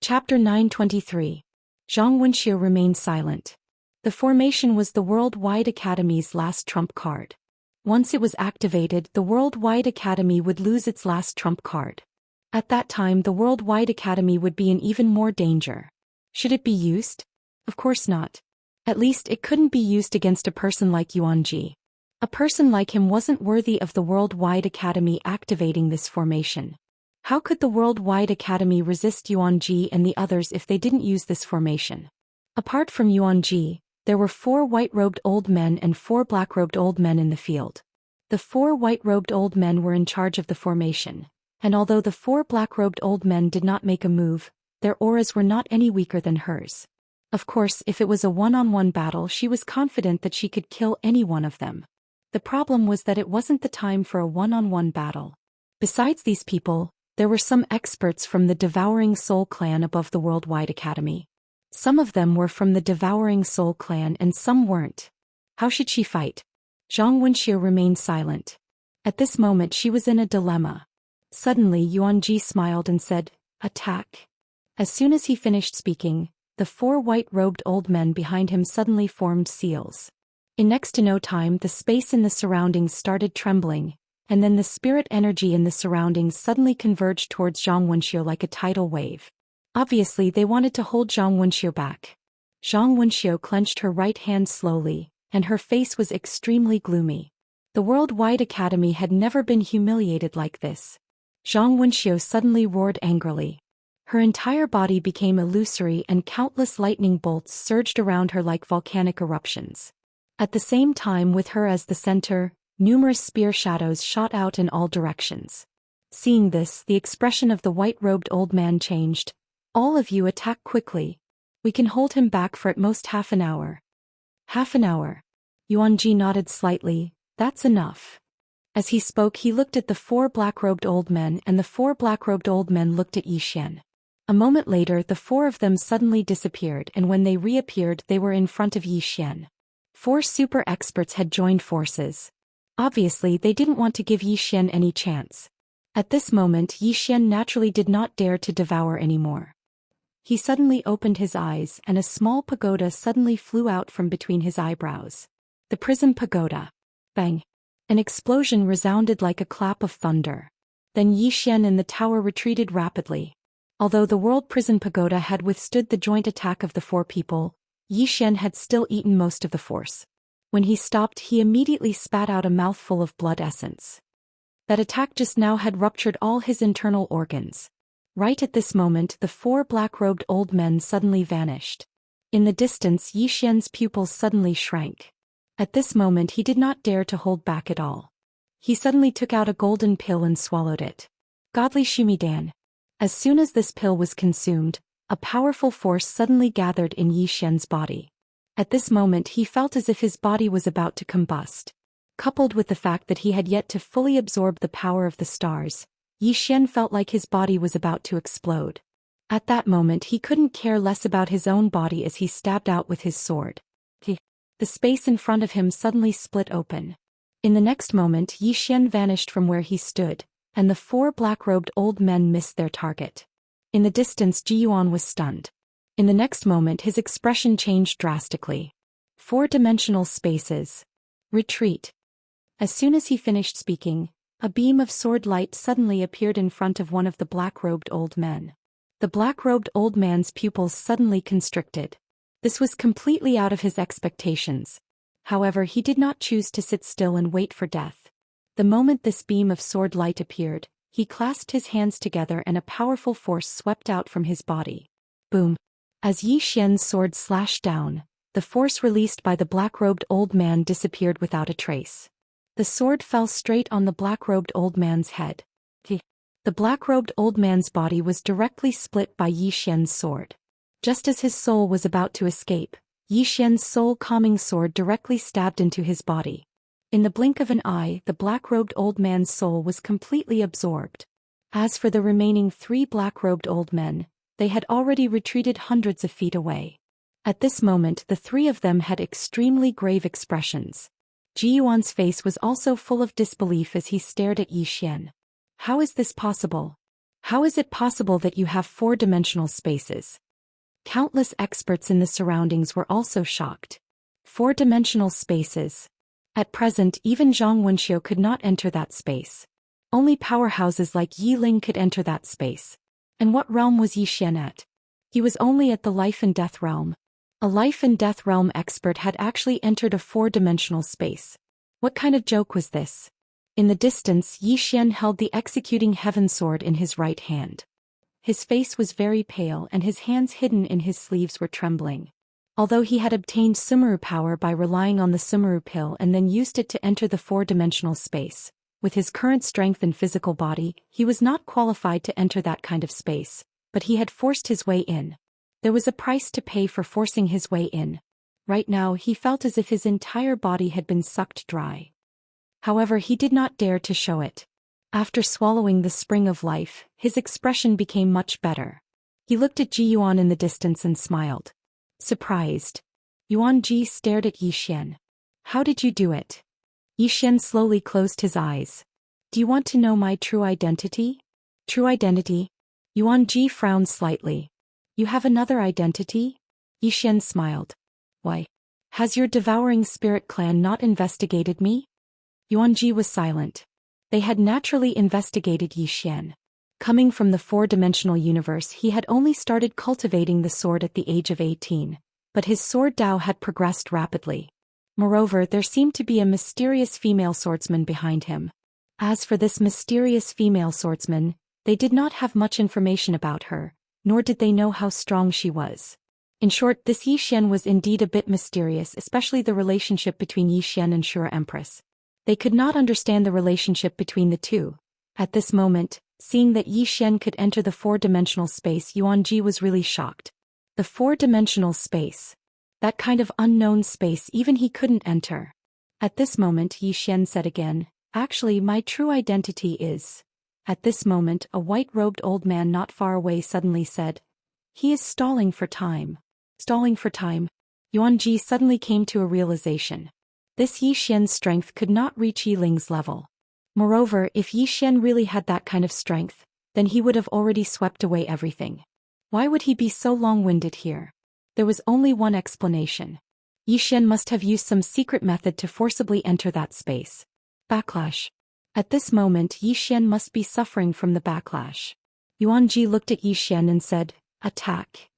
Chapter 923. Zhang Wenxia remained silent. The formation was the Worldwide Academy's last trump card. Once it was activated, the Worldwide Academy would lose its last trump card. At that time, the Worldwide Academy would be in even more danger. Should it be used? Of course not. At least it couldn't be used against a person like Yuan Ji. A person like him wasn't worthy of the Worldwide Academy activating this formation. How could the Worldwide Academy resist Yuan Ji and the others if they didn't use this formation? Apart from Yuan Ji, there were 4 white-robed old men and 4 black-robed old men in the field. The 4 white-robed old men were in charge of the formation, and although the 4 black-robed old men did not make a move, their auras were not any weaker than hers. Of course, if it was a one-on-one battle, she was confident that she could kill any one of them. The problem was that it wasn't the time for a one-on-one battle. Besides these people, there were some experts from the Devouring Soul clan above the Worldwide Academy. Some of them were from the Devouring Soul clan and some weren't. How should she fight? Zhang Wenxia remained silent. At this moment she was in a dilemma. Suddenly Yuan Ji smiled and said, "Attack." As soon as he finished speaking, the 4 white-robed old men behind him suddenly formed seals. In next to no time the space in the surroundings started trembling, and then the spirit energy in the surroundings suddenly converged towards Zhang Wenxia like a tidal wave. Obviously they wanted to hold Zhang Wenxia back. Zhang Wenxia clenched her right hand slowly, and her face was extremely gloomy. The Worldwide Academy had never been humiliated like this. Zhang Wenxia suddenly roared angrily. Her entire body became illusory and countless lightning bolts surged around her like volcanic eruptions. At the same time, with her as the center, numerous spear shadows shot out in all directions. Seeing this, the expression of the white-robed old man changed. "All of you attack quickly. We can hold him back for at most half an hour." "Half an hour?" Yuan Ji nodded slightly. "That's enough." As he spoke, he looked at the 4 black-robed old men, and the 4 black-robed old men looked at Zhou Xian. A moment later, the 4 of them suddenly disappeared, and when they reappeared, they were in front of Zhou Xian. 4 super experts had joined forces. Obviously, they didn't want to give Zhou Xian any chance. At this moment, Zhou Xian naturally did not dare to devour anymore. He suddenly opened his eyes, and a small pagoda suddenly flew out from between his eyebrows. The Prism Pagoda. Bang! An explosion resounded like a clap of thunder. Then Zhou Xian and the tower retreated rapidly. Although the World Prison Pagoda had withstood the joint attack of the 4 people, Zhou Xian had still eaten most of the force. When he stopped, he immediately spat out a mouthful of blood essence. That attack just now had ruptured all his internal organs. Right at this moment, the 4 black-robed old men suddenly vanished. In the distance, Zhou Xian's pupils suddenly shrank. At this moment, he did not dare to hold back at all. He suddenly took out a golden pill and swallowed it. Godly Shumidan. As soon as this pill was consumed, a powerful force suddenly gathered in Zhou Xian's body. At this moment he felt as if his body was about to combust. Coupled with the fact that he had yet to fully absorb the power of the stars, Zhou Xian felt like his body was about to explode. At that moment he couldn't care less about his own body as he stabbed out with his sword. The space in front of him suddenly split open. In the next moment Zhou Xian vanished from where he stood, and the 4 black-robed old men missed their target. In the distance Ji Yuan was stunned. In the next moment his expression changed drastically. 4-dimensional spaces. Retreat. As soon as he finished speaking, a beam of sword light suddenly appeared in front of one of the black-robed old men. The black-robed old man's pupils suddenly constricted. This was completely out of his expectations. However, he did not choose to sit still and wait for death. The moment this beam of sword light appeared, he clasped his hands together and a powerful force swept out from his body. Boom! As Zhou Xian's sword slashed down, the force released by the black-robed old man disappeared without a trace. The sword fell straight on the black-robed old man's head. The black-robed old man's body was directly split by Zhou Xian's sword. Just as his soul was about to escape, Zhou Xian's soul-calming sword directly stabbed into his body. In the blink of an eye, the black-robed old man's soul was completely absorbed. As for the remaining 3 black-robed old men, they had already retreated hundreds of feet away. At this moment the 3 of them had extremely grave expressions. Ji Yuan's face was also full of disbelief as he stared at Zhou Xian. How is this possible? How is it possible that you have four-dimensional spaces? Countless experts in the surroundings were also shocked. Four-dimensional spaces. At present, even Zhang Wenxiu could not enter that space. Only powerhouses like Yi Ling could enter that space. And what realm was Yi Xian at? He was only at the life and death realm. A life and death realm expert had actually entered a four-dimensional space. What kind of joke was this? In the distance, Yi Xian held the executing heaven sword in his right hand. His face was very pale and his hands hidden in his sleeves were trembling. Although he had obtained Sumeru power by relying on the Sumeru pill and then used it to enter the four-dimensional space, with his current strength and physical body, he was not qualified to enter that kind of space, but he had forced his way in. There was a price to pay for forcing his way in. Right now he felt as if his entire body had been sucked dry. However, he did not dare to show it. After swallowing the spring of life, his expression became much better. He looked at Ji Yuan in the distance and smiled. Surprised. Yuan Ji stared at Yi Xian. How did you do it? Yi Xian slowly closed his eyes. Do you want to know my true identity? True identity? Yuan Ji frowned slightly. You have another identity? Yi Xian smiled. Why? Has your devouring spirit clan not investigated me? Yuan Ji was silent. They had naturally investigated Yi Xian. Coming from the four-dimensional universe, he had only started cultivating the sword at the age of 18, but his sword Dao had progressed rapidly. Moreover, there seemed to be a mysterious female swordsman behind him. As for this mysterious female swordsman, they did not have much information about her, nor did they know how strong she was. In short, this Yi Xian was indeed a bit mysterious, especially the relationship between Yi Xian and Shura Empress. They could not understand the relationship between the two. At this moment, seeing that Yi Xian could enter the four-dimensional space, Yuan Ji was really shocked. The four-dimensional space. That kind of unknown space even he couldn't enter. At this moment, Yi Xian said again, actually my true identity is... At this moment, a white-robed old man not far away suddenly said, he is stalling for time. Stalling for time. Yuan Ji suddenly came to a realization. This Yi Xian's strength could not reach Yi Ling's level. Moreover, if Yi Xian really had that kind of strength, then he would have already swept away everything. Why would he be so long-winded here? There was only one explanation. Yi Xian must have used some secret method to forcibly enter that space. Backlash. At this moment, Yi Xian must be suffering from the backlash. Yuan Ji looked at Yi Xian and said, attack.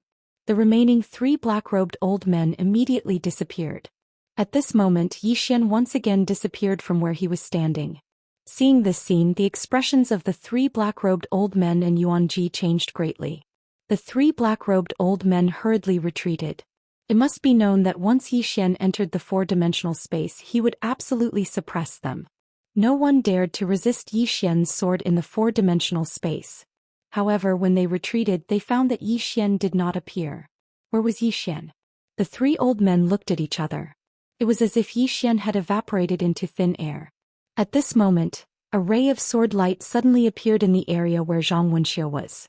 The remaining three black-robed old men immediately disappeared. At this moment, Yi Xian once again disappeared from where he was standing. Seeing this scene, the expressions of the three black-robed old men and Yuan Ji changed greatly. The three black-robed old men hurriedly retreated. It must be known that once Yi Xian entered the four-dimensional space, he would absolutely suppress them. No one dared to resist Yi Xian's sword in the four-dimensional space. However, when they retreated, they found that Yi Xian did not appear. Where was Yi Xian? The three old men looked at each other. It was as if Yi Xian had evaporated into thin air. At this moment, a ray of sword light suddenly appeared in the area where Zhang Wenxiu was.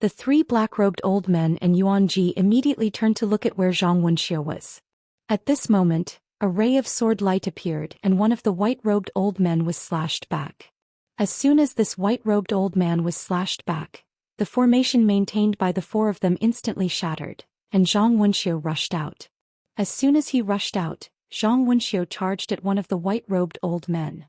The three black-robed old men and Yuan Ji immediately turned to look at where Zhang Wenxiu was. At this moment, a ray of sword light appeared and one of the white-robed old men was slashed back. As soon as this white-robed old man was slashed back, the formation maintained by the four of them instantly shattered, and Zhang Wenxiu rushed out. As soon as he rushed out, Zhang Wenxiu charged at one of the white-robed old men.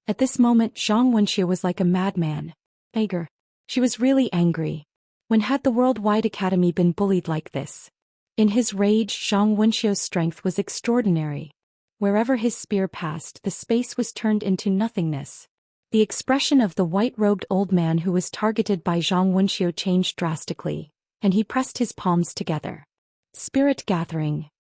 At this moment, Zhang Wenxiu was like a madman. Anger. She was really angry. When had the Worldwide Academy been bullied like this? In his rage, Zhang Wenxiu's strength was extraordinary. Wherever his spear passed, the space was turned into nothingness. The expression of the white-robed old man who was targeted by Zhang Wenxiu changed drastically, and he pressed his palms together. Spirit gathering.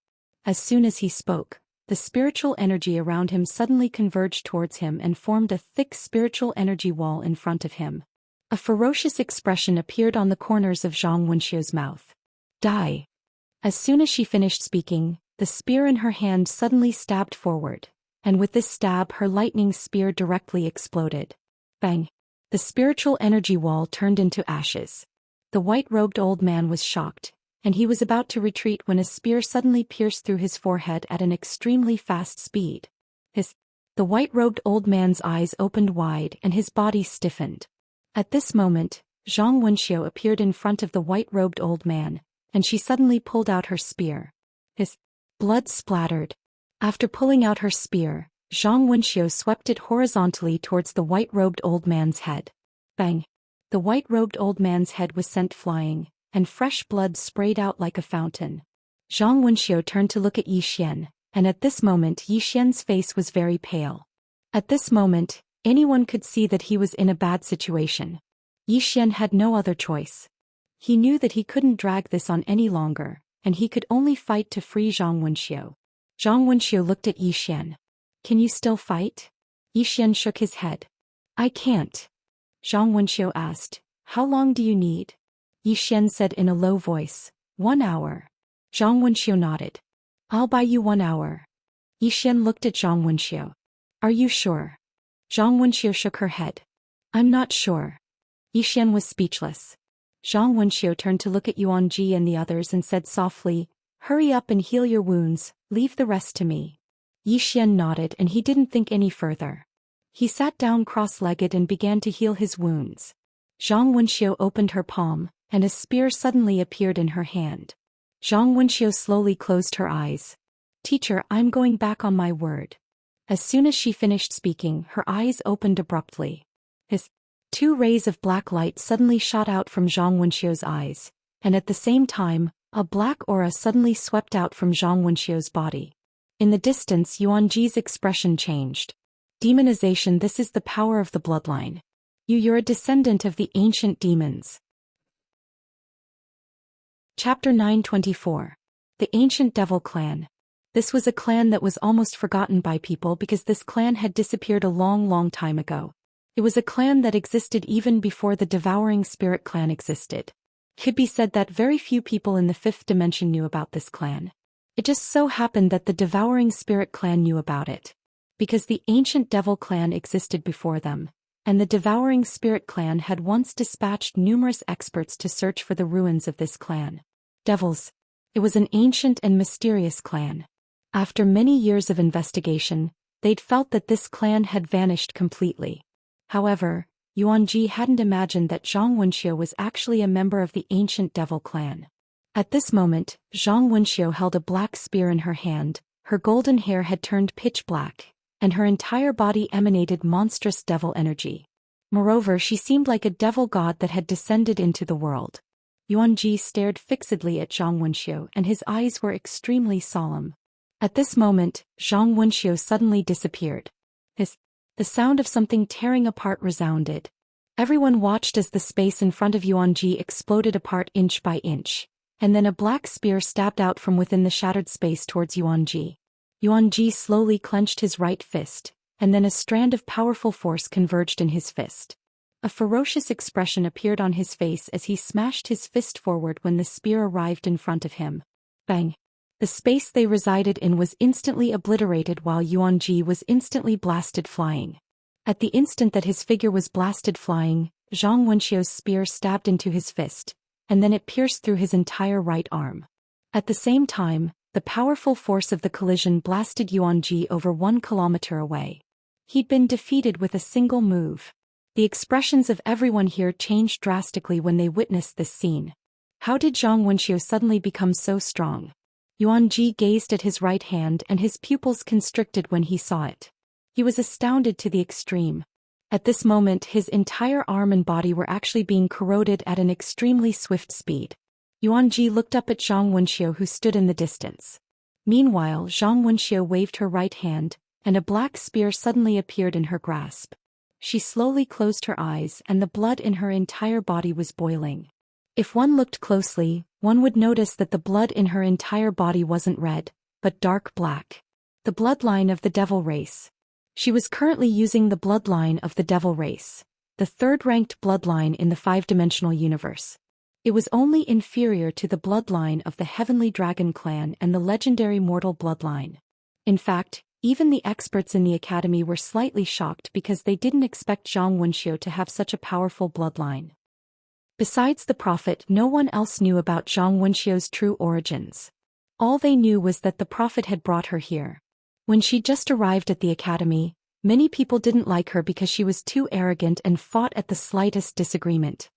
As soon as he spoke, the spiritual energy around him suddenly converged towards him and formed a thick spiritual energy wall in front of him. A ferocious expression appeared on the corners of Zhang Wenxiu's mouth. Die. As soon as she finished speaking, the spear in her hand suddenly stabbed forward, and with this stab her lightning spear directly exploded. Bang! The spiritual energy wall turned into ashes. The white-robed old man was shocked, and he was about to retreat when a spear suddenly pierced through his forehead at an extremely fast speed. The white-robed old man's eyes opened wide and his body stiffened. At this moment, Zhang Wenxiu appeared in front of the white-robed old man, and she suddenly pulled out her spear. His blood splattered. After pulling out her spear, Zhang Wenxiu swept it horizontally towards the white-robed old man's head. Bang! The white-robed old man's head was sent flying, and fresh blood sprayed out like a fountain. Zhang Wenxiu turned to look at Yi Xian, and at this moment Yi Xian's face was very pale. At this moment, anyone could see that he was in a bad situation. Yi Xian had no other choice. He knew that he couldn't drag this on any longer, and he could only fight to free Zhang Wenxiu. Zhang Wenxiu looked at Yi Xian. "Can you still fight?" Yi Xian shook his head. "I can't." Zhang Wenxiu asked, "How long do you need?" Yi Xian said in a low voice, "1 hour." Zhang Wenxiu nodded. "I'll buy you 1 hour." Yi Xian looked at Zhang Wenxiu. "Are you sure?" Zhang Wenxiu shook her head. "I'm not sure." Yi Xian was speechless. Zhang Wenxiu turned to look at Yuan Ji and the others and said softly, "Hurry up and heal your wounds, leave the rest to me." Yi Xian nodded and he didn't think any further. He sat down cross-legged and began to heal his wounds. Zhang Wenxiu opened her palm, and a spear suddenly appeared in her hand. Zhang Wenxiu slowly closed her eyes. "Teacher, I'm going back on my word." As soon as she finished speaking, her eyes opened abruptly. His 2 rays of black light suddenly shot out from Zhang Wenxiu's eyes, and at the same time, a black aura suddenly swept out from Zhang Wenxiu's body. In the distance, Yuan Ji's expression changed. "Demonization, this is the power of the bloodline. You're a descendant of the ancient demons." Chapter 924. The Ancient Devil Clan. This was a clan that was almost forgotten by people because this clan had disappeared a long time ago. It was a clan that existed even before the Devouring Spirit clan existed. It could be said that very few people in the 5th dimension knew about this clan. It just so happened that the Devouring Spirit clan knew about it, because the Ancient Devil clan existed before them, and the Devouring Spirit clan had once dispatched numerous experts to search for the ruins of this clan. Devils. It was an ancient and mysterious clan. After many years of investigation, they'd felt that this clan had vanished completely. However, Yuan Ji hadn't imagined that Zhang Wenxiu was actually a member of the Ancient Devil clan. At this moment, Zhang Wenxiu held a black spear in her hand, her golden hair had turned pitch black, and her entire body emanated monstrous devil energy. Moreover, she seemed like a devil god that had descended into the world. Yuan Ji stared fixedly at Zhang Wenxiu and his eyes were extremely solemn. At this moment, Zhang Wenxiu suddenly disappeared. The sound of something tearing apart resounded. Everyone watched as the space in front of Yuan Ji exploded apart inch by inch, and then a black spear stabbed out from within the shattered space towards Yuan Ji. Yuan Ji slowly clenched his right fist, and then a strand of powerful force converged in his fist. A ferocious expression appeared on his face as he smashed his fist forward when the spear arrived in front of him. Bang! The space they resided in was instantly obliterated while Yuan Ji was instantly blasted flying. At the instant that his figure was blasted flying, Zhang Wenxiu's spear stabbed into his fist, and then it pierced through his entire right arm. At the same time, the powerful force of the collision blasted Yuan Ji over 1 kilometer away. He'd been defeated with a single move. The expressions of everyone here changed drastically when they witnessed this scene. How did Zhang Wenxiu suddenly become so strong? Yuan Ji gazed at his right hand and his pupils constricted when he saw it. He was astounded to the extreme. At this moment his entire arm and body were actually being corroded at an extremely swift speed. Yuan Ji looked up at Zhang Wenxiu who stood in the distance. Meanwhile, Zhang Wenxiu waved her right hand, and a black spear suddenly appeared in her grasp. She slowly closed her eyes and the blood in her entire body was boiling. If one looked closely, one would notice that the blood in her entire body wasn't red, but dark black. The bloodline of the devil race. She was currently using the bloodline of the devil race, the 3rd-ranked bloodline in the 5-dimensional universe. It was only inferior to the bloodline of the Heavenly Dragon clan and the legendary mortal bloodline. In fact, even the experts in the academy were slightly shocked because they didn't expect Zhang Wenxiu to have such a powerful bloodline. Besides the prophet, no one else knew about Zhang Wenxiu's true origins. All they knew was that the prophet had brought her here. When she just arrived at the academy, many people didn't like her because she was too arrogant and fought at the slightest disagreement.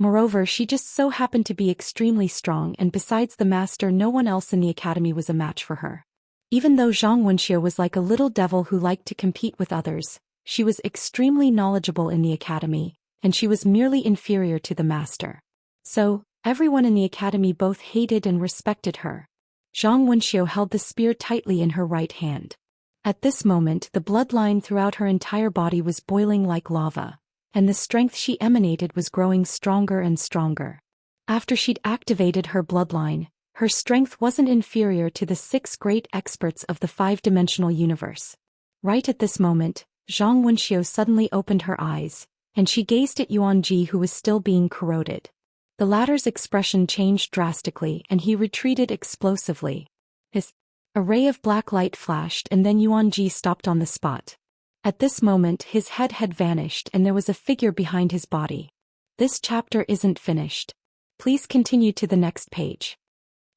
Moreover, she just so happened to be extremely strong, and besides the master, no one else in the academy was a match for her. Even though Zhang Wenxia was like a little devil who liked to compete with others, she was extremely knowledgeable in the academy, and she was merely inferior to the master. So, everyone in the academy both hated and respected her. Zhang Wenxia held the spear tightly in her right hand. At this moment, the bloodline throughout her entire body was boiling like lava, and the strength she emanated was growing stronger and stronger. After she'd activated her bloodline, her strength wasn't inferior to the 6 great experts of the 5-dimensional universe. Right at this moment, Zhang Wenxia suddenly opened her eyes, and she gazed at Yuan Ji, who was still being corroded. The latter's expression changed drastically, and he retreated explosively. A ray of black light flashed, and then Yuan Ji stopped on the spot. At this moment, his head had vanished and there was a figure behind his body. This chapter isn't finished. Please continue to the next page.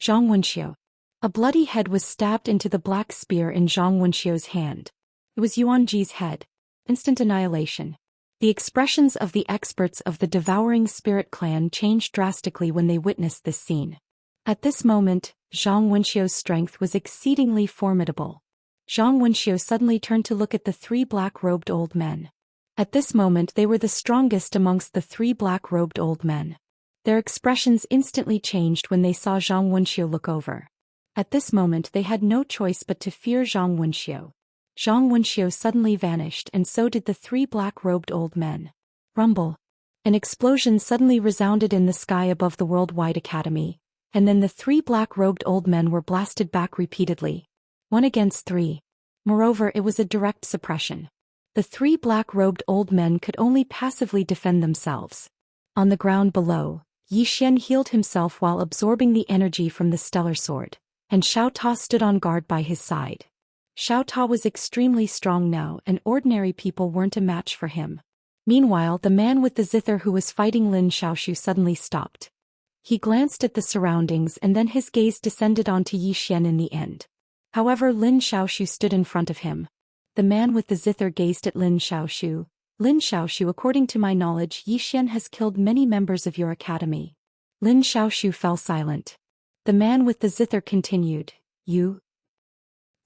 Zhang Wenxia. A bloody head was stabbed into the black spear in Zhang Wenxia's hand. It was Yuan Ji's head. Instant annihilation. The expressions of the experts of the Devouring Spirit clan changed drastically when they witnessed this scene. At this moment, Zhang Wenxia's strength was exceedingly formidable. Zhang Wenxia suddenly turned to look at the 3 black-robed old men. At this moment they were the strongest amongst the 3 black-robed old men. Their expressions instantly changed when they saw Zhang Wenxia look over. At this moment they had no choice but to fear Zhang Wenxia. Zhang Wenxia suddenly vanished, and so did the 3 black-robed old men. Rumble. An explosion suddenly resounded in the sky above the Worldwide Academy, and then the 3 black-robed old men were blasted back repeatedly. 1 against 3. Moreover, it was a direct suppression. The 3 black-robed old men could only passively defend themselves. On the ground below, Xian healed himself while absorbing the energy from the stellar sword, and Xiao Ta stood on guard by his side. Xiao Ta was extremely strong now, and ordinary people weren't a match for him. Meanwhile, the man with the zither who was fighting Lin Xiaoshu suddenly stopped. He glanced at the surroundings, and then his gaze descended onto Xian in the end. However, Lin Xiaoshu stood in front of him. The man with the zither gazed at Lin Xiaoshu. Lin Xiaoshu, according to my knowledge, Xian has killed many members of your academy. Lin Xiaoshu fell silent. The man with the zither continued. You?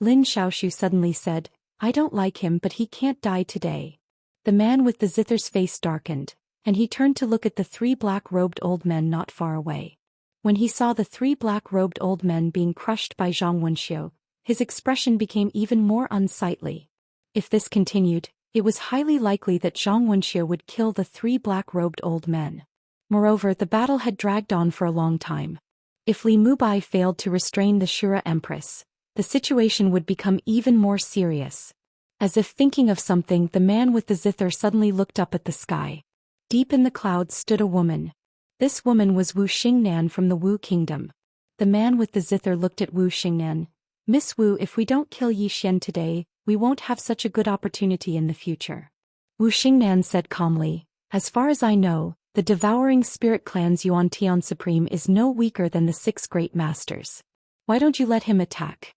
Lin Xiaoshu suddenly said, I don't like him, but he can't die today. The man with the zither's face darkened, and he turned to look at the 3 black-robed old men not far away. When he saw the 3 black-robed old men being crushed by Zhang Wenxia, his expression became even more unsightly. If this continued, it was highly likely that Zhang Wenxia would kill the 3 black-robed old men. Moreover, the battle had dragged on for a long time. If Li Mubai failed to restrain the Shura Empress, the situation would become even more serious. As if thinking of something, the man with the zither suddenly looked up at the sky. Deep in the clouds stood a woman. This woman was Wu Xingnan from the Wu Kingdom. The man with the zither looked at Wu Xingnan. Miss Wu, if we don't kill Xian today, we won't have such a good opportunity in the future. Wu Xingnan said calmly, as far as I know, the Devouring Spirit clan's Yuan Tian Supreme is no weaker than the 6 great masters. Why don't you let him attack?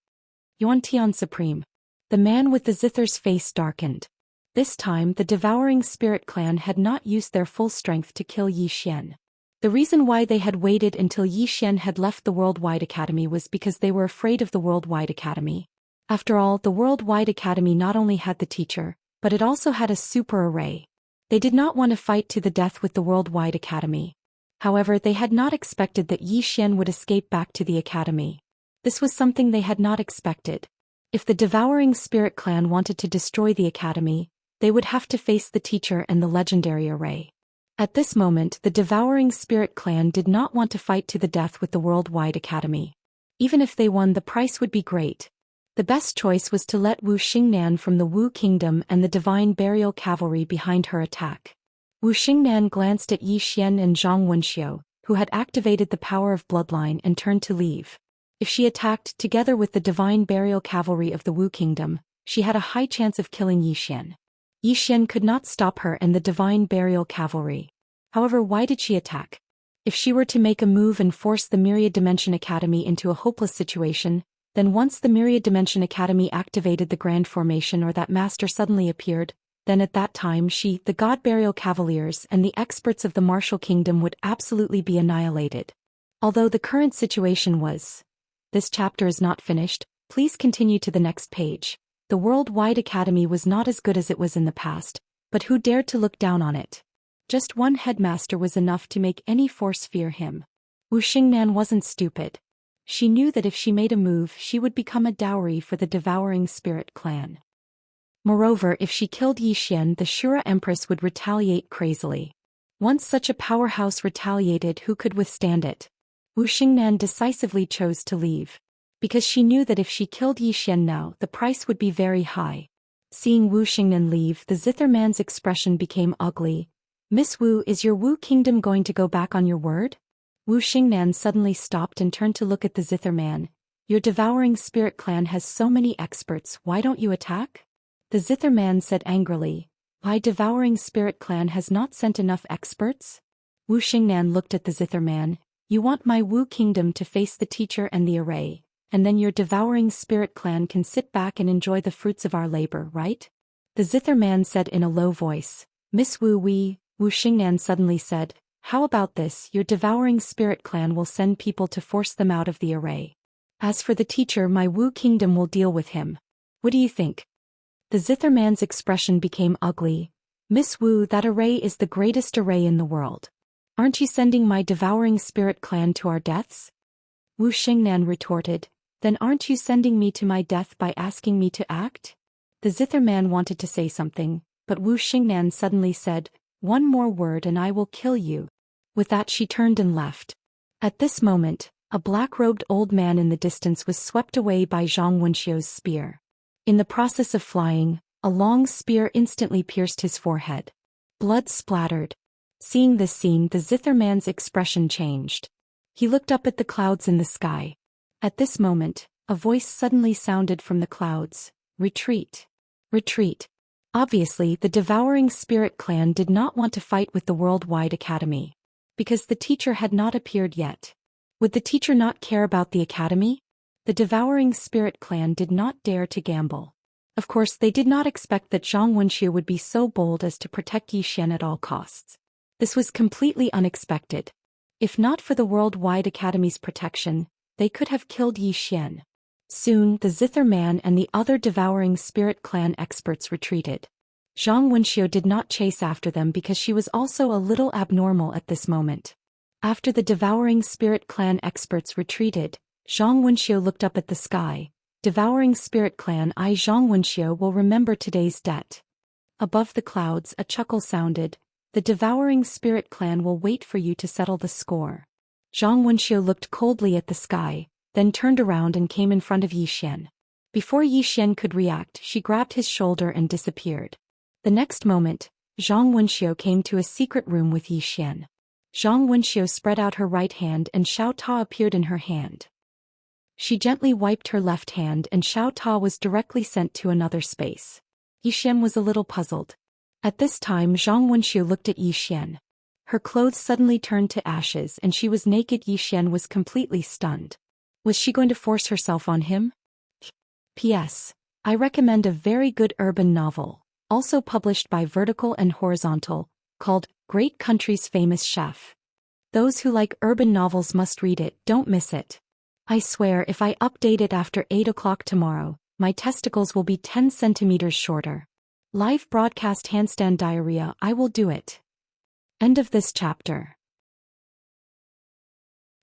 Yuan Tian Supreme. The man with the zither's face darkened. This time the Devouring Spirit clan had not used their full strength to kill Xian. The reason why they had waited until Xian had left the Worldwide Academy was because they were afraid of the Worldwide Academy. After all, the Worldwide Academy not only had the teacher, but it also had a super array. They did not want to fight to the death with the Worldwide Academy. However, they had not expected that Xian would escape back to the academy. This was something they had not expected. If the Devouring Spirit clan wanted to destroy the academy, they would have to face the teacher and the legendary array. At this moment, the Devouring Spirit clan did not want to fight to the death with the Worldwide Academy. Even if they won, the price would be great. The best choice was to let Wu Xingnan from the Wu Kingdom and the Divine Burial Cavalry behind her attack. Wu Xingnan glanced at Xian and Zhang Wenxia, who had activated the power of bloodline, and turned to leave. If she attacked together with the Divine Burial Cavalry of the Wu Kingdom, she had a high chance of killing Xian. Xian could not stop her and the Divine Burial Cavalry. However, why did she attack? If she were to make a move and force the Myriad Dimension Academy into a hopeless situation, then once the Myriad Dimension Academy activated the Grand Formation or that master suddenly appeared, then at that time the God Burial Cavaliers and the experts of the martial kingdom would absolutely be annihilated. Although the current situation was... This chapter is not finished, please continue to the next page. The worldwide academy was not as good as it was in the past, but who dared to look down on it? Just one headmaster was enough to make any force fear him. Wu Xingnan wasn't stupid. She knew that if she made a move she would become a dowry for the Devouring Spirit clan. Moreover, if she killed Yi Xian, the Shura Empress would retaliate crazily. Once such a powerhouse retaliated, who could withstand it? Wu Xingnan decisively chose to leave. Because she knew that if she killed Yi Xian now, the price would be very high. Seeing Wu Xingnan leave, the zither man's expression became ugly. Miss Wu, is your Wu kingdom going to go back on your word? Wu Xingnan suddenly stopped and turned to look at the zither man. Your Devouring Spirit clan has so many experts, why don't you attack? The zither man said angrily. Why Devouring Spirit clan has not sent enough experts? Wu Xingnan looked at the zither man. You want my Wu kingdom to face the teacher and the array, and then your Devouring Spirit clan can sit back and enjoy the fruits of our labor, right? The zither man said in a low voice. Miss Wu, Wu Xingnan suddenly said, how about this? Your Devouring Spirit clan will send people to force them out of the array. As for the teacher, my Wu kingdom will deal with him. What do you think? The zither man's expression became ugly. Miss Wu, that array is the greatest array in the world. Aren't you sending my Devouring Spirit clan to our deaths? Wu Xingnan retorted. Then aren't you sending me to my death by asking me to act? The zither man wanted to say something, but Wu Xingnan suddenly said, one more word and I will kill you. With that she turned and left. At this moment, a black-robed old man in the distance was swept away by Zhang Wenxiu's spear. In the process of flying, a long spear instantly pierced his forehead. Blood splattered. Seeing this scene, the zither man's expression changed. He looked up at the clouds in the sky. At this moment, a voice suddenly sounded from the clouds. Retreat. Retreat. Obviously, the Devouring Spirit clan did not want to fight with the Worldwide Academy. Because the teacher had not appeared yet. Would the teacher not care about the academy? The Devouring Spirit clan did not dare to gamble. Of course, they did not expect that Zhang Wenxiu would be so bold as to protect Yi Xian at all costs. This was completely unexpected. If not for the Worldwide Academy's protection, they could have killed Yi Xian. Soon, the zither man and the other Devouring Spirit clan experts retreated. Zhang Wenxiu did not chase after them because she was also a little abnormal at this moment. After the Devouring Spirit clan experts retreated, Zhang Wenxiu looked up at the sky. Devouring Spirit clan, I Zhang Wenxiu will remember today's debt. Above the clouds, a chuckle sounded. The Devouring Spirit clan will wait for you to settle the score. Zhang Wenxiu looked coldly at the sky, then turned around and came in front of Yi Xian. Before Yi Xian could react, she grabbed his shoulder and disappeared. The next moment, Zhang Wenxiu came to a secret room with Yi Xian. Zhang Wenxiu spread out her right hand and Xiao Ta appeared in her hand. She gently wiped her left hand and Xiao Ta was directly sent to another space. Yi Xian was a little puzzled. At this time Zhang Wenxiu looked at Yi Xian. Her clothes suddenly turned to ashes and she was naked. Yi Xian was completely stunned. Was she going to force herself on him? P.S. I recommend a very good urban novel, also published by Vertical and Horizontal, called Great Country's Famous Chef. Those who like urban novels must read it, don't miss it. I swear if I update it after 8 o'clock tomorrow, my testicles will be 10 centimeters shorter. Live broadcast handstand diarrhea, I will do it. End of this chapter.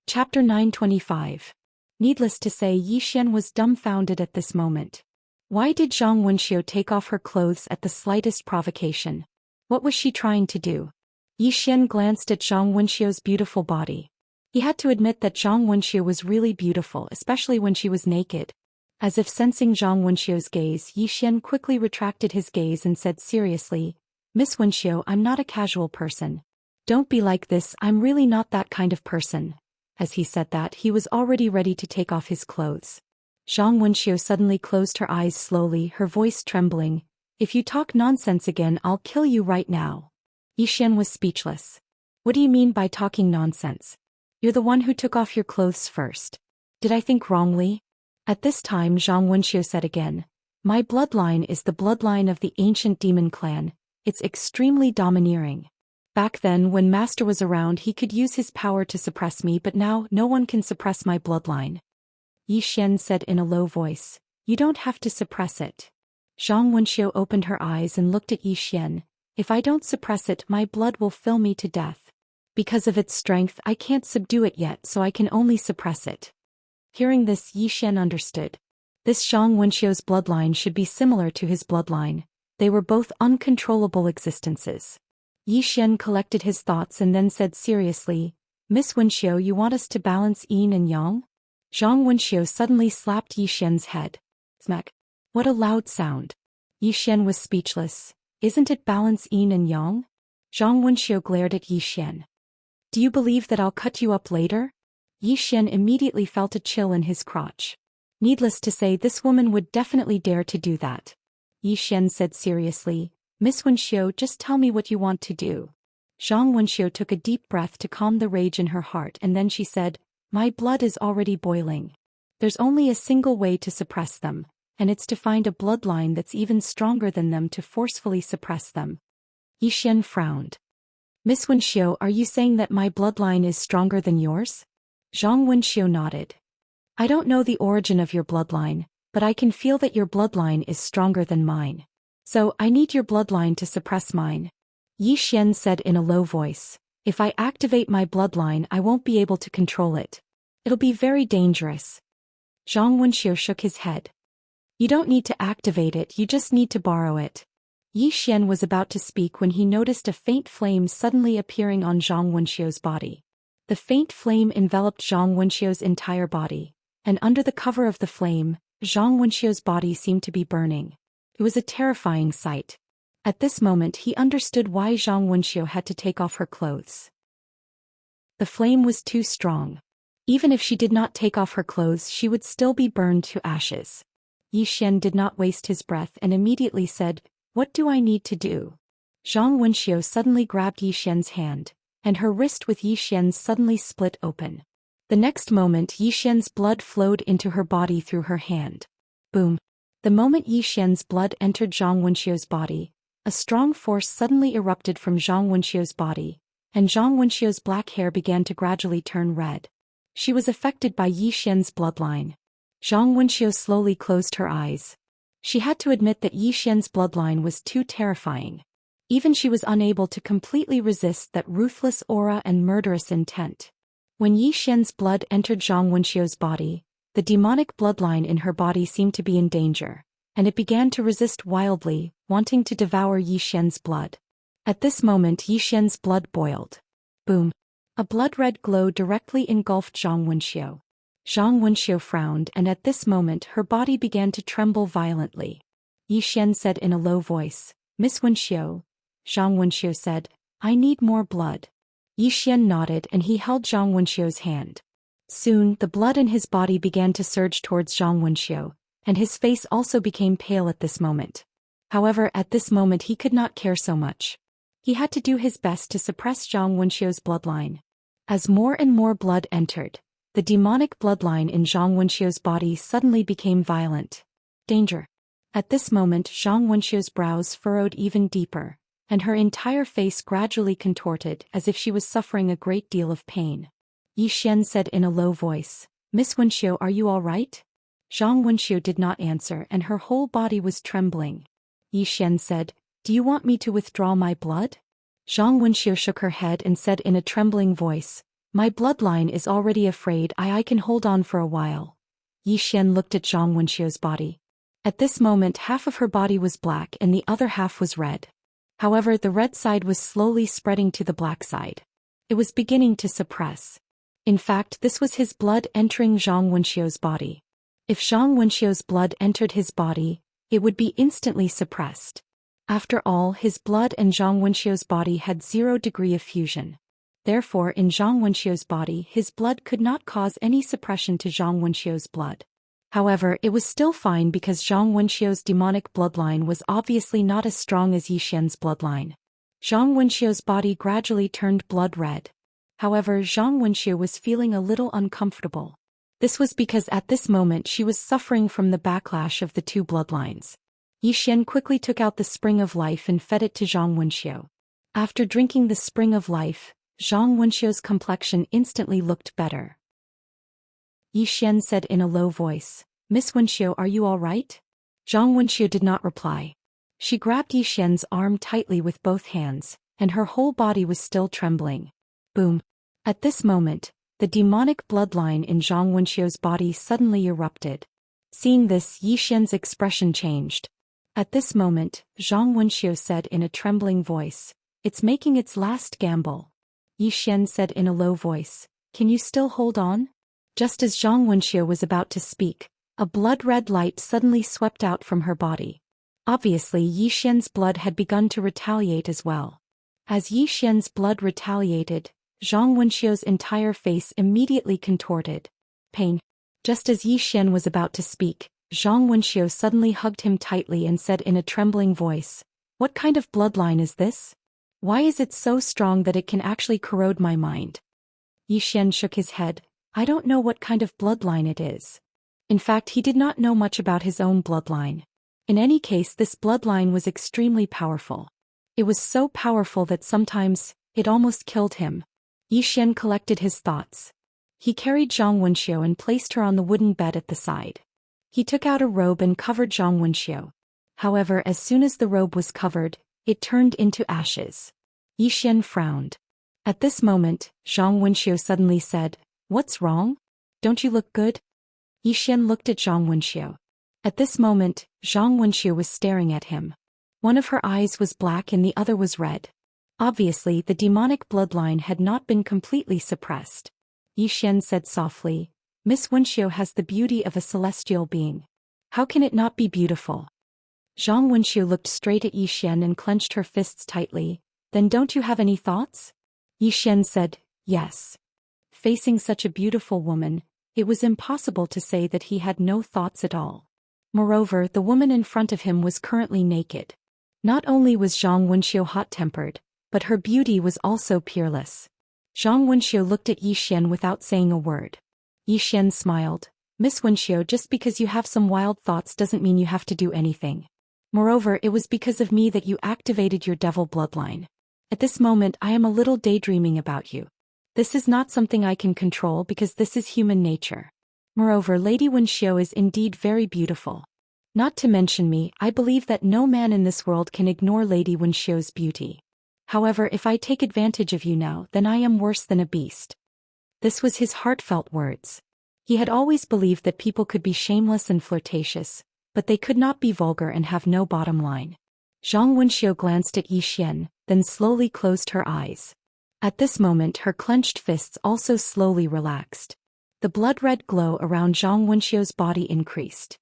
Chapter 925. Needless to say, Yi Xian was dumbfounded at this moment. Why did Zhang Wenxiu take off her clothes at the slightest provocation? What was she trying to do? Yi Xian glanced at Zhang Wenxiu's beautiful body. He had to admit that Zhang Wenxiu was really beautiful, especially when she was naked. As if sensing Zhang Wenxiu's gaze, Yi Xian quickly retracted his gaze and said seriously, Miss Wenxiu, I'm not a casual person. Don't be like this, I'm really not that kind of person. As he said that, he was already ready to take off his clothes. Zhang Wenxiu suddenly closed her eyes slowly, her voice trembling. If you talk nonsense again, I'll kill you right now. Yi Xian was speechless. What do you mean by talking nonsense? You're the one who took off your clothes first. Did I think wrongly? At this time Zhang Wenxiu said again. My bloodline is the bloodline of the ancient demon clan. It's extremely domineering. Back then when Master was around he could use his power to suppress me, but now no one can suppress my bloodline. Yi Xian said in a low voice. You don't have to suppress it. Zhang Wenxiu opened her eyes and looked at Yi Xian. If I don't suppress it, my blood will fill me to death. Because of its strength I can't subdue it yet, so I can only suppress it. Hearing this, Yi Xian understood. This Zhang Wenxiu's bloodline should be similar to his bloodline. They were both uncontrollable existences. Yi Xian collected his thoughts and then said seriously, Miss Wenxiu, you want us to balance yin and yang? Zhang Wenxiu suddenly slapped Yi Xian's head. Smack. What a loud sound. Yi Xian was speechless. Isn't it balance yin and yang? Zhang Wenxiu glared at Yi Xian. Do you believe that I'll cut you up later? Yi Xian immediately felt a chill in his crotch. Needless to say, this woman would definitely dare to do that. Yi Xian said seriously, Miss Wenxiu, just tell me what you want to do. Zhang Wenxiu took a deep breath to calm the rage in her heart, and then she said, My blood is already boiling. There's only a single way to suppress them, and it's to find a bloodline that's even stronger than them to forcefully suppress them. Yi Xian frowned. Miss Wenxiu, are you saying that my bloodline is stronger than yours? Zhang Wenxiu nodded. I don't know the origin of your bloodline, but I can feel that your bloodline is stronger than mine. So, I need your bloodline to suppress mine. Yi Xian said in a low voice. If I activate my bloodline, I won't be able to control it. It'll be very dangerous. Zhang Wenxiu shook his head. You don't need to activate it, you just need to borrow it. Yi Xian was about to speak when he noticed a faint flame suddenly appearing on Zhang Wenxiu's body. The faint flame enveloped Zhang Wenxiu's entire body, and under the cover of the flame, Zhang Wenxiu's body seemed to be burning. It was a terrifying sight. At this moment he understood why Zhang Wenxiu had to take off her clothes. The flame was too strong. Even if she did not take off her clothes, she would still be burned to ashes. Yi Xian did not waste his breath and immediately said, What do I need to do? Zhang Wenxiu suddenly grabbed Yi Xian's hand, and her wrist with Yi Xian's suddenly split open. The next moment Yi Xian's blood flowed into her body through her hand. Boom. The moment Yi Xian's blood entered Zhang Wenxiu's body, a strong force suddenly erupted from Zhang Wenxiu's body, and Zhang Wenxiu's black hair began to gradually turn red. She was affected by Yi Xian's bloodline. Zhang Wenxiu slowly closed her eyes. She had to admit that Yi Xian's bloodline was too terrifying. Even she was unable to completely resist that ruthless aura and murderous intent. When Yi Xian's blood entered Zhang Wenxiu's body, the demonic bloodline in her body seemed to be in danger, and it began to resist wildly, wanting to devour Yi Xian's blood. At this moment Yi Xian's blood boiled. Boom. A blood-red glow directly engulfed Zhang Wenxiu. Zhang Wenxiu frowned, and at this moment her body began to tremble violently. Yi Xian said in a low voice, Miss Wenxiu. Zhang Wenxiu said, I need more blood. Yi Xian nodded and he held Zhang Wenxiu's hand. Soon, the blood in his body began to surge towards Zhang Wenxiu, and his face also became pale at this moment. However, at this moment he could not care so much. He had to do his best to suppress Zhang Wenxiu's bloodline. As more and more blood entered, the demonic bloodline in Zhang Wenxiu's body suddenly became violent. Danger. At this moment Zhang Wenxiu's brows furrowed even deeper, and her entire face gradually contorted as if she was suffering a great deal of pain. Yi Xian said in a low voice, Miss Wenxiu, are you all right? Zhang Wenxiu did not answer and her whole body was trembling. Yi Xian said, Do you want me to withdraw my blood? Zhang Wenxiu shook her head and said in a trembling voice, My bloodline is already afraid. I can hold on for a while. Yi Xian looked at Zhang Wenxiu's body. At this moment half of her body was black and the other half was red. However, the red side was slowly spreading to the black side. It was beginning to suppress. In fact, this was his blood entering Zhang Wenxiu's body. If Zhang Wenxiu's blood entered his body, it would be instantly suppressed. After all, his blood and Zhang Wenxiu's body had 0 degree of fusion. Therefore, in Zhang Wenxiu's body, his blood could not cause any suppression to Zhang Wenxiu's blood. However, it was still fine because Zhang Wenxiu's demonic bloodline was obviously not as strong as Yi Xian's bloodline. Zhang Wenxiu's body gradually turned blood red. However, Zhang Wenxiu was feeling a little uncomfortable. This was because at this moment she was suffering from the backlash of the two bloodlines. Yi Xian quickly took out the spring of life and fed it to Zhang Wenxiu. After drinking the spring of life, Zhang Wenxiu's complexion instantly looked better. Yi Xian said in a low voice, "Miss Wenxiu, are you all right?" Zhang Wenxiu did not reply. She grabbed Yi Xian's arm tightly with both hands, and her whole body was still trembling. Boom! At this moment, the demonic bloodline in Zhang Wenxiu's body suddenly erupted. Seeing this, Yi Xian's expression changed. At this moment, Zhang Wenxiu said in a trembling voice, "It's making its last gamble." Yi Xian said in a low voice, "Can you still hold on?" Just as Zhang Wenxiu was about to speak, a blood-red light suddenly swept out from her body. Obviously, Yi Xian's blood had begun to retaliate as well. As Yi Xian's blood retaliated, Zhang Wenxiu's entire face immediately contorted. Pain. Just as Yi Xian was about to speak, Zhang Wenxiu suddenly hugged him tightly and said in a trembling voice, "What kind of bloodline is this? Why is it so strong that it can actually corrode my mind?" Yi Xian shook his head. "I don't know what kind of bloodline it is." In fact, he did not know much about his own bloodline. In any case, this bloodline was extremely powerful. It was so powerful that sometimes, it almost killed him. Yi Xian collected his thoughts. He carried Zhang Wenxiu and placed her on the wooden bed at the side. He took out a robe and covered Zhang Wenxiu. However, as soon as the robe was covered, it turned into ashes. Yi Xian frowned. At this moment, Zhang Wenxiu suddenly said, "What's wrong? Don't you look good?" Yi Xian looked at Zhang Wenxiu. At this moment, Zhang Wenxiu was staring at him. One of her eyes was black and the other was red. Obviously, the demonic bloodline had not been completely suppressed. Yi Xian said softly, "Miss Wenxiu has the beauty of a celestial being. How can it not be beautiful?" Zhang Wenxiu looked straight at Yi Xian and clenched her fists tightly. "Then don't you have any thoughts?" Yi Xian said, "Yes." Facing such a beautiful woman, it was impossible to say that he had no thoughts at all. Moreover, the woman in front of him was currently naked. Not only was Zhang Wenxiu hot-tempered, but her beauty was also peerless. Zhang Wenxiu looked at Yi Xian without saying a word. Yi Xian smiled. "Miss Wenxiu, just because you have some wild thoughts doesn't mean you have to do anything. Moreover, it was because of me that you activated your devil bloodline. At this moment I am a little daydreaming about you. This is not something I can control because this is human nature. Moreover, Lady Wenxiu is indeed very beautiful. Not to mention me, I believe that no man in this world can ignore Lady Wenxiu's beauty. However, if I take advantage of you now, then I am worse than a beast." This was his heartfelt words. He had always believed that people could be shameless and flirtatious, but they could not be vulgar and have no bottom line. Zhang Wenxiu glanced at Yi Xian, then slowly closed her eyes. At this moment her clenched fists also slowly relaxed. The blood-red glow around Zhang Wenxiu's body increased.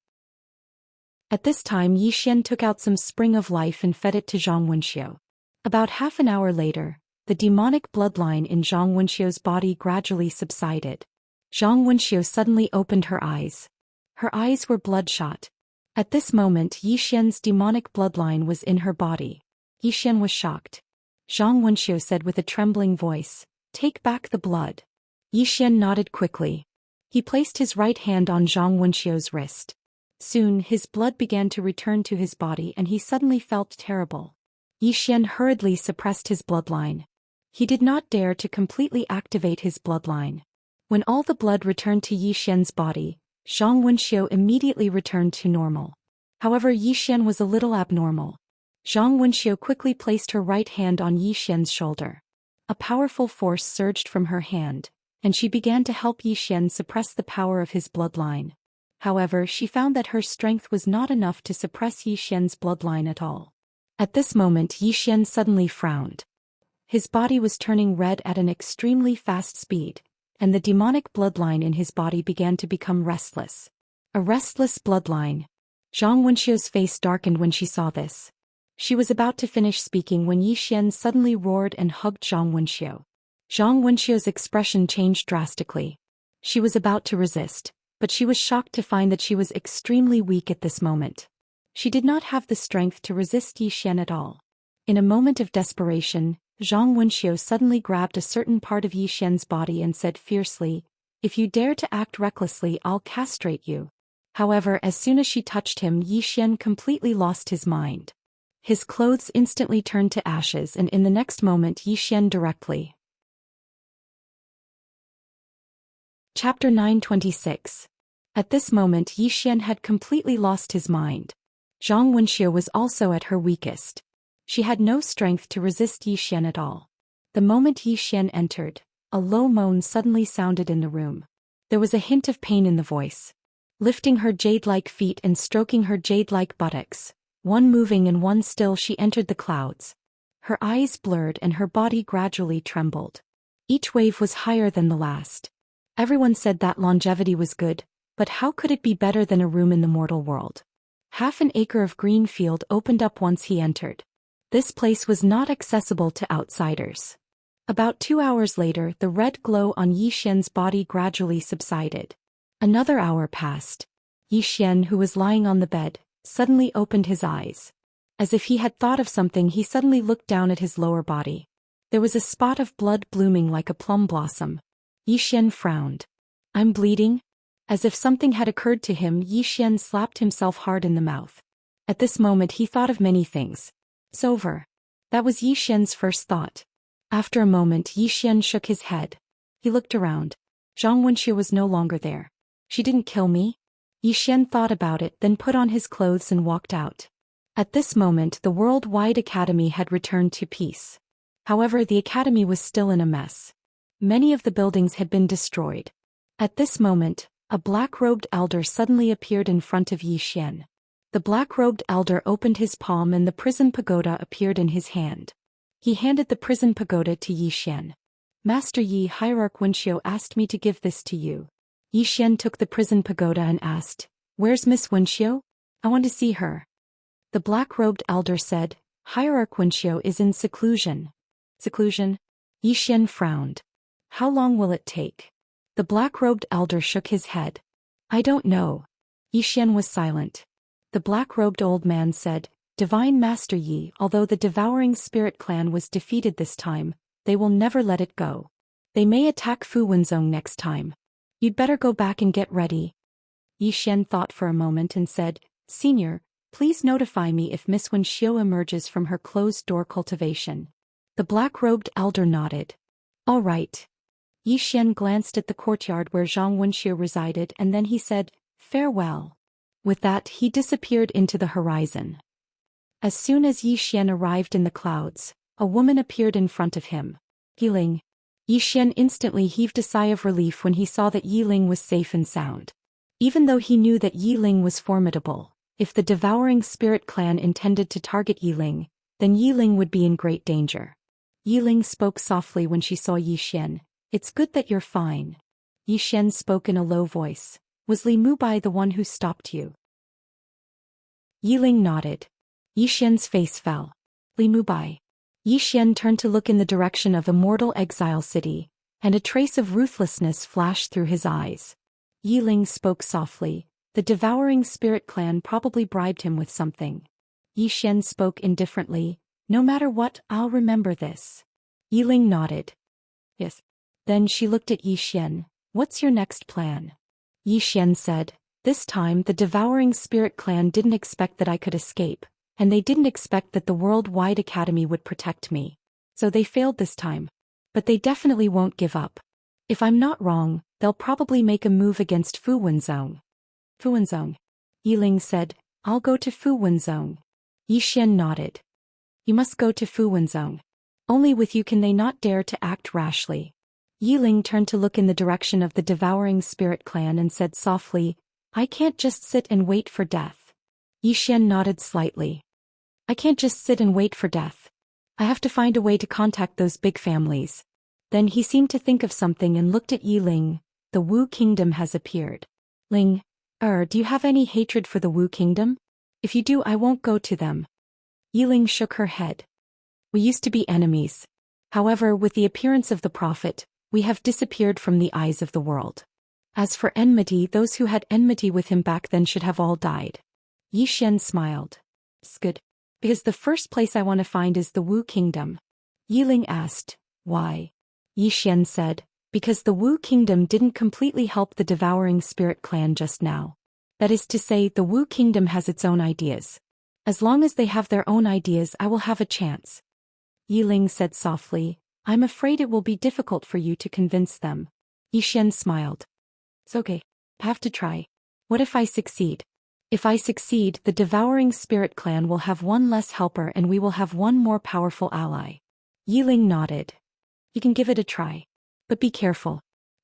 At this time Yi Xian took out some spring of life and fed it to Zhang Wenxiu. About half an hour later, the demonic bloodline in Zhang Wenxiu's body gradually subsided. Zhang Wenxiu suddenly opened her eyes. Her eyes were bloodshot. At this moment Yi Xian's demonic bloodline was in her body. Yi Xian was shocked. Zhang Wenxiu said with a trembling voice, "Take back the blood." Yi Xian nodded quickly. He placed his right hand on Zhang Wenxiu's wrist. Soon his blood began to return to his body and he suddenly felt terrible. Yi Xian hurriedly suppressed his bloodline. He did not dare to completely activate his bloodline. When all the blood returned to Yi Xian's body, Zhang Wenxiu immediately returned to normal. However, Yi Xian was a little abnormal. Zhang Wenxiu quickly placed her right hand on Yi Xian's shoulder. A powerful force surged from her hand, and she began to help Yi Xian suppress the power of his bloodline. However, she found that her strength was not enough to suppress Yi Xian's bloodline at all. At this moment Yi Xian suddenly frowned. His body was turning red at an extremely fast speed, and the demonic bloodline in his body began to become restless. A restless bloodline. Zhang Wenxiu's face darkened when she saw this. She was about to finish speaking when Yi Xian suddenly roared and hugged Zhang Wenxiu. Zhang Wenxiu's expression changed drastically. She was about to resist, but she was shocked to find that she was extremely weak at this moment. She did not have the strength to resist Yi Xian at all. In a moment of desperation, Zhang Wenxiu suddenly grabbed a certain part of Yi Xian's body and said fiercely, If you dare to act recklessly, I'll castrate you. However, as soon as she touched him, Yi Xian completely lost his mind. His clothes instantly turned to ashes, and in the next moment Yi Xian directly. Chapter 926. At this moment Yi Xian had completely lost his mind. Zhang Wenxia was also at her weakest. She had no strength to resist Yi Xian at all. The moment Yi Xian entered, a low moan suddenly sounded in the room. There was a hint of pain in the voice. Lifting her jade-like feet and stroking her jade-like buttocks, one moving and one still, she entered the clouds. Her eyes blurred and her body gradually trembled. Each wave was higher than the last. Everyone said that longevity was good, but how could it be better than a room in the mortal world? Half an acre of green field opened up once he entered. This place was not accessible to outsiders. About 2 hours later, the red glow on Yi Xian's body gradually subsided. Another hour passed. Yi Xian, who was lying on the bed, suddenly opened his eyes. As if he had thought of something, he suddenly looked down at his lower body. There was a spot of blood blooming like a plum blossom. Yi Xian frowned. I'm bleeding? As if something had occurred to him, Yi Xian slapped himself hard in the mouth. At this moment he thought of many things. It's over. That was Yi Xian's first thought. After a moment Yi Xian shook his head. He looked around. Zhang Wenxia was no longer there. She didn't kill me? Yi Xian thought about it, then put on his clothes and walked out. At this moment the worldwide academy had returned to peace. However, the academy was still in a mess. Many of the buildings had been destroyed. At this moment, a black-robed elder suddenly appeared in front of Yi Xian. The black-robed elder opened his palm and the prison pagoda appeared in his hand. He handed the prison pagoda to Yi Xian. Master Yi, Hierarch Wenxiu asked me to give this to you. Yi Xian took the prison pagoda and asked, Where's Miss Wenxiu? I want to see her. The black-robed elder said, Hierarch Wenxiu is in seclusion. Seclusion? Yi Xian frowned. How long will it take? The black-robed elder shook his head. I don't know. Yi Xian was silent. The black-robed old man said, Divine Master Yi, although the devouring spirit clan was defeated this time, they will never let it go. They may attack Fu Wenzong next time. You'd better go back and get ready. Yi Xian thought for a moment and said, Senior, please notify me if Miss Wenxiu emerges from her closed-door cultivation. The black-robed elder nodded. All right. Yi Xian glanced at the courtyard where Zhang Wenxiu resided and then he said, Farewell. With that he disappeared into the horizon. As soon as Yi Xian arrived in the clouds, a woman appeared in front of him. Yiling. Yi Xian instantly heaved a sigh of relief when he saw that Yiling was safe and sound. Even though he knew that Yiling was formidable, if the devouring spirit clan intended to target Yiling, then Yiling would be in great danger. Yiling spoke softly when she saw Yi Xian. It's good that you're fine. Yi Xian spoke in a low voice. Was Li Mubai the one who stopped you? Yiling nodded. Yi Xian's face fell. Li Mubai. Yi Xian turned to look in the direction of Immortal Exile City, and a trace of ruthlessness flashed through his eyes. Yiling spoke softly. The devouring spirit clan probably bribed him with something. Yi Xian spoke indifferently. No matter what, I'll remember this. Yiling nodded. Yes. Then she looked at Yi Xian. What's your next plan? Yi Xian said, This time the devouring spirit clan didn't expect that I could escape, and they didn't expect that the worldwide academy would protect me. So they failed this time. But they definitely won't give up. If I'm not wrong, they'll probably make a move against Fu Wenzong. Fu Wenzong. Yiling said, I'll go to Fu Wenzong. Yi Xian nodded. You must go to Fu Wenzong. Only with you can they not dare to act rashly. Yiling turned to look in the direction of the devouring spirit clan and said softly, I can't just sit and wait for death. Yi Xian nodded slightly. I can't just sit and wait for death. I have to find a way to contact those big families. Then he seemed to think of something and looked at Yiling. The Wu Kingdom has appeared. Ling, do you have any hatred for the Wu Kingdom? If you do, I won't go to them. Yiling shook her head. We used to be enemies. However, with the appearance of the Prophet, we have disappeared from the eyes of the world. As for enmity, those who had enmity with him back then should have all died. Yi Xian smiled. It's good. Because the first place I want to find is the Wu Kingdom. Yiling asked, why? Yi Xian said, Because the Wu Kingdom didn't completely help the Devouring Spirit clan just now. That is to say, the Wu Kingdom has its own ideas. As long as they have their own ideas, I will have a chance. Yiling said softly, I'm afraid it will be difficult for you to convince them. Xian smiled. It's okay. I have to try. What if I succeed? If I succeed, the Devouring Spirit clan will have one less helper and we will have one more powerful ally. Yiling nodded. You can give it a try. But be careful.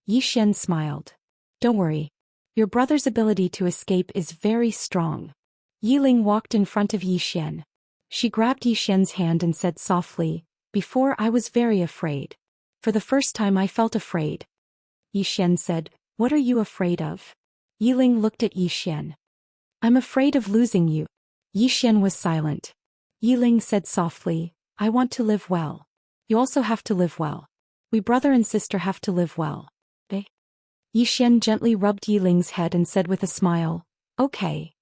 Xian smiled. Don't worry. Your brother's ability to escape is very strong. Yiling walked in front of Xian. She grabbed Xian's hand and said softly, Before I was very afraid. For the first time I felt afraid. Xian said, What are you afraid of? Yiling looked at Xian. I'm afraid of losing you. Xian was silent. Yiling said softly, I want to live well. You also have to live well. We brother and sister have to live well. Okay? Xian gently rubbed Yiling's head and said with a smile, Okay.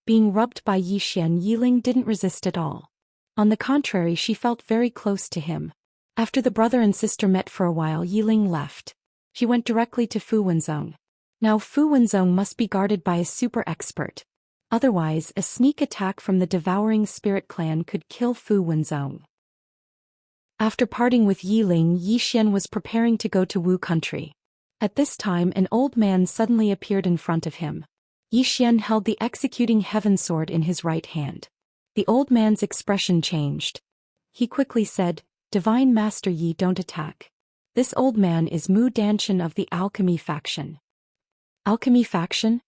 Being rubbed by Xian, Yiling didn't resist at all. On the contrary, she felt very close to him. After the brother and sister met for a while, Yiling left. She went directly to Fu Wenzong. Now Fu Wenzong must be guarded by a super expert. Otherwise, a sneak attack from the Devouring Spirit clan could kill Fu Wenzong. After parting with Yiling, Xian was preparing to go to Wu country. At this time, an old man suddenly appeared in front of him. Xian held the executing heaven sword in his right hand. The old man's expression changed. He quickly said, Divine Master Yi, don't attack. This old man is Mu Danshan of the alchemy faction. Alchemy faction?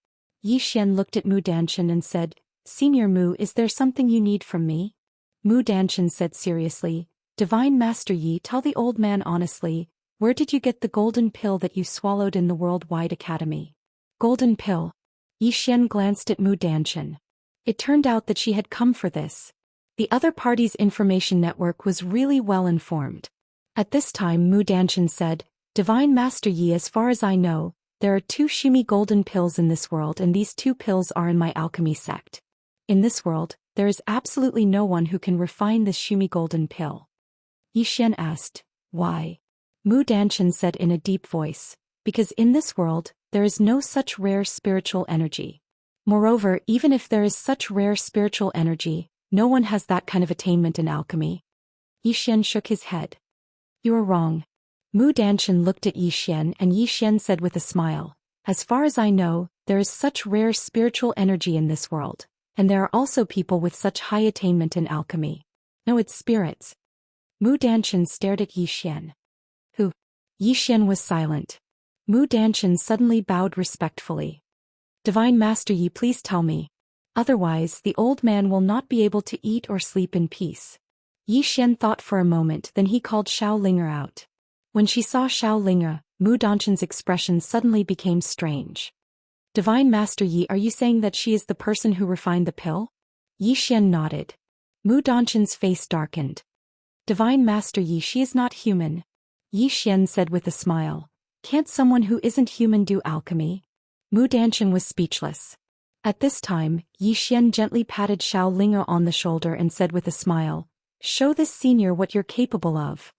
Xian looked at Mu Danshan and said, Senior Mu, is there something you need from me? Mu Danshan said seriously, Divine Master Yi, tell the old man honestly, where did you get the golden pill that you swallowed in the Worldwide Academy? Golden pill? Xian glanced at Mu Danshan. It turned out that she had come for this. The other party's information network was really well informed. At this time Mu Danshan said, Divine Master Yi, as far as I know, there are 2 shimi golden pills in this world and these 2 pills are in my alchemy sect. In this world, there is absolutely no one who can refine this shimi golden pill. Xian asked, Why? Mu Danshan said in a deep voice, Because in this world, there is no such rare spiritual energy. Moreover, even if there is such rare spiritual energy, no one has that kind of attainment in alchemy. Xian shook his head. You are wrong. Mu Danshan looked at Xian and Xian said with a smile, As far as I know, there is such rare spiritual energy in this world, and there are also people with such high attainment in alchemy. No, it's spirits. Mu Danshan stared at Xian. Who? Xian was silent. Mu Danshan suddenly bowed respectfully. Divine Master Yi, please tell me. Otherwise, the old man will not be able to eat or sleep in peace. Xian thought for a moment, then he called Xiaolinger out. When she saw Xiaolinger, Mu Danshan's expression suddenly became strange. Divine Master Yi, are you saying that she is the person who refined the pill? Xian nodded. Mu Danshan's face darkened. Divine Master Yi, she is not human. Xian said with a smile. Can't someone who isn't human do alchemy? Mu Danshan was speechless. At this time, Xian gently patted Xiaolinger on the shoulder and said with a smile, Show this senior what you're capable of.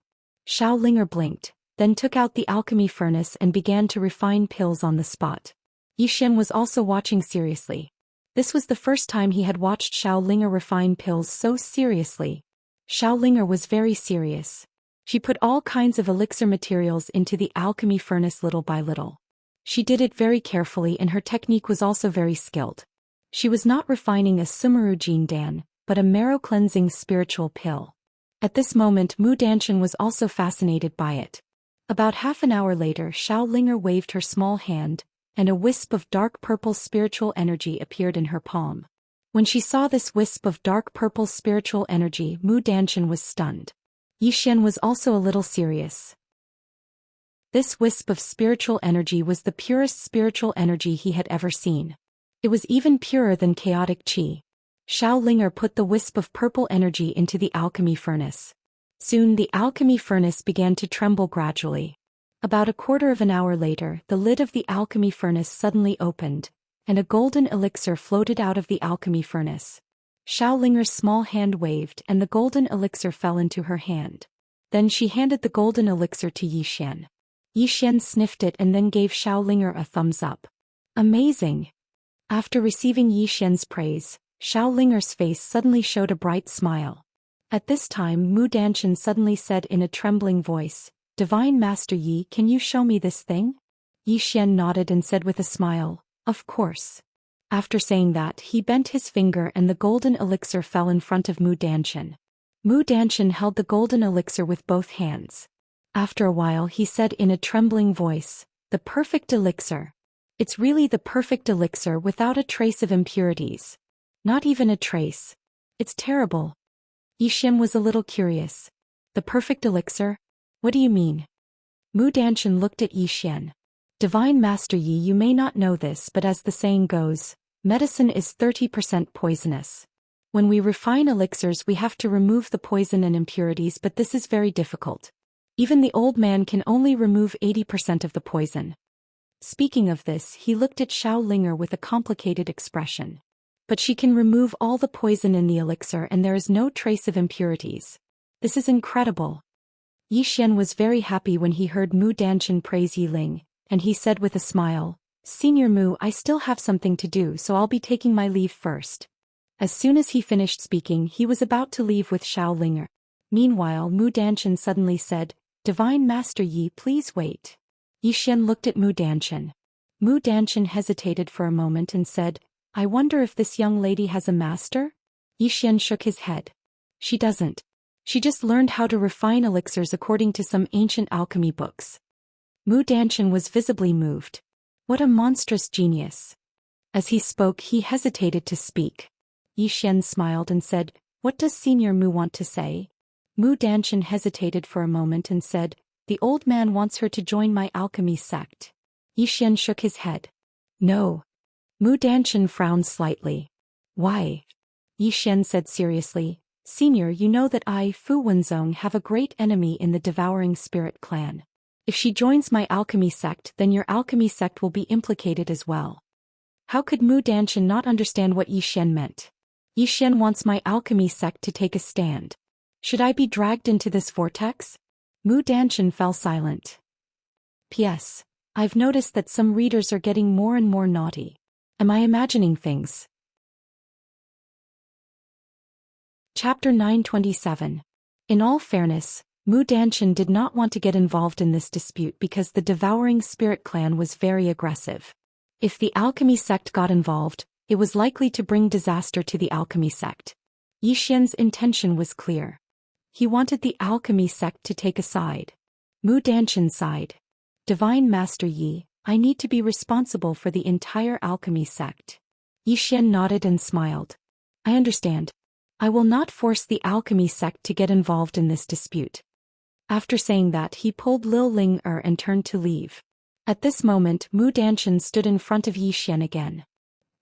Xiaolinger blinked, then took out the alchemy furnace and began to refine pills on the spot. Xian was also watching seriously. This was the first time he had watched Xiaolinger refine pills so seriously. Xiaolinger was very serious. She put all kinds of elixir materials into the alchemy furnace little by little. She did it very carefully and her technique was also very skilled. She was not refining a Sumeru Jindan, but a marrow-cleansing spiritual pill. At this moment Mu Danshan was also fascinated by it. About half an hour later Xiaolinger waved her small hand, and a wisp of dark purple spiritual energy appeared in her palm. When she saw this wisp of dark purple spiritual energy, Mu Danshan was stunned. Xian was also a little serious. This wisp of spiritual energy was the purest spiritual energy he had ever seen. It was even purer than chaotic qi. Xiaolinger put the wisp of purple energy into the alchemy furnace. Soon the alchemy furnace began to tremble gradually. About a quarter of an hour later, the lid of the alchemy furnace suddenly opened, and a golden elixir floated out of the alchemy furnace. Xiaolinger's small hand waved and the golden elixir fell into her hand. Then she handed the golden elixir to Xian. Yi Xian sniffed it and then gave Xiao Linger a thumbs up. Amazing! After receiving Yi Xian's praise, Xiao Linger's face suddenly showed a bright smile. At this time Mu Danchen suddenly said in a trembling voice, "Divine Master Yi, can you show me this thing?" Yi Xian nodded and said with a smile, "Of course." After saying that, he bent his finger and the golden elixir fell in front of Mu Danchen. Mu Danchen held the golden elixir with both hands. After a while he said in a trembling voice, "The perfect elixir. It's really the perfect elixir without a trace of impurities. Not even a trace. It's terrible." Yi Xian was a little curious. "The perfect elixir? What do you mean?" Mu Danchen looked at Yi Xian. "Divine Master Yi, you may not know this, but as the saying goes, medicine is 30% poisonous. When we refine elixirs we have to remove the poison and impurities, but this is very difficult. Even the old man can only remove 80% of the poison." Speaking of this, he looked at Xiao Linger with a complicated expression. "But she can remove all the poison in the elixir and there is no trace of impurities. This is incredible." Yi Xian was very happy when he heard Mu Danchen praise Yi Ling, and he said with a smile, "Senior Mu, I still have something to do, so I'll be taking my leave first." As soon as he finished speaking, he was about to leave with Xiao Linger. Meanwhile, Mu Danchen suddenly said, "Divine Master Yi, please wait." Yi Xian looked at Mu Danchen. Mu Danchen hesitated for a moment and said, "I wonder if this young lady has a master?" Yi Xian shook his head. "She doesn't. She just learned how to refine elixirs according to some ancient alchemy books." Mu Danchen was visibly moved. What a monstrous genius. As he spoke, he hesitated to speak. Yi Xian smiled and said, "What does Senior Mu want to say?" Mu Danchen hesitated for a moment and said, "The old man wants her to join my alchemy sect." Yi Xian shook his head. "No." Mu Danchen frowned slightly. "Why?" Yi Xian said seriously, "Senior, you know that I, Fu Wenzong, have a great enemy in the Devouring Spirit clan. If she joins my alchemy sect, then your alchemy sect will be implicated as well." How could Mu Danchen not understand what Yi Xian meant? Yi Xian wants my alchemy sect to take a stand. Should I be dragged into this vortex? Mu Danchen fell silent. P.S. I've noticed that some readers are getting more and more naughty. Am I imagining things? Chapter 927. In all fairness, Mu Danchen did not want to get involved in this dispute because the Devouring Spirit clan was very aggressive. If the alchemy sect got involved, it was likely to bring disaster to the alchemy sect. Yi Xian's intention was clear. He wanted the alchemy sect to take a side. Mu Danchen sighed. "Divine Master Yi, I need to be responsible for the entire alchemy sect." Yi Xian nodded and smiled. "I understand. I will not force the alchemy sect to get involved in this dispute." After saying that, he pulled Lil Ling and turned to leave. At this moment, Mu Danchen stood in front of Yi Xian again.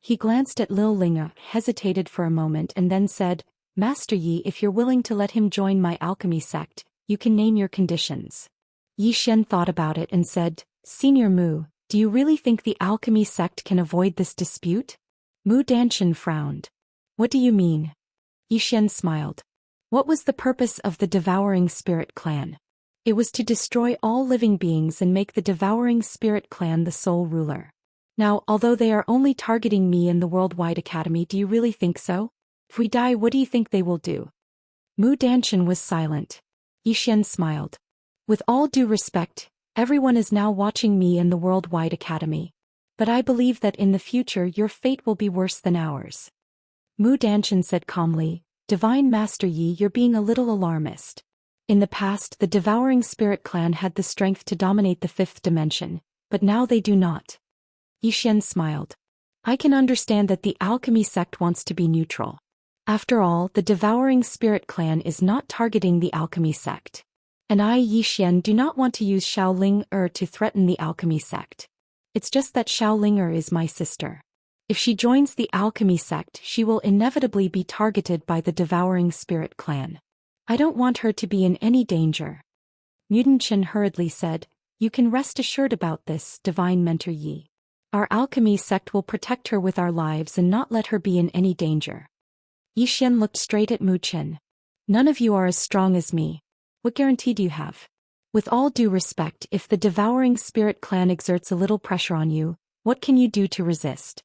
He glanced at Lil Ling, hesitated for a moment and then said, "Master Yi, if you're willing to let him join my alchemy sect, you can name your conditions." Yi Xian thought about it and said, "Senior Mu, do you really think the alchemy sect can avoid this dispute?" Mu Danchen frowned. "What do you mean?" Yi Xian smiled. What was the purpose of the Devouring Spirit clan? It was to destroy all living beings and make the Devouring Spirit clan the sole ruler. Now, although they are only targeting me and the Worldwide Academy, do you really think so? If we die, what do you think they will do? Mu Danchen was silent. Yi Xian smiled. "With all due respect, everyone is now watching me and the Worldwide Academy. But I believe that in the future your fate will be worse than ours." Mu Danchen said calmly, "Divine Master Yi, you're being a little alarmist. In the past, the Devouring Spirit clan had the strength to dominate the fifth dimension, but now they do not." Yi Xian smiled. "I can understand that the alchemy sect wants to be neutral. After all, the Devouring Spirit clan is not targeting the alchemy sect. And I, Yi Xian, do not want to use Xiao Ling to threaten the alchemy sect. It's just that Xiao Ling is my sister. If she joins the alchemy sect, she will inevitably be targeted by the Devouring Spirit clan. I don't want her to be in any danger." Mu Danchen hurriedly said, "You can rest assured about this, Divine Mentor Yi. Our alchemy sect will protect her with our lives and not let her be in any danger." Yi Xian looked straight at Mu Chen. "None of you are as strong as me. What guarantee do you have? With all due respect, if the devouring spirit clan exerts a little pressure on you, what can you do to resist?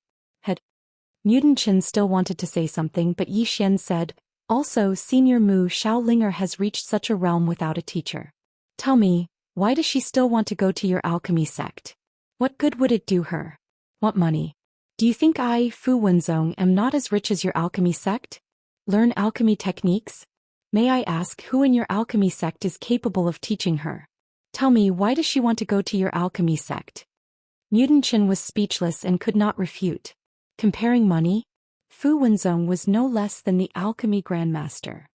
Mutant Qin still wanted to say something, but Yi Xian said, also, Senior Mu Xiaolinger has reached such a realm without a teacher. Tell me, why does she still want to go to your alchemy sect? What good would it do her? What money? Do you think I, Fu Wenzong, am not as rich as your alchemy sect? Learn alchemy techniques? May I ask who in your alchemy sect is capable of teaching her? Tell me, why does she want to go to your alchemy sect? Mutant Qin was speechless and could not refute. Comparing money? Fu Wenzong was no less than the alchemy grandmaster.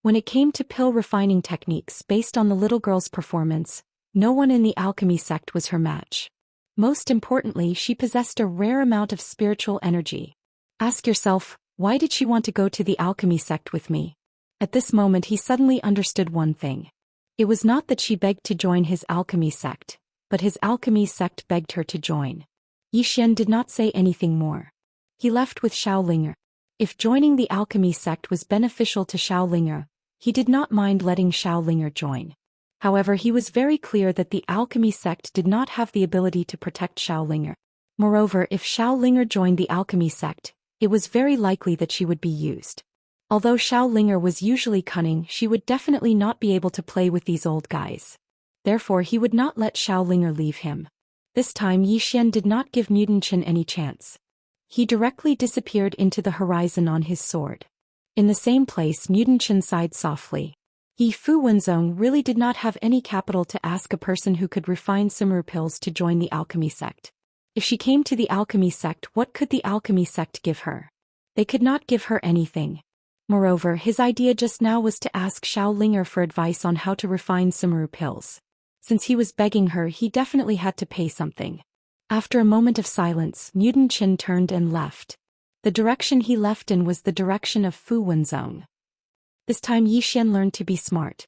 When it came to pill refining techniques based on the little girl's performance, no one in the alchemy sect was her match. Most importantly, she possessed a rare amount of spiritual energy. Ask yourself, why did she want to go to the alchemy sect with me? At this moment he suddenly understood one thing. It was not that she begged to join his alchemy sect, but his alchemy sect begged her to join. Yi Xian did not say anything more. He left with Xiaolinger. If joining the alchemy sect was beneficial to Xiaolinger, he did not mind letting Xiaolinger join. However, he was very clear that the alchemy sect did not have the ability to protect Xiaolinger. Moreover, if Xiaolinger joined the alchemy sect, it was very likely that she would be used. Although Xiaolinger was usually cunning, she would definitely not be able to play with these old guys. Therefore, he would not let Xiaolinger leave him. This time Yi Xian did not give Mutant Qin any chance. He directly disappeared into the horizon on his sword. In the same place, Mutant Qin sighed softly. He Fu Wenzong really did not have any capital to ask a person who could refine Simru pills to join the alchemy sect. If she came to the alchemy sect, what could the alchemy sect give her? They could not give her anything. Moreover, his idea just now was to ask Xiaolinger for advice on how to refine Simru pills. Since he was begging her, he definitely had to pay something. After a moment of silence, Mutant Qin turned and left. The direction he left in was the direction of Fu Wenzong. This time Yi Xian learned to be smart.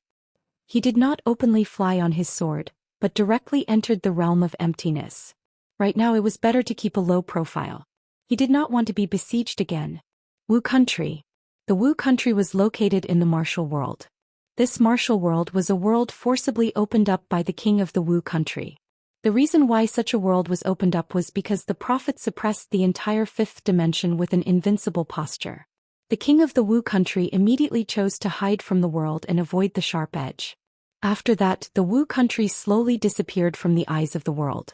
He did not openly fly on his sword, but directly entered the realm of emptiness. Right now it was better to keep a low profile. He did not want to be besieged again. Wu country. The Wu country was located in the martial world. This martial world was a world forcibly opened up by the king of the Wu country. The reason why such a world was opened up was because the prophet suppressed the entire fifth dimension with an invincible posture. The king of the Wu country immediately chose to hide from the world and avoid the sharp edge. After that, the Wu country slowly disappeared from the eyes of the world.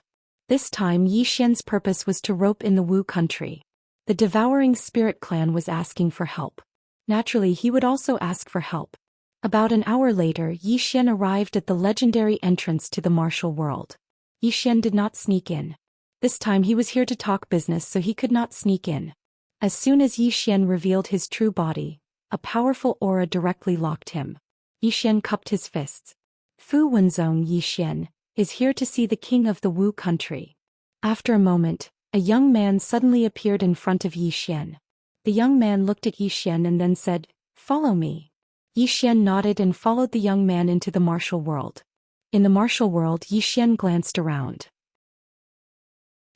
This time Yi Xian's purpose was to rope in the Wu country. The devouring spirit clan was asking for help. Naturally, he would also ask for help. About an hour later, Yi Xian arrived at the legendary entrance to the martial world. Yi Xian did not sneak in. This time he was here to talk business, so he could not sneak in. As soon as Yi Xian revealed his true body, a powerful aura directly locked him. Yi Xian cupped his fists. Fu Wenzong Yi Xian is here to see the king of the Wu country. After a moment, a young man suddenly appeared in front of Yi Xian. The young man looked at Yi Xian and then said, "Follow me." Yi Xian nodded and followed the young man into the martial world. In the martial world, Yi Xian glanced around.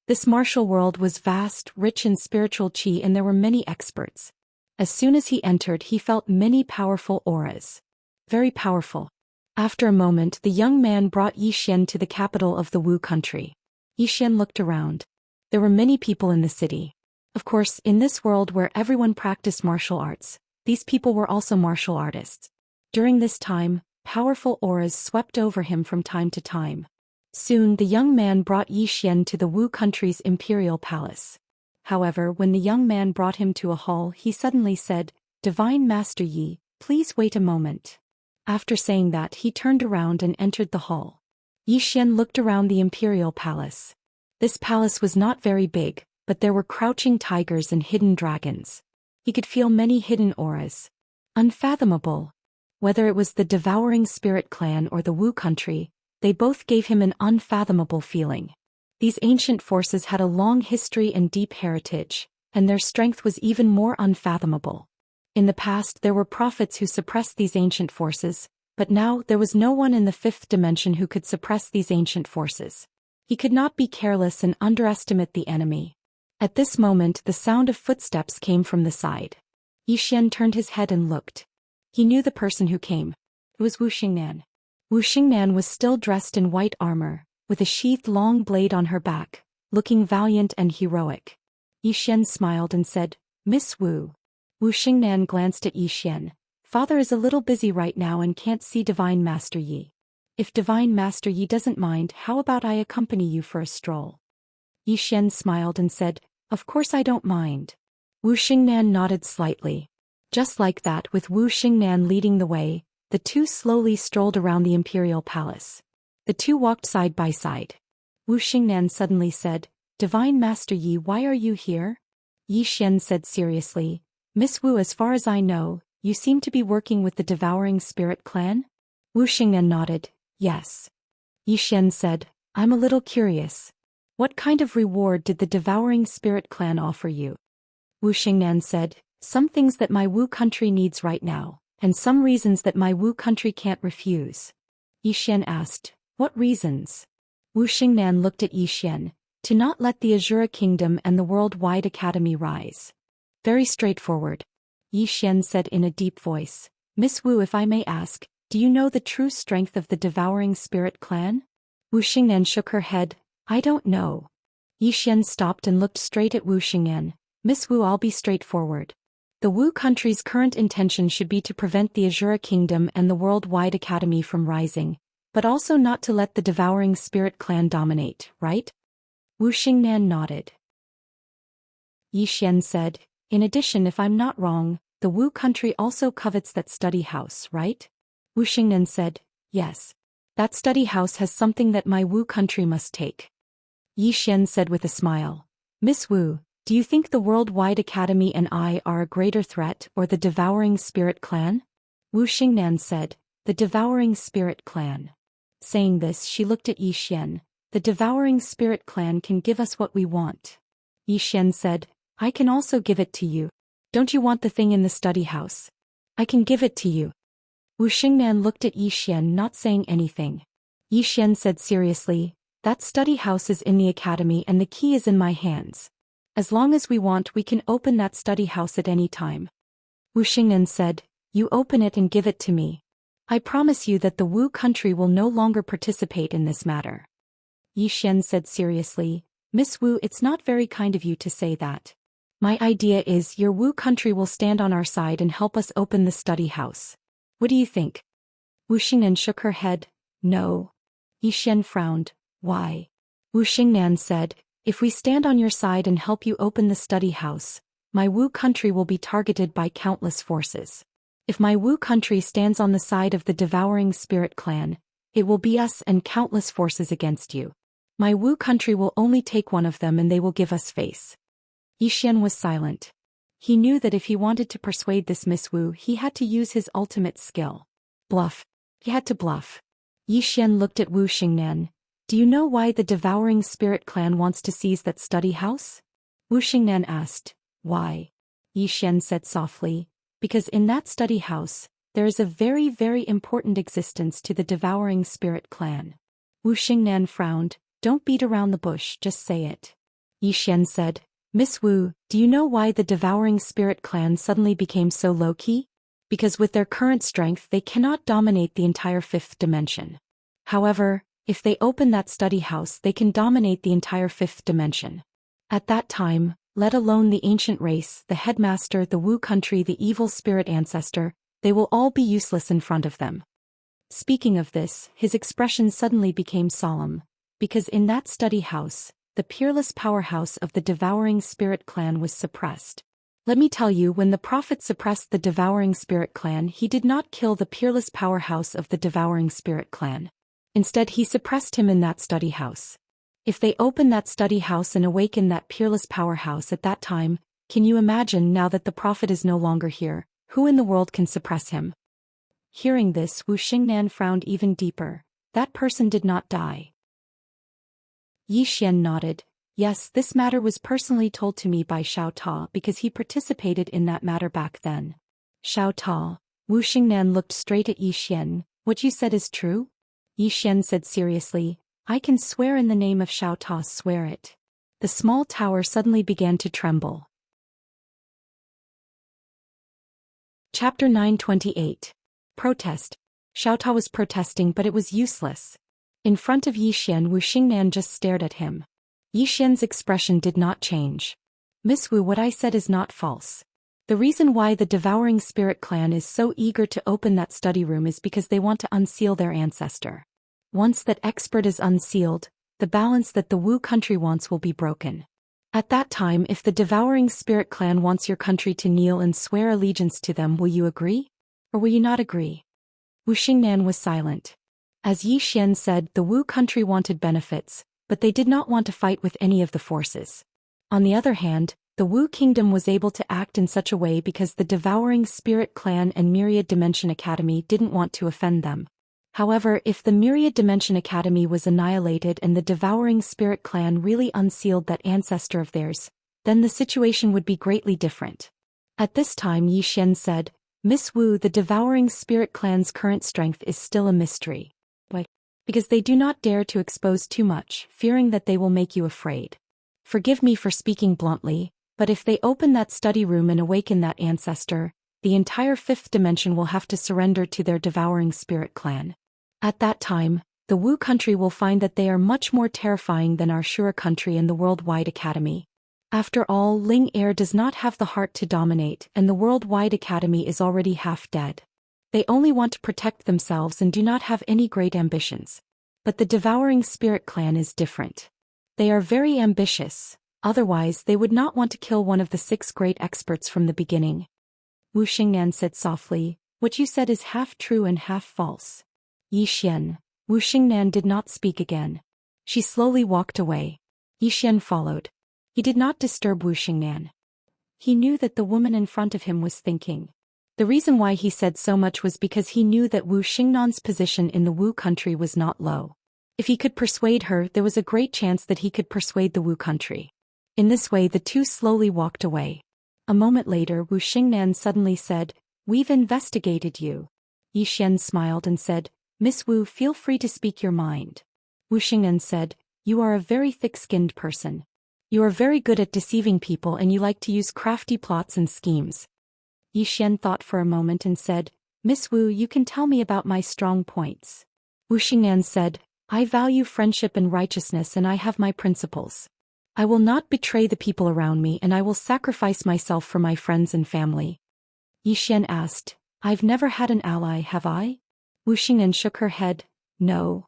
This martial world was vast, rich in spiritual qi, and there were many experts. As soon as he entered, he felt many powerful auras. Very powerful. After a moment, the young man brought Yi Xian to the capital of the Wu country. Yi Xian looked around. There were many people in the city. Of course, in this world where everyone practiced martial arts, these people were also martial artists. During this time, powerful auras swept over him from time to time. Soon the young man brought Yi Xian to the Wu country's imperial palace. However, when the young man brought him to a hall, he suddenly said, "Divine Master Yi, please wait a moment." After saying that, he turned around and entered the hall. Yi Xian looked around the imperial palace. This palace was not very big, but there were crouching tigers and hidden dragons. He could feel many hidden auras. Unfathomable. Whether it was the devouring spirit clan or the Wu country, they both gave him an unfathomable feeling. These ancient forces had a long history and deep heritage, and their strength was even more unfathomable. In the past there were prophets who suppressed these ancient forces, but now there was no one in the fifth dimension who could suppress these ancient forces. He could not be careless and underestimate the enemy. At this moment the sound of footsteps came from the side. Yi Xian turned his head and looked. He knew the person who came. It was Wu Xingnan. Wu Xingnan was still dressed in white armor, with a sheathed long blade on her back, looking valiant and heroic. Yi Xian smiled and said, "Miss Wu." Wu Xingnan glanced at Yi Xian. "Father is a little busy right now and can't see Divine Master Yi. If Divine Master Yi doesn't mind, how about I accompany you for a stroll?" Yi Xian smiled and said, "Of course I don't mind." Wu Xingnan nodded slightly. Just like that, with Wu Xingnan leading the way, the two slowly strolled around the imperial palace. The two walked side by side. Wu Xingnan suddenly said, "Divine Master Yi, why are you here?" Yi Xian said seriously, "Miss Wu, as far as I know, you seem to be working with the Devouring Spirit clan?" Wu Xingnan nodded, "Yes." Yi Xian said, "I'm a little curious. What kind of reward did the Devouring Spirit clan offer you?" Wu Xingnan said, "Some things that my Wu country needs right now, and some reasons that my Wu country can't refuse." Yi Xian asked, "What reasons?" Wu Xingnan looked at Yi Xian, "To not let the Azura Kingdom and the Worldwide Academy rise." "Very straightforward." Yi Xian said in a deep voice, "Miss Wu, if I may ask, do you know the true strength of the Devouring Spirit clan?" Wu Xingnan shook her head, "I don't know." Yi Xian stopped and looked straight at Wu Xingnan. "Miss Wu, I'll be straightforward. The Wu country's current intention should be to prevent the Azura Kingdom and the Worldwide Academy from rising, but also not to let the Devouring Spirit clan dominate, right?" Wu Xingnan nodded. Yi Xian said, "In addition, if I'm not wrong, the Wu country also covets that study house, right?" Wu Xingnan said, "Yes. That study house has something that my Wu country must take." Yi Xian said with a smile, "Miss Wu, do you think the Worldwide Academy and I are a greater threat, or the Devouring Spirit clan?" Wu Xingnan said, "The Devouring Spirit clan." Saying this, she looked at Yi Xian. "The Devouring Spirit clan can give us what we want." Yi Xian said, "I can also give it to you. Don't you want the thing in the study house? I can give it to you." Wu Xingnan looked at Yi Xian, not saying anything. Yi Xian said seriously, "That study house is in the academy and the key is in my hands. As long as we want, we can open that study house at any time." Wu Xingnan said, "You open it and give it to me. I promise you that the Wu country will no longer participate in this matter." Yi Xian said seriously, "Miss Wu, it's not very kind of you to say that. My idea is your Wu country will stand on our side and help us open the study house. What do you think?" Wu Xingnan shook her head, "No." Yi Xian frowned, "Why?" Wu Xingnan said, "If we stand on your side and help you open the study house, my Wu country will be targeted by countless forces. If my Wu country stands on the side of the Devouring Spirit clan, it will be us and countless forces against you. My Wu country will only take one of them and they will give us face." Yi Xian was silent. He knew that if he wanted to persuade this Miss Wu, he had to use his ultimate skill. Bluff. He had to bluff. Yi Xian looked at Wu Xingnan. "Do you know why the Devouring Spirit clan wants to seize that study house?" Wu Xingnan asked. "Why?" Yi Xian said softly, "Because in that study house, there is a very, very important existence to the Devouring Spirit clan." Wu Xingnan frowned. "Don't beat around the bush, just say it." Yi Xian said, "Miss Wu, do you know why the Devouring Spirit clan suddenly became so low-key? Because with their current strength they cannot dominate the entire fifth dimension. However, if they open that study house, they can dominate the entire fifth dimension. At that time, let alone the ancient race, the headmaster, the Wu country, the evil spirit ancestor, they will all be useless in front of them." Speaking of this, his expression suddenly became solemn, because in that study house, the peerless powerhouse of the Devouring Spirit clan was suppressed. Let me tell you, when the Prophet suppressed the Devouring Spirit clan, he did not kill the peerless powerhouse of the Devouring Spirit clan. Instead, he suppressed him in that study house. If they open that study house and awaken that peerless powerhouse at that time, can you imagine, now that the Prophet is no longer here, who in the world can suppress him? Hearing this, Wu Xingnan frowned even deeper. That person did not die. Yi Xian nodded. "Yes, this matter was personally told to me by Xiao Ta because he participated in that matter back then." Xiao Ta. Wu Xingnan looked straight at Yi Xian. "What you said is true?" Yi Xian said seriously, "I can swear in the name of Xiao Ta, swear it." The small tower suddenly began to tremble. Chapter 928. Protest. Xiaotao was protesting, but it was useless. In front of Yi Xian, Wu Xingnan just stared at him. Yi Xian's expression did not change. Miss Wu, what I said is not false. The reason why the Devouring Spirit clan is so eager to open that study room is because they want to unseal their ancestor. Once that expert is unsealed, the balance that the Wu country wants will be broken. At that time, if the Devouring Spirit clan wants your country to kneel and swear allegiance to them, will you agree? Or will you not agree? Wu Xingnan was silent. As Yi Xian said, the Wu country wanted benefits, but they did not want to fight with any of the forces. On the other hand, the Wu kingdom was able to act in such a way because the Devouring Spirit clan and Myriad Dimension Academy didn't want to offend them. However, if the Myriad Dimension Academy was annihilated and the Devouring Spirit clan really unsealed that ancestor of theirs, then the situation would be greatly different. At this time, Yi Xian said, Miss Wu, the Devouring Spirit clan's current strength is still a mystery. Why? Because they do not dare to expose too much, fearing that they will make you afraid. Forgive me for speaking bluntly, but if they open that study room and awaken that ancestor, the entire fifth dimension will have to surrender to their Devouring Spirit clan. At that time, the Wu country will find that they are much more terrifying than our Shura country and the Worldwide Academy. After all, Ling Air does not have the heart to dominate, and the Worldwide Academy is already half dead. They only want to protect themselves and do not have any great ambitions. But the Devouring Spirit clan is different. They are very ambitious, otherwise they would not want to kill one of the 6 great experts from the beginning. Wu Xingnan said softly, what you said is half true and half false. Yi Xian. Wu Xingnan did not speak again. She slowly walked away. Yi Xian followed. He did not disturb Wu Xingnan. He knew that the woman in front of him was thinking. The reason why he said so much was because he knew that Wu Xingnan's position in the Wu country was not low. If he could persuade her, there was a great chance that he could persuade the Wu country. In this way, the two slowly walked away. A moment later, Wu Xingnan suddenly said, We've investigated you. Yi Xian smiled and said, Miss Wu, feel free to speak your mind. Wu Xingnan said, You are a very thick-skinned person. You are very good at deceiving people and you like to use crafty plots and schemes. Yi Xian thought for a moment and said, Miss Wu, you can tell me about my strong points. Wu Xingnan said, I value friendship and righteousness and I have my principles. I will not betray the people around me and I will sacrifice myself for my friends and family. Yi Xian asked, I've never had an ally, have I? Wu Xingnan shook her head, no.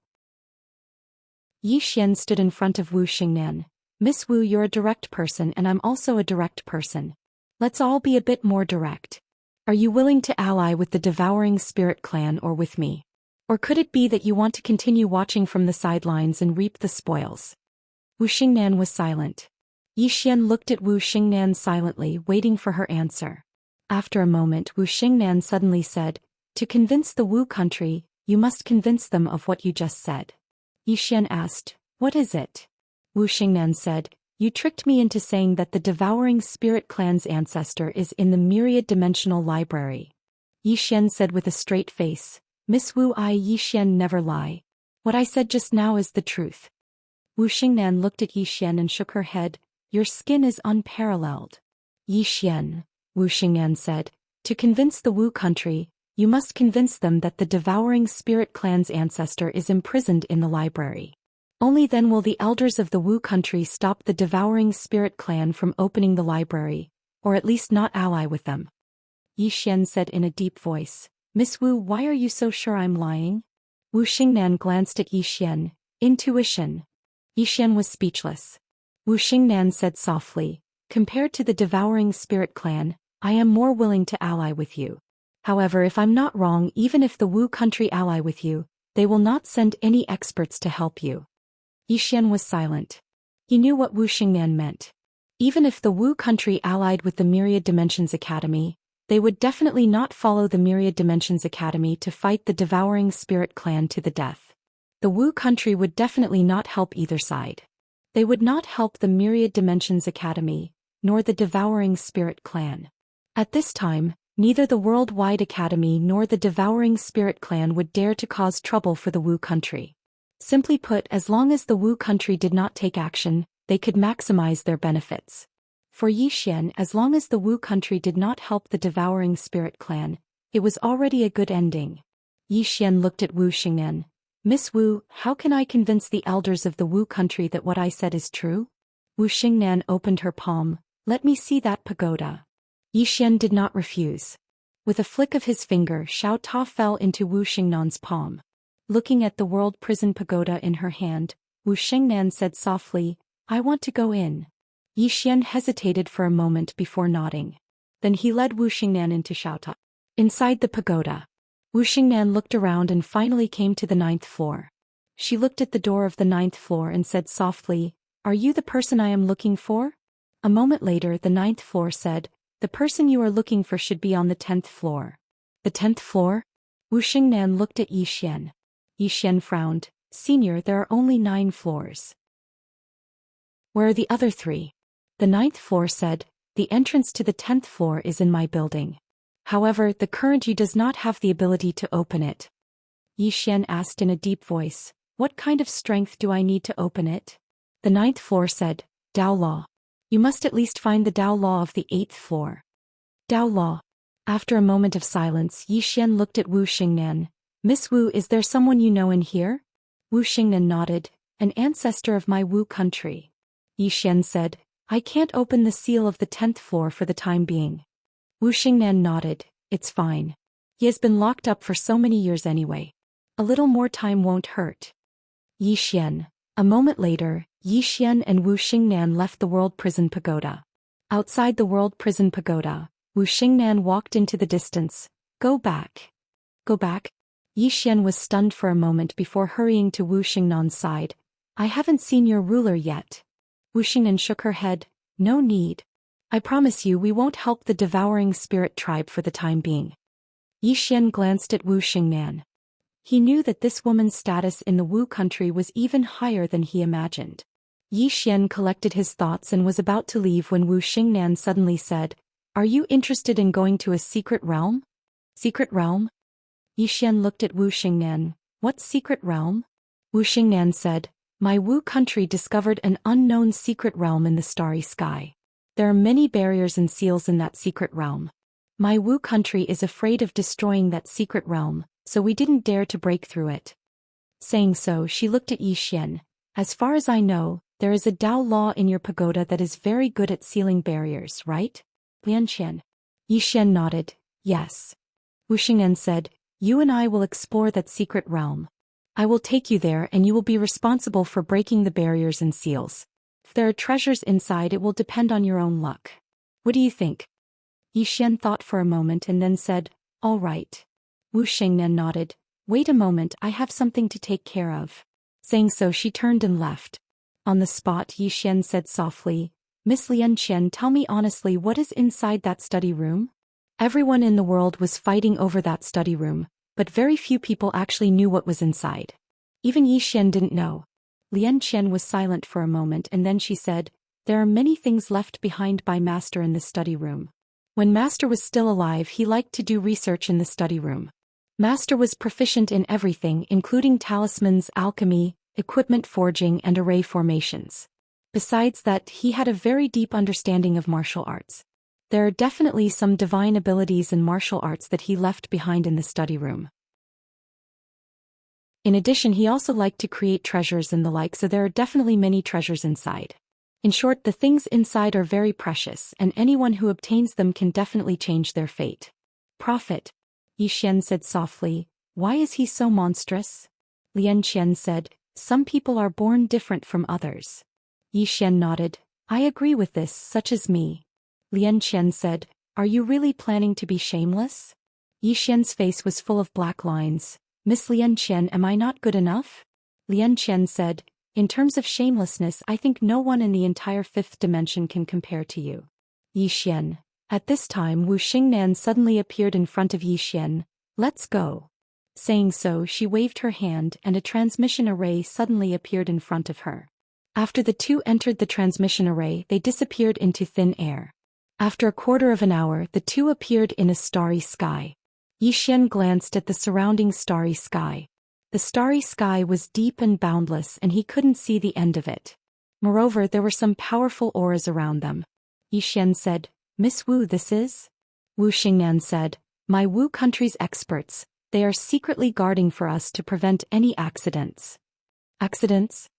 Yi Xian stood in front of Wu Xingnan. Miss Wu, you're a direct person and I'm also a direct person. Let's all be a bit more direct. Are you willing to ally with the Devouring Spirit clan or with me? Or could it be that you want to continue watching from the sidelines and reap the spoils? Wu Xingnan was silent. Yi Xian looked at Wu Xingnan silently, waiting for her answer. After a moment, Wu Xingnan suddenly said, To convince the Wu country, you must convince them of what you just said. Yi Xian asked, What is it? Wu Xingnan said, You tricked me into saying that the Devouring Spirit clan's ancestor is in the Myriad Dimensional Library. Yi Xian said with a straight face, Miss Wu, Yi Xian never lie. What I said just now is the truth. Wu Xingnan looked at Yi Xian and shook her head, Your skin is unparalleled. Yi Xian, Wu Xingnan said, To convince the Wu country, you must convince them that the Devouring Spirit clan's ancestor is imprisoned in the library. Only then will the elders of the Wu country stop the Devouring Spirit clan from opening the library, or at least not ally with them. Yi Xian said in a deep voice, Miss Wu, why are you so sure I'm lying? Wu Xingnan glanced at Yi Xian. Intuition. Yi Xian was speechless. Wu Xingnan said softly, Compared to the Devouring Spirit clan, I am more willing to ally with you. However, if I'm not wrong, even if the Wu country ally with you, they will not send any experts to help you. Yi Xian was silent. He knew what Wu Xingnan meant. Even if the Wu country allied with the Myriad Dimensions Academy, they would definitely not follow the Myriad Dimensions Academy to fight the Devouring Spirit clan to the death. The Wu country would definitely not help either side. They would not help the Myriad Dimensions Academy, nor the Devouring Spirit clan. At this time, neither the Worldwide Academy nor the Devouring Spirit clan would dare to cause trouble for the Wu country. Simply put, as long as the Wu country did not take action, they could maximize their benefits. For Yi Xian, as long as the Wu country did not help the Devouring Spirit clan, it was already a good ending. Yi Xian looked at Wu Xingnan. Miss Wu, how can I convince the elders of the Wu country that what I said is true? Wu Xingnan opened her palm. Let me see that pagoda. Yi Xian did not refuse. With a flick of his finger, Xiao Ta fell into Wu Xingnan's palm. Looking at the world prison pagoda in her hand, Wu Xingnan said softly, I want to go in. Yi Xian hesitated for a moment before nodding. Then he led Wu Xingnan into Xiao Ta. Inside the pagoda, Wu Xingnan looked around and finally came to the 9th floor. She looked at the door of the 9th floor and said softly, Are you the person I am looking for? A moment later the 9th floor said, The person you are looking for should be on the 10th floor. The 10th floor? Wu Xingnan looked at Yi Xian. Yi Xian frowned. Senior, there are only 9 floors. Where are the other 3? The 9th floor said, The entrance to the 10th floor is in my building. However, the current you does not have the ability to open it. Yi Xian asked in a deep voice, What kind of strength do I need to open it? The 9th floor said, Dao Law. You must at least find the Dao Law of the 8th floor. Dao Law. After a moment of silence, Yi Xian looked at Wu Xingnan. Miss Wu, is there someone you know in here? Wu Xingnan nodded, An ancestor of my Wu country. Yi Xian said, I can't open the seal of the 10th floor for the time being. Wu Xingnan nodded, It's fine. He has been locked up for so many years anyway. A little more time won't hurt. Yi Xian. A moment later, Yi Xian and Wu Xingnan left the World Prison Pagoda. Outside the World Prison Pagoda, Wu Xingnan walked into the distance. Go back. Go back? Yi Xian was stunned for a moment before hurrying to Wu Xingnan's side. I haven't seen your ruler yet. Wu Xingnan shook her head. No need. I promise you we won't help the devouring spirit tribe for the time being. Yi Xian glanced at Wu Xingnan. He knew that this woman's status in the Wu country was even higher than he imagined. Yi Xian collected his thoughts and was about to leave when Wu Xingnan suddenly said, Are you interested in going to a secret realm? Secret realm? Yi Xian looked at Wu Xingnan. What secret realm? Wu Xingnan said, My Wu country discovered an unknown secret realm in the starry sky. There are many barriers and seals in that secret realm. My Wu country is afraid of destroying that secret realm, so we didn't dare to break through it. Saying so, she looked at Yi Xian. As far as I know, there is a Dao Law in your pagoda that is very good at sealing barriers, right? Lianqian. Yi Xian nodded, Yes. Wu Xingnan said, You and I will explore that secret realm. I will take you there and you will be responsible for breaking the barriers and seals. If there are treasures inside, it will depend on your own luck. What do you think? Yi Xian thought for a moment and then said, All right. Wu Xingnan nodded. Wait a moment, I have something to take care of. Saying so, she turned and left. On the spot, Yi Xian said softly, Miss Lianqian, tell me honestly, what is inside that study room? Everyone in the world was fighting over that study room, but very few people actually knew what was inside. Even Yi Xian didn't know. Lianqian was silent for a moment and then she said, There are many things left behind by Master in the study room. When Master was still alive, he liked to do research in the study room. Master was proficient in everything, including talismans, alchemy, equipment forging, and array formations. Besides that, he had a very deep understanding of martial arts. There are definitely some divine abilities in martial arts that he left behind in the study room. In addition, he also liked to create treasures and the like, so there are definitely many treasures inside. In short, the things inside are very precious, and anyone who obtains them can definitely change their fate. Prophet. Yi Xian said softly, Why is he so monstrous? Lianqian said, Some people are born different from others. Yi Xian nodded, I agree with this, such as me. Lianqian said, Are you really planning to be shameless? Yi Xian's face was full of black lines. Miss Lianqian, am I not good enough? Lianqian said, In terms of shamelessness, I think no one in the entire 5th dimension can compare to you. Yi Xian. At this time, Wu Xingnan suddenly appeared in front of Yi Xian. Let's go. Saying so, she waved her hand and a transmission array suddenly appeared in front of her. After the two entered the transmission array, they disappeared into thin air. After a quarter of an hour, the two appeared in a starry sky. Yi Xian glanced at the surrounding starry sky. The starry sky was deep and boundless and he couldn't see the end of it. Moreover, there were some powerful auras around them. Yi Xian said, Miss Wu, this is? Wu Xingnan said, My Wu country's experts, They are secretly guarding for us to prevent any accidents. Accidents?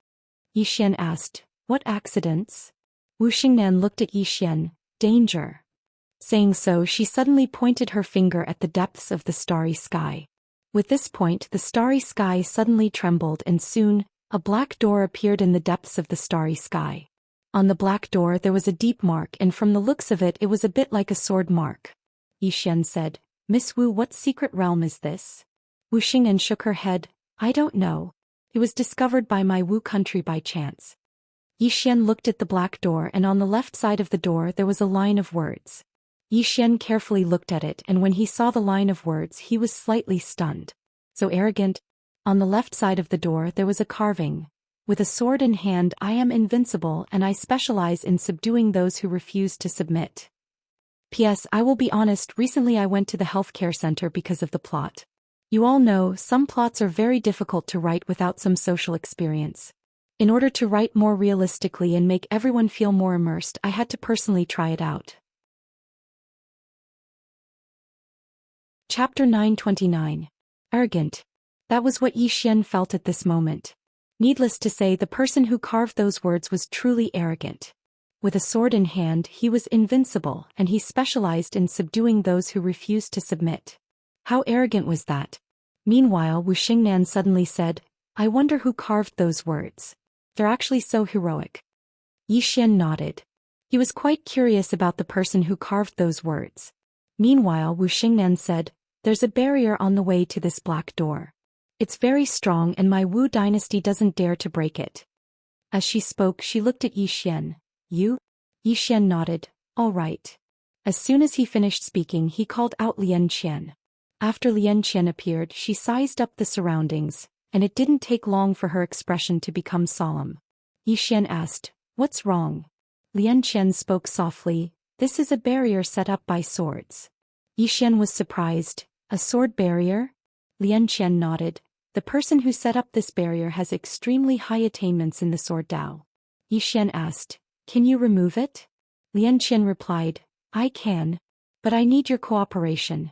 Yi Xian asked. What accidents? Wu Xingnan looked at Yi Xian. Danger. Saying so, she suddenly pointed her finger at the depths of the starry sky. With this point, the starry sky suddenly trembled, and soon, a black door appeared in the depths of the starry sky. On the black door there was a deep mark, and from the looks of it, it was a bit like a sword mark. Yi Xian said, Miss Wu, what secret realm is this? Wu Xingnan shook her head. I don't know. It was discovered by my Wu country by chance. Yi Xian looked at the black door, and on the left side of the door there was a line of words. Yi Xian carefully looked at it, and when he saw the line of words he was slightly stunned. So arrogant. On the left side of the door there was a carving. With a sword in hand, I am invincible and I specialize in subduing those who refuse to submit. P.S. I will be honest, recently I went to the healthcare center because of the plot. You all know, some plots are very difficult to write without some social experience. In order to write more realistically and make everyone feel more immersed, I had to personally try it out. Chapter 929. Arrogant. That was what Yi Xian felt at this moment. Needless to say, the person who carved those words was truly arrogant. With a sword in hand, he was invincible, and he specialized in subduing those who refused to submit. How arrogant was that? Meanwhile, Wu Xingnan suddenly said, I wonder who carved those words. They're actually so heroic. Yi Xian nodded. He was quite curious about the person who carved those words. Meanwhile, Wu Xingnan said, There's a barrier on the way to this black door. It's very strong and my Wu dynasty doesn't dare to break it. As she spoke, she looked at Yi Xian. You? Yi Xian nodded. All right. As soon as he finished speaking, he called out Lian Qian. After Lian Qian appeared, she sized up the surroundings, and it didn't take long for her expression to become solemn. Yi Xian asked, What's wrong? Lian Qian spoke softly, This is a barrier set up by swords. Yi Xian was surprised. A sword barrier? Lian Qian nodded. The person who set up this barrier has extremely high attainments in the sword Dao. Yi Xian asked, Can you remove it? Lian Qian replied, I can. But I need your cooperation.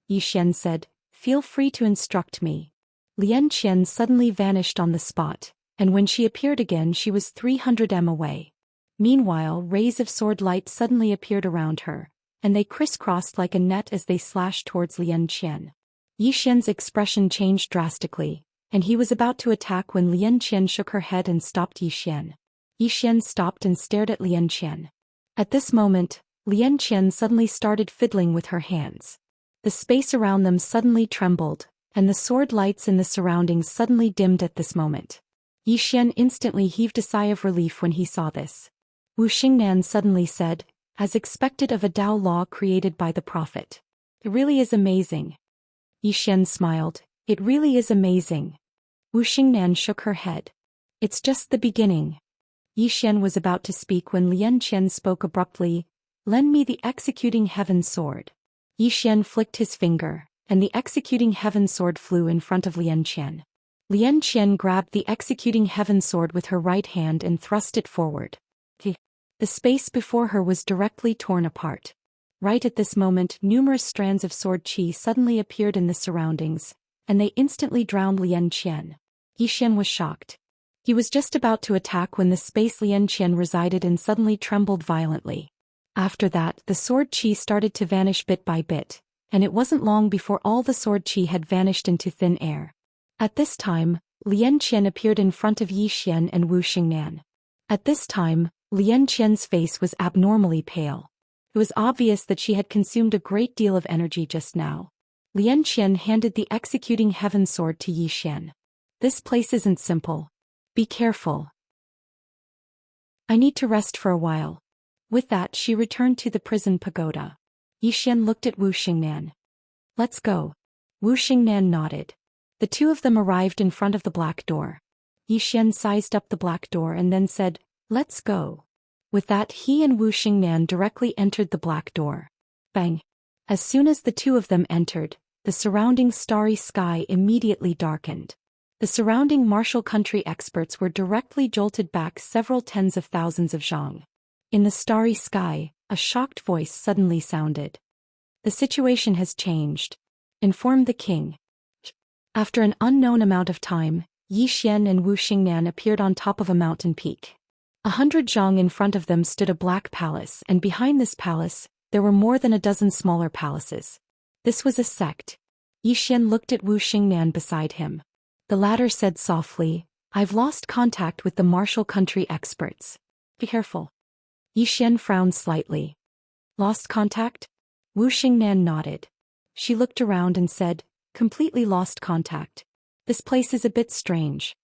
Yi Xian said, Feel free to instruct me. Lian Qian suddenly vanished on the spot, and when she appeared again she was 300 m away. Meanwhile, rays of sword light suddenly appeared around her, and they crisscrossed like a net as they slashed towards Lian Qian. Yi Xian's expression changed drastically, and he was about to attack when Lian Qian shook her head and stopped Yi Xian. Yi Xian stopped and stared at Lian Qian. At this moment, Lian Qian suddenly started fiddling with her hands. The space around them suddenly trembled, and the sword lights in the surroundings suddenly dimmed at this moment. Yi Xian instantly heaved a sigh of relief when he saw this. Wu Xingnan suddenly said, As expected of a Dao law created by the prophet. It really is amazing. Yi Xian smiled. It really is amazing. Wu Xingnan shook her head. It's just the beginning. Yi Xian was about to speak when Lian Qian spoke abruptly, Lend me the executing heaven sword. Yi Xian flicked his finger, and the executing heaven sword flew in front of Lian Qian. Lian Qian grabbed the executing heaven sword with her right hand and thrust it forward. The space before her was directly torn apart. Right at this moment, numerous strands of sword qi suddenly appeared in the surroundings, and they instantly drowned Lian Qian. Yi Xian was shocked. He was just about to attack when the space Lian Qian resided in suddenly trembled violently. After that, the sword qi started to vanish bit by bit, and it wasn't long before all the sword qi had vanished into thin air. At this time, Lian Qian appeared in front of Yi Xian and Wu Xingnan. At this time, Lian Qian's face was abnormally pale. It was obvious that she had consumed a great deal of energy just now. Lian Qian handed the executing heaven sword to Yi Xian. This place isn't simple. Be careful. I need to rest for a while. With that, she returned to the prison pagoda. Yi Xian looked at Wu Xingnan. Let's go. Wu Xingnan nodded. The two of them arrived in front of the black door. Yi Xian sized up the black door and then said, Let's go. With that, he and Wu Xingnan directly entered the black door. Bang! As soon as the two of them entered, the surrounding starry sky immediately darkened. The surrounding martial country experts were directly jolted back several tens of thousands of zhang. In the starry sky, a shocked voice suddenly sounded. The situation has changed. Inform the king. After an unknown amount of time, Yi Xian and Wu Xingnan appeared on top of a mountain peak. 100 zhang in front of them stood a black palace, and behind this palace, there were more than a dozen smaller palaces. This was a sect. Yi Xian looked at Wu Xingnan beside him. The latter said softly, "I've lost contact with the martial country experts. Be careful." Yi Xian frowned slightly. "Lost contact?" Wu Xingnan nodded. She looked around and said, "Completely lost contact. This place is a bit strange."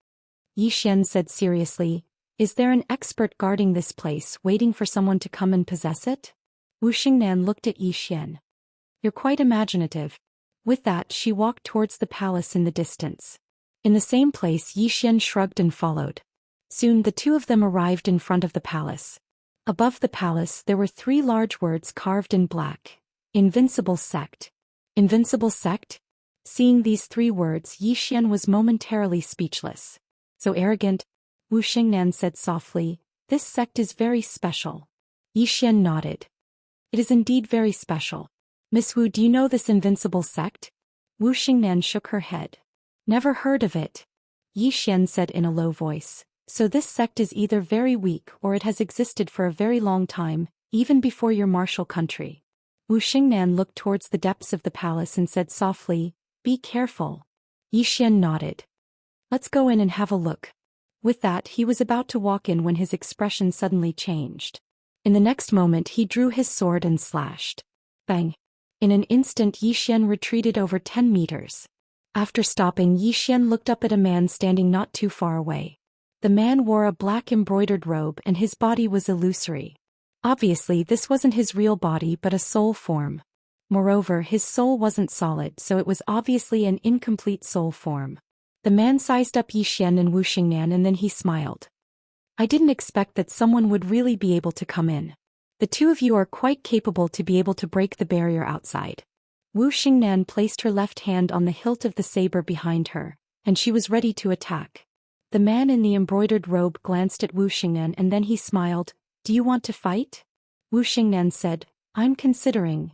Yi Xian said seriously, "Is there an expert guarding this place waiting for someone to come and possess it?" Wu Xingnan looked at Yi Xian. "You're quite imaginative." With that, she walked towards the palace in the distance. In the same place, Yi Xian shrugged and followed. Soon the two of them arrived in front of the palace. Above the palace there were 3 large words carved in black. Invincible sect. Invincible sect? Seeing these 3 words, Yi Xian was momentarily speechless. "So arrogant," Wu Xingnan said softly, "this sect is very special." Yi Xian nodded. "It is indeed very special. Miss Wu, do you know this invincible sect?" Wu Xingnan shook her head. "Never heard of it." Yi Xian said in a low voice, "So this sect is either very weak or it has existed for a very long time, even before your martial country." Wu Xingnan looked towards the depths of the palace and said softly, "Be careful." Yi Xian nodded. "Let's go in and have a look." With that, he was about to walk in when his expression suddenly changed. In the next moment he drew his sword and slashed. Bang! In an instant Yi Xian retreated over 10 meters. After stopping, Yi Xian looked up at a man standing not too far away. The man wore a black embroidered robe and his body was illusory. Obviously this wasn't his real body but a soul form. Moreover, his soul wasn't solid, so it was obviously an incomplete soul form. The man sized up Yi Xian and Wu Xingnan and then he smiled. "I didn't expect that someone would really be able to come in. The two of you are quite capable to be able to break the barrier outside." Wu Xingnan placed her left hand on the hilt of the saber behind her, and she was ready to attack. The man in the embroidered robe glanced at Wu Xingnan and then he smiled. "Do you want to fight?" Wu Xingnan said, "I'm considering."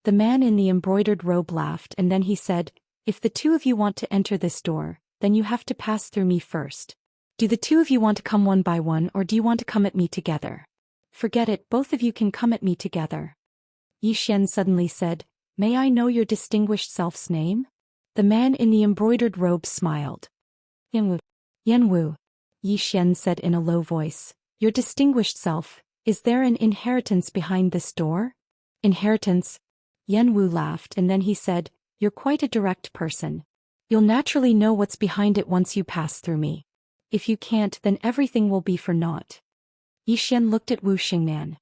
The man in the embroidered robe laughed and then he said, "If the two of you want to enter this door, then you have to pass through me first. Do the two of you want to come one by one or do you want to come at me together?" "Forget it, both of you can come at me together." Yi Xian suddenly said, "May I know your distinguished self's name?" The man in the embroidered robe smiled. "Yanwu." "Yanwu," Yi Xian said in a low voice. "Your distinguished self, is there an inheritance behind this door?" "Inheritance?" Yanwu laughed and then he said, "You're quite a direct person. You'll naturally know what's behind it once you pass through me. If you can't, then everything will be for naught." Yi Xian looked at Wu Xingnan.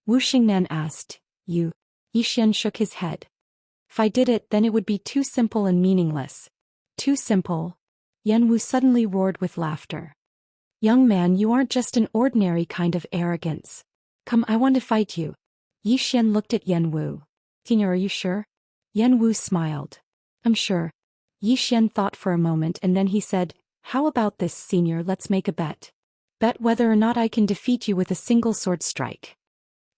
Wu Xingnan asked, "You?" Yi Xian shook his head. "If I did it, then it would be too simple and meaningless." "Too simple?" Yanwu suddenly roared with laughter. "Young man, you aren't just an ordinary kind of arrogance. Come, I want to fight you." Yi Xian looked at Yanwu. "Senior, are you sure?" Yanwu smiled. "I'm sure." Yi Xian thought for a moment and then he said, "How about this, senior, let's make a bet. Bet whether or not I can defeat you with a single sword strike."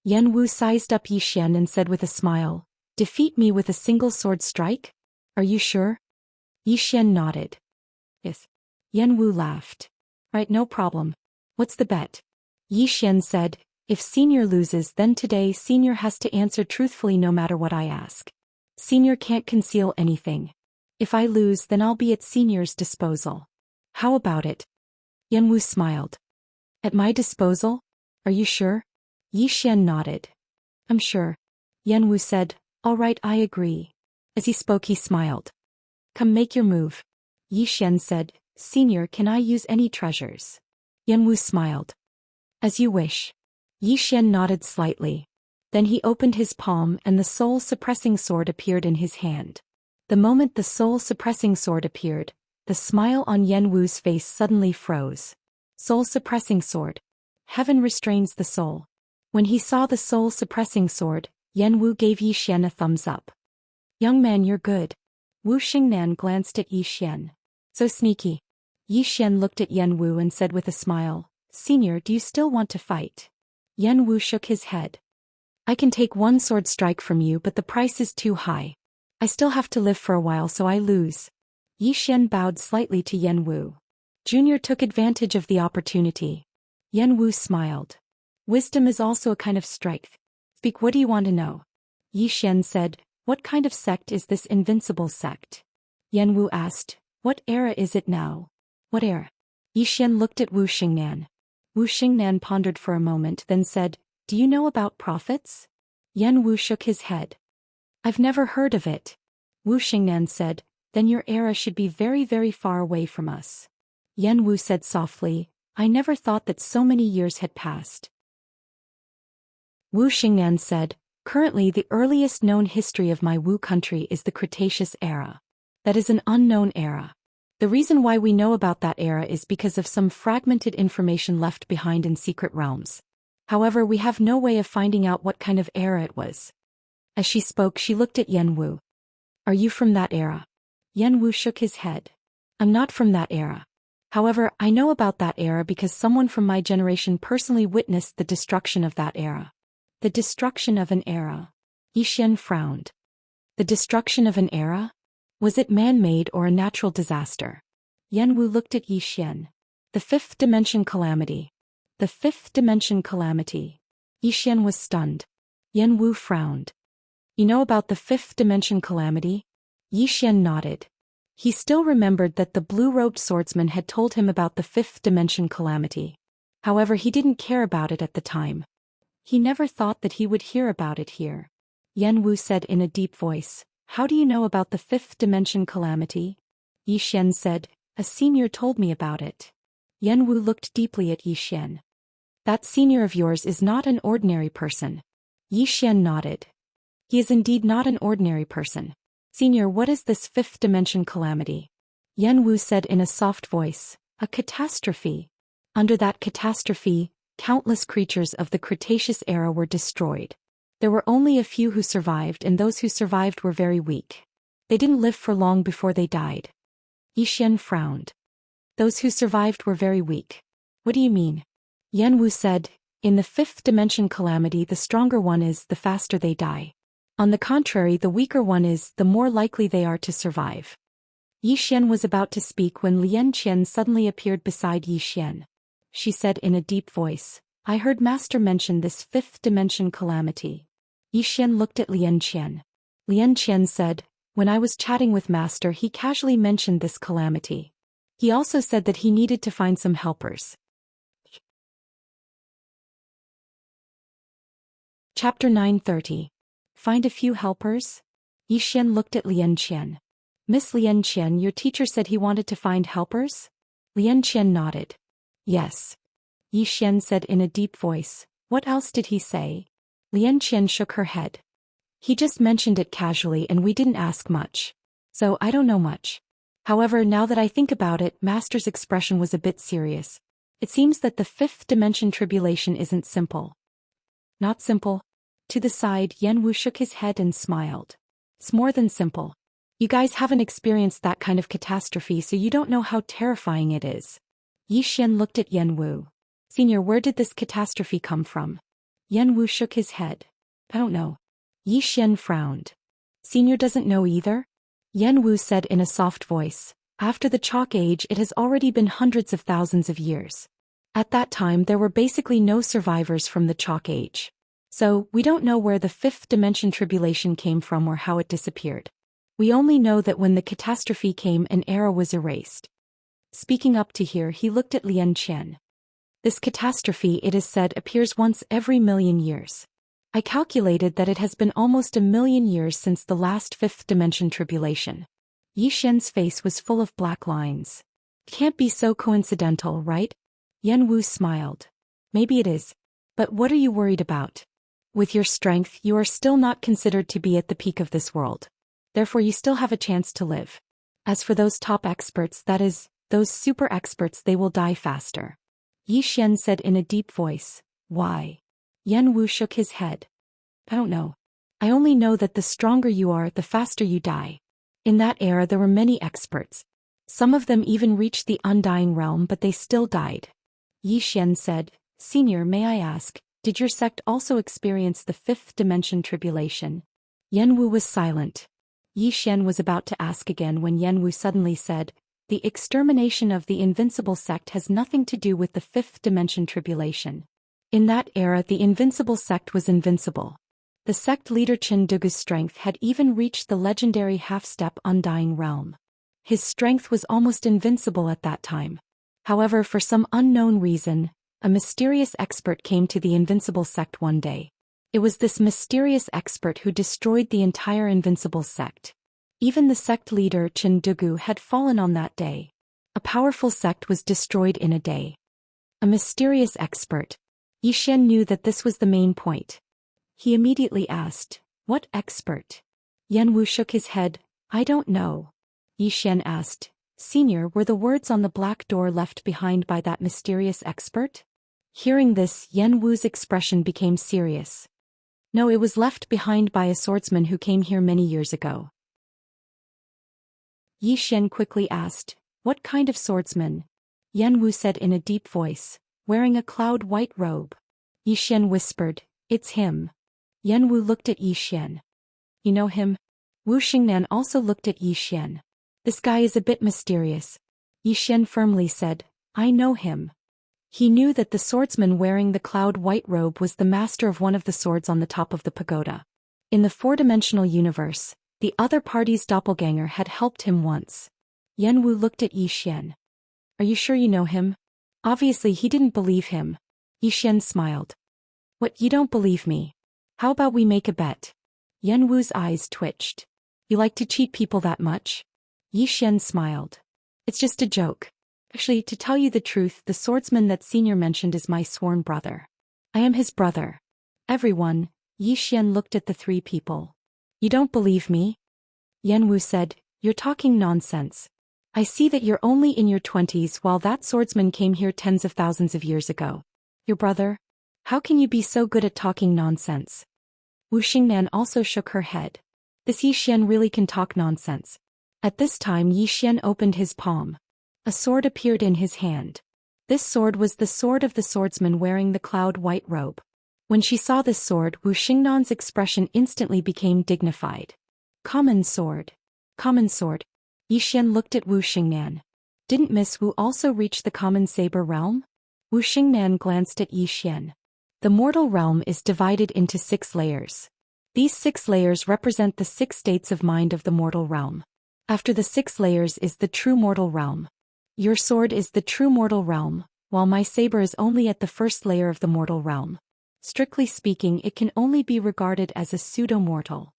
Yanwu sized up Yi Xian and said with a smile, "Defeat me with a single sword strike? Are you sure?" Yi Xian nodded. "Yes." Yanwu laughed. "Right, no problem. What's the bet?" Yi Xian said, "If senior loses, then today senior has to answer truthfully no matter what I ask. Senior can't conceal anything. If I lose, then I'll be at senior's disposal. How about it?" Yanwu smiled. "At my disposal? Are you sure?" Yi Xian nodded. "I'm sure." Yanwu said, "All right, I agree." As he spoke he smiled. "Come, make your move." Yi Xian said, "Senior, can I use any treasures?" Yanwu smiled. "As you wish." Yi Xian nodded slightly. Then he opened his palm and the soul-suppressing sword appeared in his hand. The moment the soul-suppressing sword appeared, the smile on Yanwu's face suddenly froze. Soul-suppressing sword. Heaven restrains the soul. When he saw the soul-suppressing sword, Yanwu gave Yi Xian a thumbs up. "Young man, you're good." Wu Xingnan glanced at Yi Xian. "So sneaky." Yi Xian looked at Yanwu and said with a smile, "Senior, do you still want to fight?" Yanwu shook his head. "I can take one sword strike from you but the price is too high." I still have to live for a while, so I lose. Yi Xian bowed slightly to Yan Wu. Junior took advantage of the opportunity. Yan Wu smiled. Wisdom is also a kind of strength. Speak, what do you want to know? Yi Xian said, what kind of sect is this invincible sect? Yan Wu asked, what era is it now? What era? Yi Xian looked at Wu Xingnan. Wu Xingnan pondered for a moment, then said, do you know about prophets? Yan Wu shook his head. I've never heard of it. Wu Xingnan said, then your era should be very, very far away from us. Yan Wu said softly, I never thought that so many years had passed. Wu Xingnan said, currently the earliest known history of my Wu country is the Cretaceous era. That is an unknown era. The reason why we know about that era is because of some fragmented information left behind in secret realms. However, we have no way of finding out what kind of era it was. As she spoke, she looked at Yan Wu. Are you from that era? Yan Wu shook his head. I'm not from that era. However, I know about that era because someone from my generation personally witnessed the destruction of that era. The destruction of an era. Yi Xian frowned. The destruction of an era? Was it man-made or a natural disaster? Yan Wu looked at Yi Xian. The fifth dimension calamity. The fifth dimension calamity. Yi Xian was stunned. Yan Wu frowned. You know about the fifth dimension calamity? Yi Xian nodded. He still remembered that the blue-robed swordsman had told him about the fifth dimension calamity. However, he didn't care about it at the time. He never thought that he would hear about it here. Yan Wu said in a deep voice, how do you know about the fifth dimension calamity? Yi Xian said, a senior told me about it. Yan Wu looked deeply at Yi Xian. That senior of yours is not an ordinary person. Yi Xian nodded. He is indeed not an ordinary person. Senior, what is this fifth dimension calamity? Yan Wu said in a soft voice, a catastrophe. Under that catastrophe, countless creatures of the Cretaceous era were destroyed. There were only a few who survived, and those who survived were very weak. They didn't live for long before they died. Yi Xian frowned. Those who survived were very weak. What do you mean? Yan Wu said, in the fifth dimension calamity, the stronger one is, the faster they die. On the contrary, the weaker one is, the more likely they are to survive. Yi Xian was about to speak when Lian Qian suddenly appeared beside Yi Xian. She said in a deep voice, I heard Master mention this fifth dimension calamity. Yi Xian looked at Lian Qian. Lian Qian said, when I was chatting with Master, he casually mentioned this calamity. He also said that he needed to find some helpers. Chapter 930. Find a few helpers? Yi Xian looked at Lian Qian. Miss Lian Qian, your teacher said he wanted to find helpers? Lian Qian nodded. Yes. Yi Xian said in a deep voice, what else did he say? Lian Qian shook her head. He just mentioned it casually and we didn't ask much. So I don't know much. However, now that I think about it, Master's expression was a bit serious. It seems that the fifth dimension tribulation isn't simple. Not simple? To the side, Yan Wu shook his head and smiled. It's more than simple. You guys haven't experienced that kind of catastrophe, so you don't know how terrifying it is. Yi Xian looked at Yan Wu. Senior, where did this catastrophe come from? Yan Wu shook his head. I don't know. Yi Xian frowned. Senior doesn't know either? Yan Wu said in a soft voice. After the Chalk Age, it has already been hundreds of thousands of years. At that time, there were basically no survivors from the Chalk Age. So, we don't know where the fifth dimension tribulation came from or how it disappeared. We only know that when the catastrophe came, an era was erased. Speaking up to here, he looked at Lian Qian. This catastrophe, it is said, appears once every 1,000,000 years. I calculated that it has been almost 1,000,000 years since the last fifth dimension tribulation. Yi Xian's face was full of black lines. Can't be so coincidental, right? Yan Wu smiled. Maybe it is. But what are you worried about? With your strength, you are still not considered to be at the peak of this world. Therefore, you still have a chance to live. As for those top experts, that is, those super experts, they will die faster. Yi Xian said in a deep voice, why? Yan Wu shook his head. I don't know. I only know that the stronger you are, the faster you die. In that era there were many experts. Some of them even reached the undying realm, but they still died. Yi Xian said, Senior, may I ask, did your sect also experience the fifth dimension tribulation? Yan Wu was silent. Yi Xian was about to ask again when Yan Wu suddenly said, "The extermination of the invincible sect has nothing to do with the fifth dimension tribulation. In that era the invincible sect was invincible. The sect leader Qin Dugu's strength had even reached the legendary half-step undying realm. His strength was almost invincible at that time. However, for some unknown reason, a mysterious expert came to the invincible sect one day. It was this mysterious expert who destroyed the entire invincible sect. Even the sect leader Qin Dugu had fallen on that day. A powerful sect was destroyed in a day. A mysterious expert. Yi Xian knew that this was the main point. He immediately asked, "What expert?" Yan Wu shook his head, "I don't know." Yi Xian asked, "Senior, were the words on the black door left behind by that mysterious expert?" Hearing this, Yan Wu's expression became serious. "No, it was left behind by a swordsman who came here many years ago." Yi Xian quickly asked, "What kind of swordsman?" Yan Wu said in a deep voice, "Wearing a cloud-white robe." Yi Xian whispered, "It's him." Yan Wu looked at Yi Xian. "You know him?" Wu Xingnan also looked at Yi Xian. "This guy is a bit mysterious." Yi Xian firmly said, "I know him." He knew that the swordsman wearing the cloud-white robe was the master of one of the swords on the top of the pagoda. In the four-dimensional universe, the other party's doppelganger had helped him once. Yan Wu looked at Yi Xian. "Are you sure you know him?" Obviously he didn't believe him. Yi Xian smiled. "What, you don't believe me? How about we make a bet?" Yan Wu's eyes twitched. "You like to cheat people that much?" Yi Xian smiled. "It's just a joke. Actually, to tell you the truth, the swordsman that Senior mentioned is my sworn brother. I am his brother." Everyone, Yi Xian looked at the three people. "You don't believe me?" Yan Wu said, "You're talking nonsense. I see that you're only in your 20s while that swordsman came here tens of thousands of years ago. Your brother? How can you be so good at talking nonsense?" Wu Xingnan also shook her head. This Yi Xian really can talk nonsense. At this time Yi Xian opened his palm. A sword appeared in his hand. This sword was the sword of the swordsman wearing the cloud-white robe. When she saw this sword, Wu Xingnan's expression instantly became dignified. "Common sword. Common sword." Yi Xian looked at Wu Xingnan. Didn't Miss Wu also reach the common saber realm? Wu Xingnan glanced at Yi Xian. The mortal realm is divided into 6 layers. These 6 layers represent the 6 states of mind of the mortal realm. After the 6 layers is the true mortal realm. Your sword is the true mortal realm, while my saber is only at the first layer of the mortal realm. Strictly speaking, it can only be regarded as a pseudo-mortal.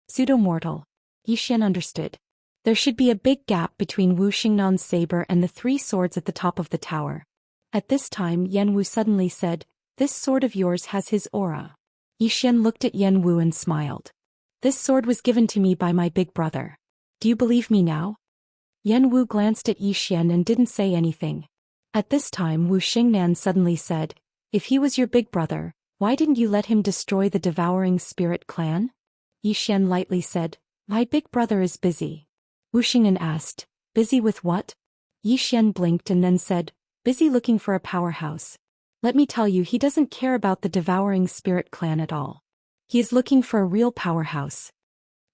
Pseudo-mortal. Yi Xian understood. There should be a big gap between Wu Xingnan's saber and the 3 swords at the top of the tower. At this time Yan Wu suddenly said, "This sword of yours has his aura." Yi Xian looked at Yan Wu and smiled. "This sword was given to me by my big brother. Do you believe me now?" Yan Wu glanced at Yi Xian and didn't say anything. At this time Wu Xingnan suddenly said, "If he was your big brother, why didn't you let him destroy the devouring spirit clan?" Yi Xian lightly said, "My big brother is busy." Wu Xingnan asked, "Busy with what?" Yi Xian blinked and then said, "Busy looking for a powerhouse. Let me tell you, he doesn't care about the devouring spirit clan at all. He is looking for a real powerhouse."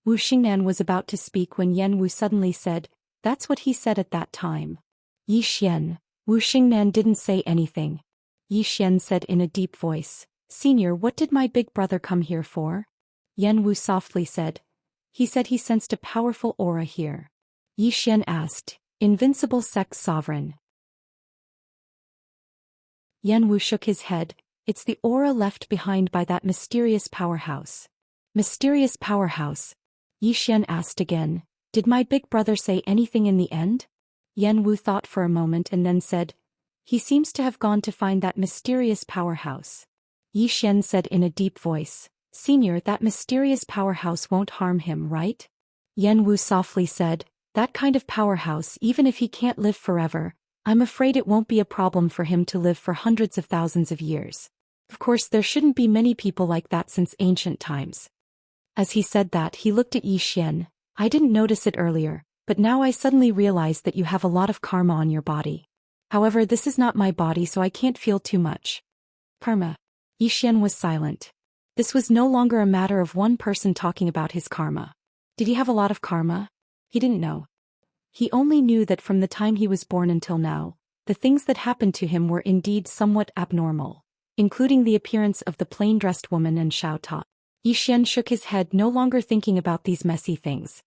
Wu Xingnan was about to speak when Yan Wu suddenly said, "That's what he said at that time." Yi Xian. Wu Xingnan didn't say anything. Yi Xian said in a deep voice, "Senior, what did my big brother come here for?" Yan Wu softly said, "He said he sensed a powerful aura here." Yi Xian asked, "Invincible sect sovereign?" Yan Wu shook his head, "It's the aura left behind by that mysterious powerhouse." Mysterious powerhouse? Yi Xian asked again, "Did my big brother say anything in the end?" Yan Wu thought for a moment and then said, "He seems to have gone to find that mysterious powerhouse." Yi Xian said in a deep voice, "Senior, that mysterious powerhouse won't harm him, right?" Yan Wu softly said, "That kind of powerhouse, even if he can't live forever, I'm afraid it won't be a problem for him to live for hundreds of thousands of years. Of course there shouldn't be many people like that since ancient times." As he said that, he looked at Yi Xian. "I didn't notice it earlier, but now I suddenly realized that you have a lot of karma on your body. However, this is not my body, so I can't feel too much." Karma. Yi Xian was silent. This was no longer a matter of one person talking about his karma. Did he have a lot of karma? He didn't know. He only knew that from the time he was born until now, the things that happened to him were indeed somewhat abnormal, including the appearance of the plain-dressed woman and Xiao Ta. Yi Xian shook his head, no longer thinking about these messy things.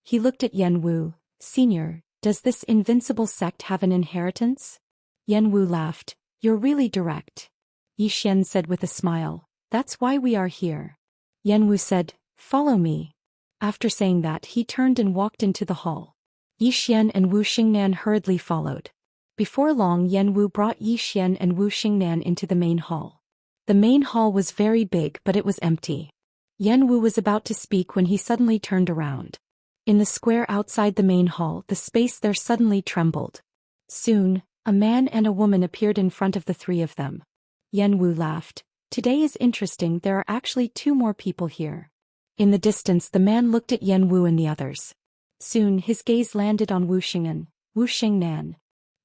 He looked at Yan Wu. Senior, does this invincible sect have an inheritance? Yan Wu laughed. You're really direct. Yi Xian said with a smile. That's why we are here. Yan Wu said, follow me. After saying that, he turned and walked into the hall. Yi Xian and Wu Xingnan hurriedly followed. Before long, Yan Wu brought Yi Xian and Wu Xingnan into the main hall. The main hall was very big, but it was empty. Yan Wu was about to speak when he suddenly turned around. In the square outside the main hall, the space there suddenly trembled. Soon, a man and a woman appeared in front of the three of them. Yan Wu laughed. Today is interesting, there are actually 2 more people here. In the distance, the man looked at Yan Wu and the others. Soon, his gaze landed on Wu Xingnan. Wu Xingnan.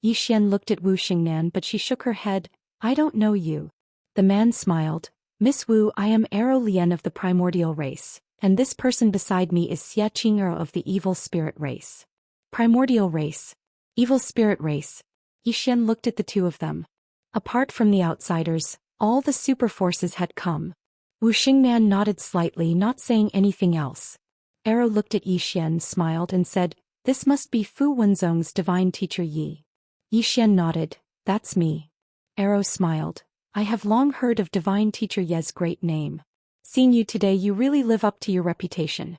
Yi Xian looked at Wu Xingnan, but she shook her head. I don't know you. The man smiled. Miss Wu, I am Arrow Lian of the primordial race, and this person beside me is Xianxia of the evil spirit race. Primordial race. Evil spirit race. Yi Xian looked at the 2 of them. Apart from the outsiders, all the super forces had come. Wu Xingnan nodded slightly, not saying anything else. Arrow looked at Yi Xian, smiled and said, this must be Fu Wenzong's divine teacher Yi. Yi Xian nodded, that's me. Arrow smiled. I have long heard of divine teacher Ye's great name. Seeing you today, you really live up to your reputation.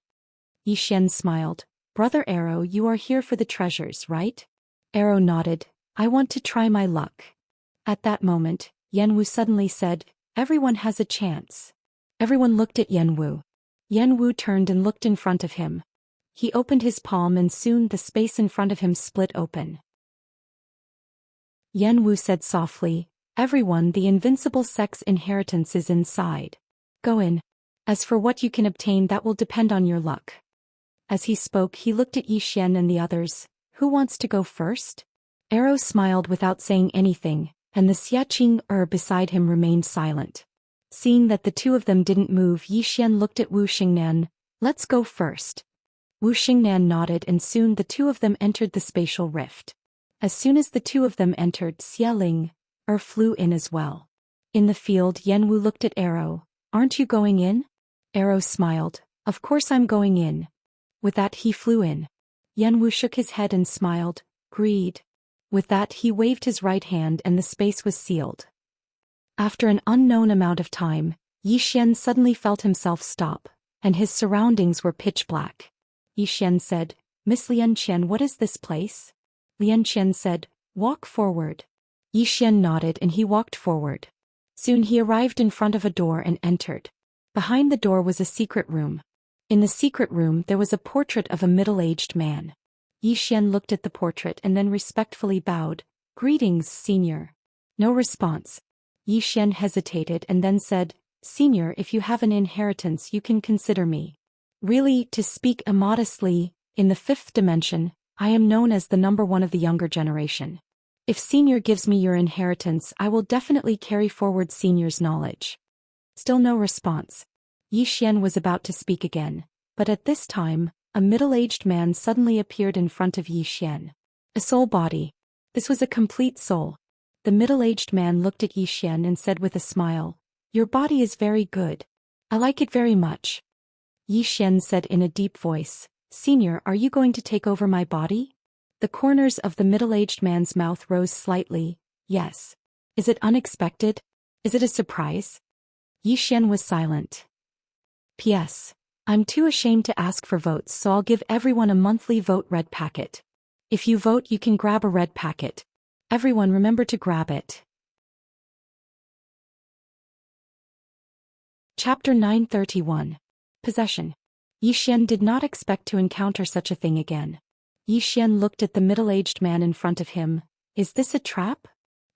Yi Xian smiled. Brother Arrow, you are here for the treasures, right? Arrow nodded. I want to try my luck. At that moment, Yan Wu suddenly said, everyone has a chance. Everyone looked at Yan Wu. Yan Wu turned and looked in front of him. He opened his palm and soon the space in front of him split open. Yan Wu said softly, everyone, the invincible sect's inheritance is inside. Go in. As for what you can obtain, that will depend on your luck. As he spoke, he looked at Yi Xian and the others. Who wants to go first? Arrow smiled without saying anything, and the Xiaqing beside him remained silent. Seeing that the 2 of them didn't move, Yi Xian looked at Wu Xingnan. Let's go first. Wu Xingnan nodded, and soon the 2 of them entered the spatial rift. As soon as the 2 of them entered, Xia flew in as well. In the field, Yan Wu looked at Arrow. Aren't you going in? Arrow smiled. Of course I'm going in. With that, he flew in. Yan Wu shook his head and smiled. Greed. With that, he waved his right hand and the space was sealed. After an unknown amount of time, Yi Xian suddenly felt himself stop, and his surroundings were pitch black. Yi Xian said, Miss Lian Qian, what is this place? Lian Qian said, walk forward. Yi Xian nodded and he walked forward. Soon he arrived in front of a door and entered. Behind the door was a secret room. In the secret room there was a portrait of a middle-aged man. Yi Xian looked at the portrait and then respectfully bowed. Greetings, Senior. No response. Yi Xian hesitated and then said, Senior, if you have an inheritance you can consider me. Really, to speak immodestly, in the 5th dimension, I am known as the number 1 of the younger generation. If Senior gives me your inheritance, I will definitely carry forward Senior's knowledge. Still no response. Yi Xian was about to speak again, but at this time, a middle-aged man suddenly appeared in front of Yi Xian. A soul body. This was a complete soul. The middle-aged man looked at Yi Xian and said with a smile, Your body is very good. I like it very much. Yi Xian said in a deep voice, Senior, are you going to take over my body? The corners of the middle-aged man's mouth rose slightly. Yes. Is it unexpected? Is it a surprise? Yi Xian was silent. P.S. I'm too ashamed to ask for votes, so I'll give everyone a monthly vote red packet. If you vote, you can grab a red packet. Everyone remember to grab it. Chapter 931. Possession. Yi Xian did not expect to encounter such a thing again. Yi Xian looked at the middle-aged man in front of him. Is this a trap?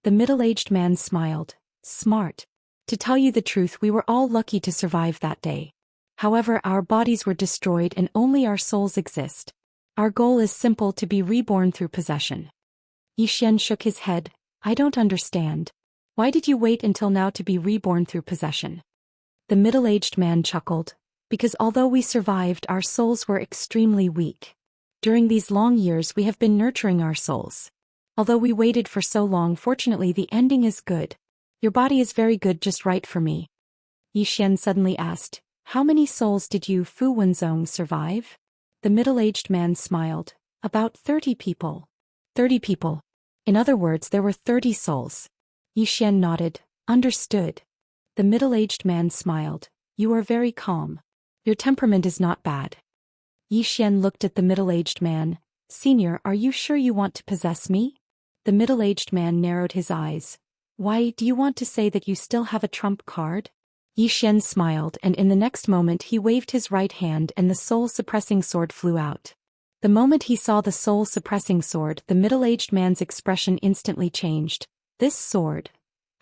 The middle-aged man smiled. Smart. To tell you the truth, we were all lucky to survive that day. However, our bodies were destroyed and only our souls exist. Our goal is simple, to be reborn through possession. Yi Xian shook his head. I don't understand. Why did you wait until now to be reborn through possession? The middle-aged man chuckled. Because although we survived, our souls were extremely weak. During these long years we have been nurturing our souls. Although we waited for so long, fortunately the ending is good. Your body is very good, just right for me. Xian suddenly asked, how many souls did you, Fu Wenzong, survive? The middle-aged man smiled. About 30 people. 30 people. In other words, there were 30 souls. Xian nodded. Understood. The middle-aged man smiled. You are very calm. Your temperament is not bad. Xian looked at the middle-aged man. Senior, are you sure you want to possess me? The middle-aged man narrowed his eyes. Why, do you want to say that you still have a trump card? Xian smiled, and in the next moment he waved his right hand and the soul-suppressing sword flew out. The moment he saw the soul-suppressing sword, the middle-aged man's expression instantly changed. This sword.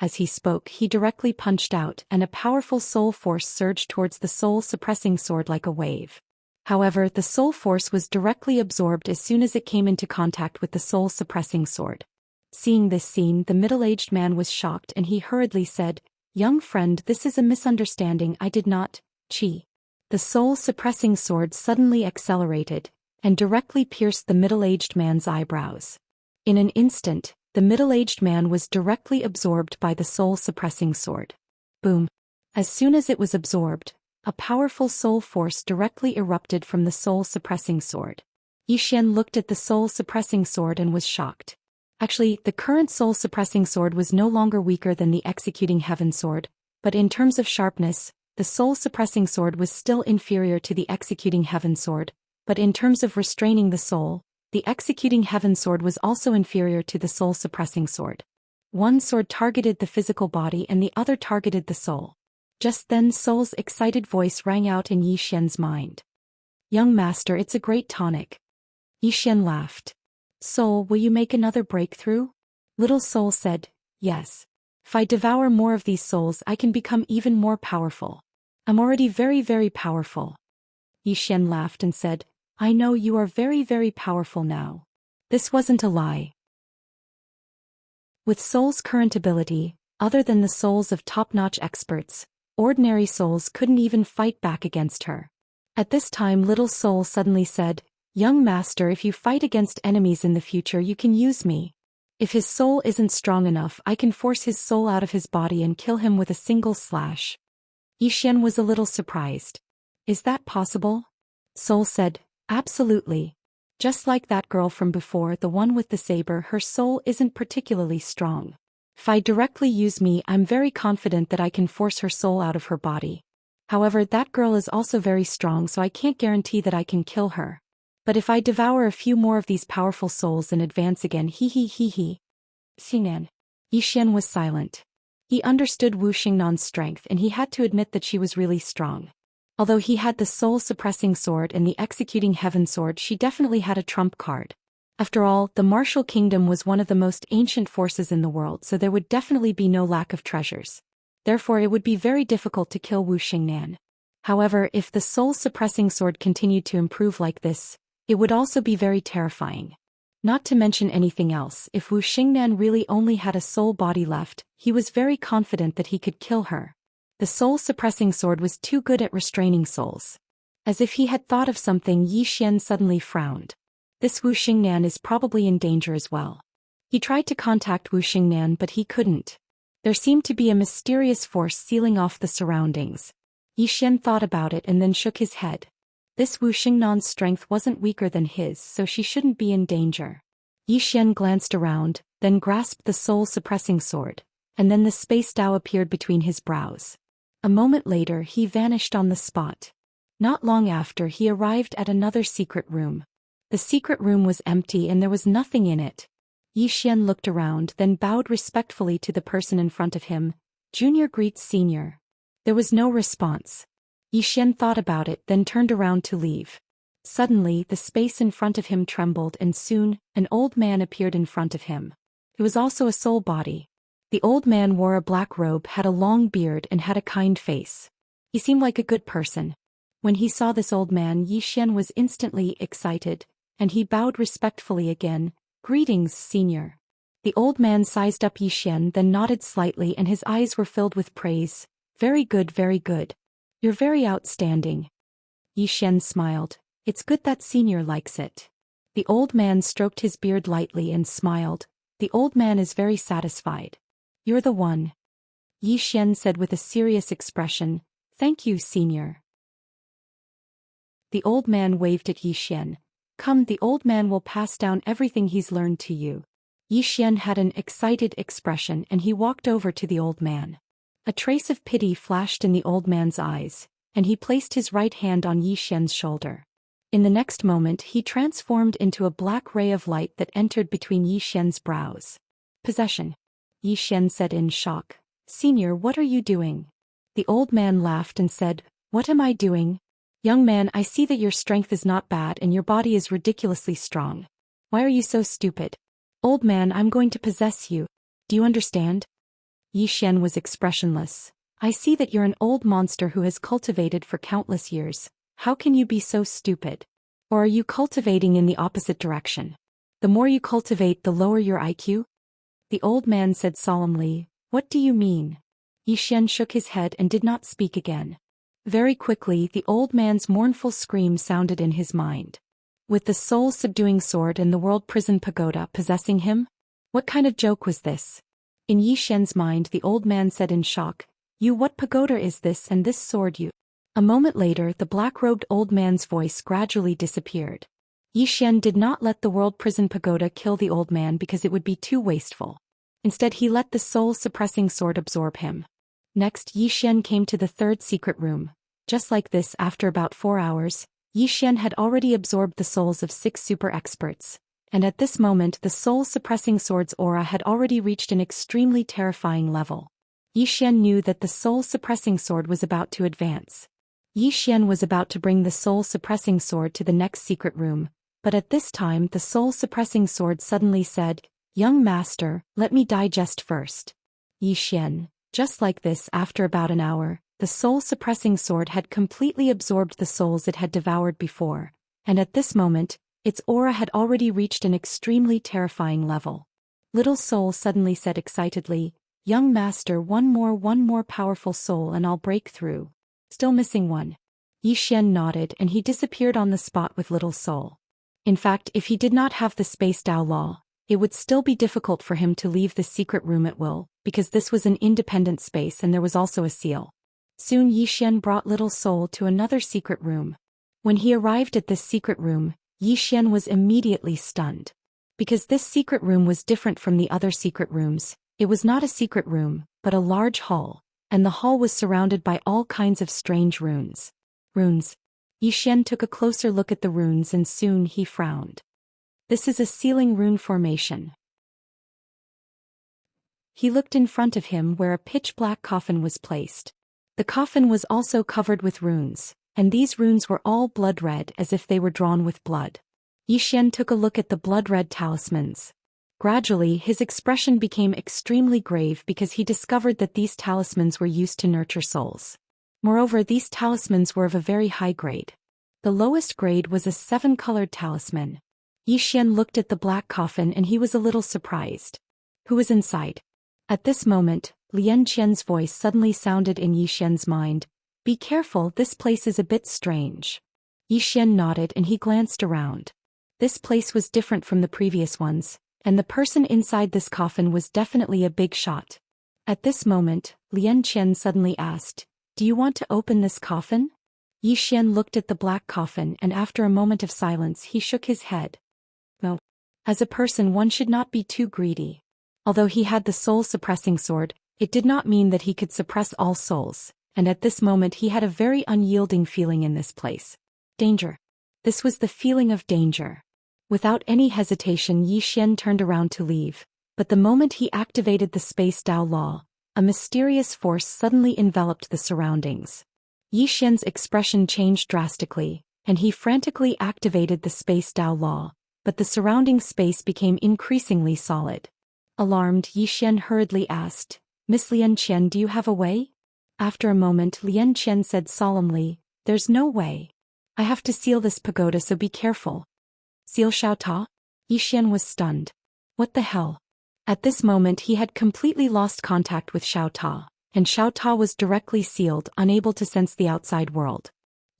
As he spoke, he directly punched out, and a powerful soul force surged towards the soul-suppressing sword like a wave. However, the soul force was directly absorbed as soon as it came into contact with the soul-suppressing sword. Seeing this scene, the middle-aged man was shocked and he hurriedly said, Young friend, this is a misunderstanding, I did not, Chi. The soul-suppressing sword suddenly accelerated, and directly pierced the middle-aged man's eyebrows. In an instant, the middle-aged man was directly absorbed by the soul-suppressing sword. Boom. As soon as it was absorbed, a powerful soul force directly erupted from the soul-suppressing sword. Xian looked at the soul-suppressing sword and was shocked. Actually, the current soul-suppressing sword was no longer weaker than the executing heaven sword, but in terms of sharpness, the soul-suppressing sword was still inferior to the executing heaven sword, but in terms of restraining the soul, the executing heaven sword was also inferior to the soul-suppressing sword. One sword targeted the physical body and the other targeted the soul. Just then Soul's excited voice rang out in Xian's mind. Young master, it's a great tonic. Xian laughed. Soul, will you make another breakthrough? Little Soul said, yes. If I devour more of these souls, I can become even more powerful. I'm already very, very powerful. Xian laughed and said, I know you are very, very powerful now. This wasn't a lie. With Soul's current ability, other than the souls of top-notch experts, ordinary souls couldn't even fight back against her. At this time, Little Soul suddenly said, Young master, if you fight against enemies in the future, you can use me. If his soul isn't strong enough, I can force his soul out of his body and kill him with a single slash. Xian was a little surprised. Is that possible? Soul said, absolutely. Just like that girl from before, the one with the saber, her soul isn't particularly strong. If I directly use me, I'm very confident that I can force her soul out of her body. However, that girl is also very strong, so I can't guarantee that I can kill her. But if I devour a few more of these powerful souls and advance again, he. Xingnan. Xian was silent. He understood Wu Xingnan's strength and he had to admit that she was really strong. Although he had the soul-suppressing sword and the executing heaven sword, she definitely had a trump card. After all, the martial kingdom was one of the most ancient forces in the world, so there would definitely be no lack of treasures. Therefore it would be very difficult to kill Wu Xingnan. However, if the soul-suppressing sword continued to improve like this, it would also be very terrifying. Not to mention anything else, if Wu Xingnan really only had a soul body left, he was very confident that he could kill her. The soul-suppressing sword was too good at restraining souls. As if he had thought of something, Xian suddenly frowned. This Wu Xingnan is probably in danger as well. He tried to contact Wu Xingnan but he couldn't. There seemed to be a mysterious force sealing off the surroundings. Xian thought about it and then shook his head. This Wu Xingnan's strength wasn't weaker than his, so she shouldn't be in danger. Xian glanced around, then grasped the soul-suppressing sword, and then the space Dao appeared between his brows. A moment later he vanished on the spot. Not long after he arrived at another secret room. The secret room was empty and there was nothing in it. Xian looked around, then bowed respectfully to the person in front of him. Junior greets senior. There was no response. Xian thought about it, then turned around to leave. Suddenly, the space in front of him trembled and soon, an old man appeared in front of him. It was also a soul body. The old man wore a black robe, had a long beard and had a kind face. He seemed like a good person. When he saw this old man, Xian was instantly excited, and he bowed respectfully again. Greetings, senior. The old man sized up Xian, then nodded slightly and his eyes were filled with praise. Very good, very good. You're very outstanding. Yi Xian smiled. It's good that senior likes it. The old man stroked his beard lightly and smiled. The old man is very satisfied. You're the one. Yi Xian said with a serious expression. Thank you, senior. The old man waved at Yi Xian. Come, the old man will pass down everything he's learned to you. Yi Xian had an excited expression and he walked over to the old man. A trace of pity flashed in the old man's eyes, and he placed his right hand on Yi Xian's shoulder. In the next moment he transformed into a black ray of light that entered between Yi Xian's brows. Possession. Yi Xian said in shock. Senior, what are you doing? The old man laughed and said, What am I doing? Young man, I see that your strength is not bad and your body is ridiculously strong. Why are you so stupid? Old man, I'm going to possess you. Do you understand? Yi Xian was expressionless. I see that you're an old monster who has cultivated for countless years. How can you be so stupid? Or are you cultivating in the opposite direction? The more you cultivate, the lower your IQ? The old man said solemnly, What do you mean? Yi Xian shook his head and did not speak again. Very quickly the old man's mournful scream sounded in his mind. With the soul-subduing sword and the world prison pagoda possessing him? What kind of joke was this? In Yi Xian's mind the old man said in shock, You, what pagoda is this and this sword you? A moment later the black-robed old man's voice gradually disappeared. Yi Xian did not let the world prison pagoda kill the old man because it would be too wasteful. Instead he let the soul-suppressing sword absorb him. Next Yi Xian came to the third secret room. Just like this, after about 4 hours, Yi Xian had already absorbed the souls of 6 super experts, and at this moment the soul-suppressing sword's aura had already reached an extremely terrifying level. Yi Xian knew that the soul-suppressing sword was about to advance. Yi Xian was about to bring the soul-suppressing sword to the next secret room, but at this time the soul-suppressing sword suddenly said, Young master, let me digest first. Yi Xian. Just like this, after about an hour, the soul-suppressing sword had completely absorbed the souls it had devoured before, and at this moment, its aura had already reached an extremely terrifying level. Little Soul suddenly said excitedly, Young master, one more powerful soul and I'll break through. Still missing one. Yi Xian nodded and he disappeared on the spot with Little Soul. In fact, if he did not have the Space Dao Law, it would still be difficult for him to leave the secret room at will, because this was an independent space and there was also a seal. Soon Yi Xian brought Little Soul to another secret room. When he arrived at this secret room, Yi Xian was immediately stunned. Because this secret room was different from the other secret rooms, it was not a secret room, but a large hall, and the hall was surrounded by all kinds of strange runes. Runes. Yi Xian took a closer look at the runes and soon he frowned. This is a sealing rune formation. He looked in front of him where a pitch-black coffin was placed. The coffin was also covered with runes, and these runes were all blood-red as if they were drawn with blood. Yi Xian took a look at the blood-red talismans. Gradually his expression became extremely grave because he discovered that these talismans were used to nurture souls. Moreover, these talismans were of a very high grade. The lowest grade was a 7-colored talisman. Yi Xian looked at the black coffin and he was a little surprised. Who was inside? At this moment, Lian Qian's voice suddenly sounded in Yi Xian's mind. Be careful, this place is a bit strange. Yi Xian nodded and he glanced around. This place was different from the previous ones, and the person inside this coffin was definitely a big shot. At this moment, Lian Qian suddenly asked, Do you want to open this coffin? Yi Xian looked at the black coffin and after a moment of silence he shook his head. No. As a person one should not be too greedy. Although he had the soul-suppressing sword, it did not mean that he could suppress all souls, and at this moment he had a very unyielding feeling in this place. Danger. This was the feeling of danger. Without any hesitation Yi Xian turned around to leave, but the moment he activated the Space Dao Law, a mysterious force suddenly enveloped the surroundings. Yi Xian's expression changed drastically, and he frantically activated the Space Dao Law, but the surrounding space became increasingly solid. Alarmed, Yi Xian hurriedly asked, Miss Lian Qian, do you have a way? After a moment Lian Qian said solemnly, There's no way. I have to seal this pagoda, so be careful. Seal Xiao Ta? Yi Xian was stunned. What the hell? At this moment he had completely lost contact with Xiao Ta, and Xiao Ta was directly sealed, unable to sense the outside world.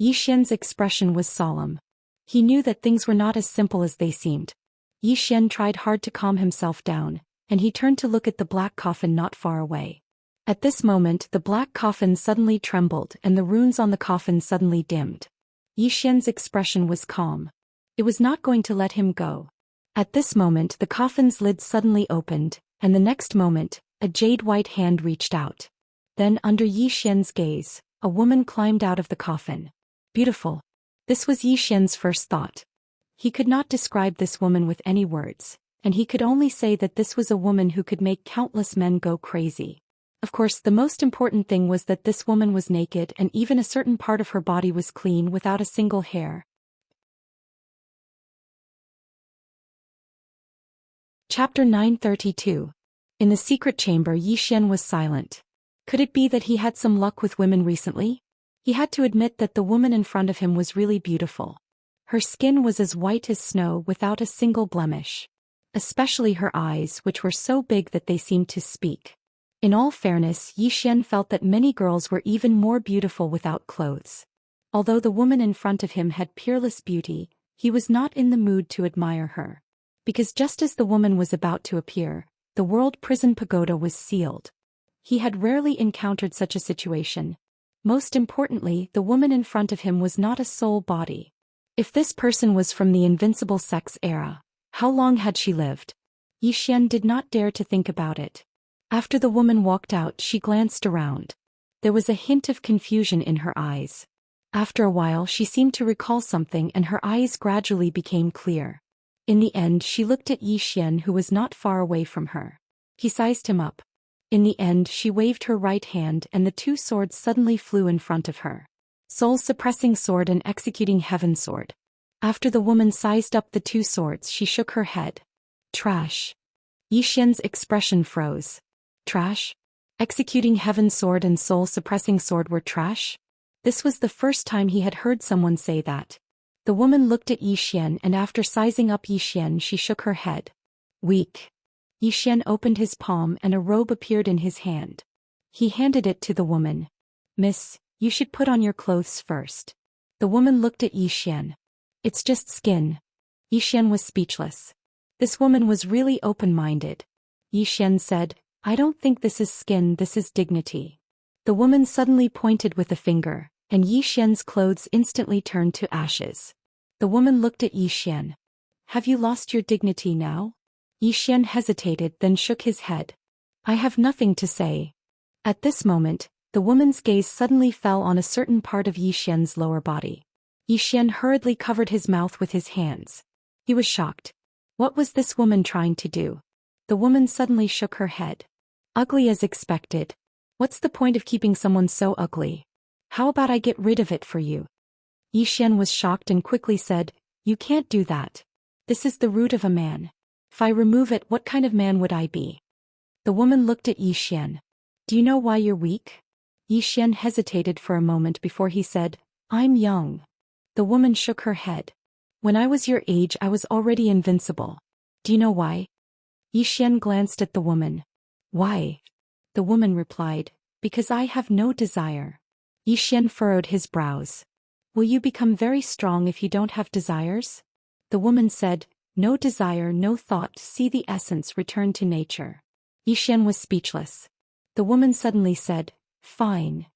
Yi Xian's expression was solemn. He knew that things were not as simple as they seemed. Yi Xian tried hard to calm himself down, and he turned to look at the black coffin not far away. At this moment the black coffin suddenly trembled and the runes on the coffin suddenly dimmed. Yi Xian's expression was calm. It was not going to let him go. At this moment the coffin's lid suddenly opened, and the next moment, a jade-white hand reached out. Then under Yi Xian's gaze, a woman climbed out of the coffin. Beautiful. This was Yi Xian's first thought. He could not describe this woman with any words, and he could only say that this was a woman who could make countless men go crazy. Of course, the most important thing was that this woman was naked and even a certain part of her body was clean without a single hair. Chapter 932. In the secret chamber, Yi Xian was silent. Could it be that he had some luck with women recently? He had to admit that the woman in front of him was really beautiful. Her skin was as white as snow without a single blemish. Especially her eyes, which were so big that they seemed to speak. In all fairness, Yi Xian felt that many girls were even more beautiful without clothes. Although the woman in front of him had peerless beauty, he was not in the mood to admire her. Because just as the woman was about to appear, the world prison pagoda was sealed. He had rarely encountered such a situation. Most importantly, the woman in front of him was not a soul body. If this person was from the invincible sex era, how long had she lived? Yi Xian did not dare to think about it. After the woman walked out, she glanced around. There was a hint of confusion in her eyes. After a while she seemed to recall something and her eyes gradually became clear. In the end she looked at Yi Xian, who was not far away from her. He sized him up. In the end she waved her right hand and the two swords suddenly flew in front of her. Soul-suppressing sword and executing heaven sword. After the woman sized up the two swords, she shook her head. Trash. Yi Xian's expression froze. Trash? Executing heaven sword and soul-suppressing sword were trash? This was the first time he had heard someone say that. The woman looked at Yi Xian and after sizing up Yi Xian she shook her head. Weak. Yi Xian opened his palm and a robe appeared in his hand. He handed it to the woman. Miss, you should put on your clothes first. The woman looked at Yi Xian. It's just skin. Yi Xian was speechless. This woman was really open-minded. Yi Xian said, I don't think this is skin, this is dignity. The woman suddenly pointed with a finger, and Yi Xian's clothes instantly turned to ashes. The woman looked at Yi Xian. Have you lost your dignity now? Yi Xian hesitated, then shook his head. I have nothing to say. At this moment, the woman's gaze suddenly fell on a certain part of Yi Xian's lower body. Yi Xian hurriedly covered his mouth with his hands. He was shocked. What was this woman trying to do? The woman suddenly shook her head. Ugly as expected. What's the point of keeping someone so ugly? How about I get rid of it for you? Yi Xian was shocked and quickly said, You can't do that. This is the root of a man. If I remove it, what kind of man would I be? The woman looked at Yi Xian. Do you know why you're weak? Yi Xian hesitated for a moment before he said, I'm young. The woman shook her head. When I was your age I was already invincible. Do you know why? Yi Xian glanced at the woman. Why? The woman replied, Because I have no desire. Yi Xian furrowed his brows. Will you become very strong if you don't have desires? The woman said, No desire, no thought, see the essence, return to nature. Yi Xian was speechless. The woman suddenly said, Fine.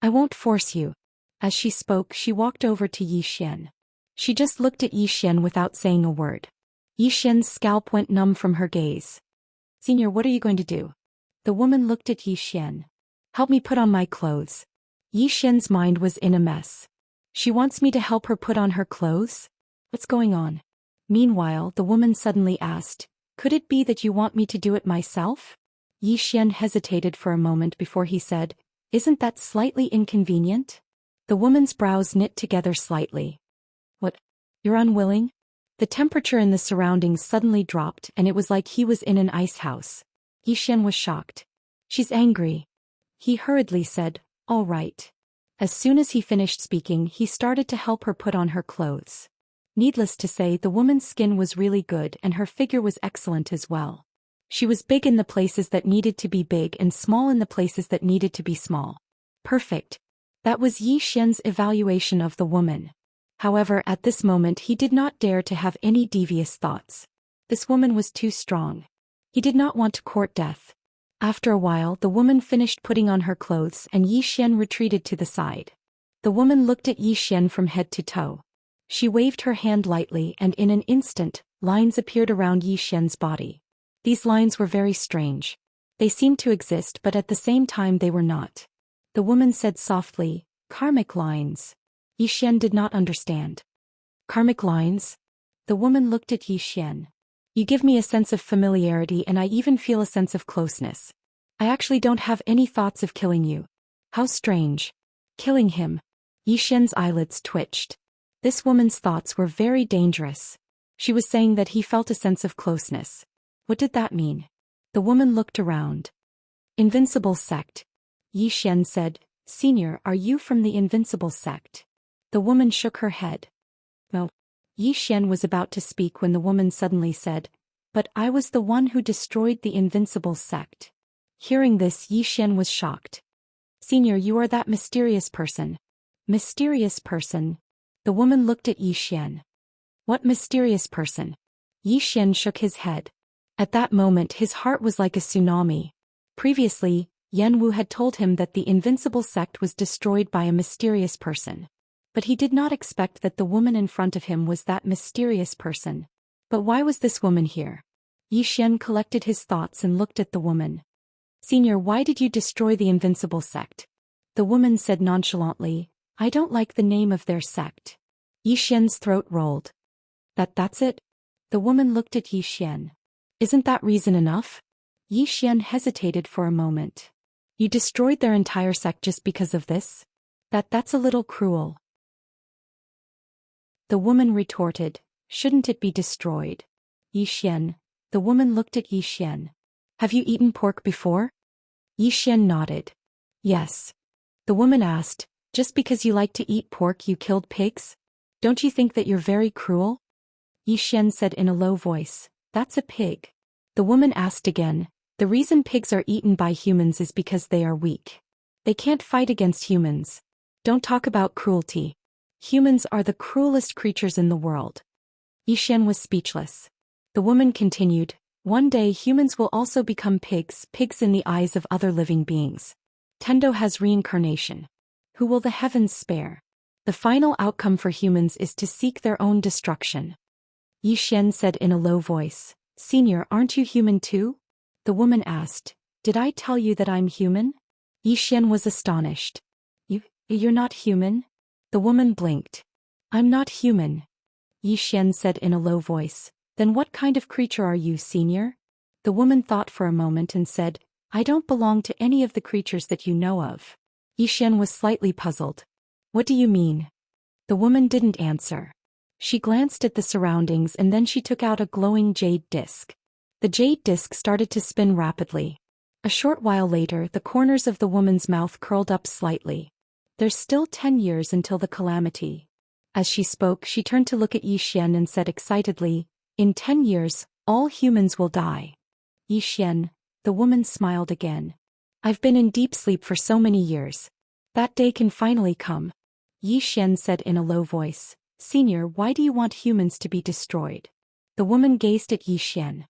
I won't force you. As she spoke, she walked over to Yi Xian. She just looked at Yi Xian without saying a word. Yi Xian's scalp went numb from her gaze. Senior, what are you going to do? The woman looked at Yi Xian. Help me put on my clothes. Yi Xian's mind was in a mess. She wants me to help her put on her clothes? What's going on? Meanwhile, the woman suddenly asked, Could it be that you want me to do it myself? Yi Xian hesitated for a moment before he said, Isn't that slightly inconvenient? The woman's brows knit together slightly. What? You're unwilling? The temperature in the surroundings suddenly dropped and it was like he was in an ice house. Yi Xian was shocked. She's angry. He hurriedly said, All right. As soon as he finished speaking, he started to help her put on her clothes. Needless to say, the woman's skin was really good and her figure was excellent as well. She was big in the places that needed to be big and small in the places that needed to be small. Perfect. That was Yi Xian's evaluation of the woman. However, at this moment he did not dare to have any devious thoughts. This woman was too strong. He did not want to court death. After a while the woman finished putting on her clothes and Yi Xian retreated to the side. The woman looked at Yi Xian from head to toe. She waved her hand lightly and in an instant, lines appeared around Yi Xian's body. These lines were very strange. They seemed to exist but at the same time they were not. The woman said softly, "Karmic lines." Yi Xian did not understand. "Karmic lines?" The woman looked at Yi Xian. "You give me a sense of familiarity and I even feel a sense of closeness. I actually don't have any thoughts of killing you." "How strange." "Killing him." Yi Xian's eyelids twitched. This woman's thoughts were very dangerous. She was saying that he felt a sense of closeness. What did that mean? The woman looked around. "Invincible sect." Yi Xian said, "Senior, are you from the Invincible sect?" The woman shook her head. "No." Yi Xian was about to speak when the woman suddenly said, "But I was the one who destroyed the Invincible sect." Hearing this, Yi Xian was shocked. "Senior, you are that mysterious person." "Mysterious person?" The woman looked at Yi Xian. "What mysterious person?" Yi Xian shook his head. At that moment his heart was like a tsunami. Previously, Yan Wu had told him that the Invincible sect was destroyed by a mysterious person. But he did not expect that the woman in front of him was that mysterious person. But why was this woman here? Yi Xian collected his thoughts and looked at the woman. "Senior, why did you destroy the Invincible sect?" The woman said nonchalantly, "I don't like the name of their sect." Yi Xian's throat rolled. That's it?" The woman looked at Yi Xian. "Isn't that reason enough?" Yi Xian hesitated for a moment. "You destroyed their entire sect just because of this? That's a little cruel." The woman retorted, "Shouldn't it be destroyed?" "Yi Xian." The woman looked at Yi Xian. "Have you eaten pork before?" Yi Xian nodded. "Yes." The woman asked, "Just because you like to eat pork you killed pigs? Don't you think that you're very cruel?" Yi Xian said in a low voice, "That's a pig." The woman asked again, "The reason pigs are eaten by humans is because they are weak. They can't fight against humans. Don't talk about cruelty. Humans are the cruelest creatures in the world." Yi Xian was speechless. The woman continued, "One day humans will also become pigs in the eyes of other living beings. Tendo has reincarnation. Who will the heavens spare? The final outcome for humans is to seek their own destruction." Yi Xian said in a low voice, "Senior, aren't you human too?" The woman asked, "Did I tell you that I'm human?" Yi Xian was astonished. You're not human?" The woman blinked. "I'm not human." Yi Xian said in a low voice, "Then what kind of creature are you, Senior?" The woman thought for a moment and said, "I don't belong to any of the creatures that you know of." Yi Xian was slightly puzzled. "What do you mean?" The woman didn't answer. She glanced at the surroundings and then she took out a glowing jade disc. The jade disc started to spin rapidly. A short while later, the corners of the woman's mouth curled up slightly. "There's still 10 years until the calamity." As she spoke, she turned to look at Yi Xian and said excitedly, "In 10 years, all humans will die." "Yi Xian," the woman smiled again. "I've been in deep sleep for so many years. That day can finally come." Yi Xian said in a low voice, "Senior, why do you want humans to be destroyed?" The woman gazed at Yi Xian.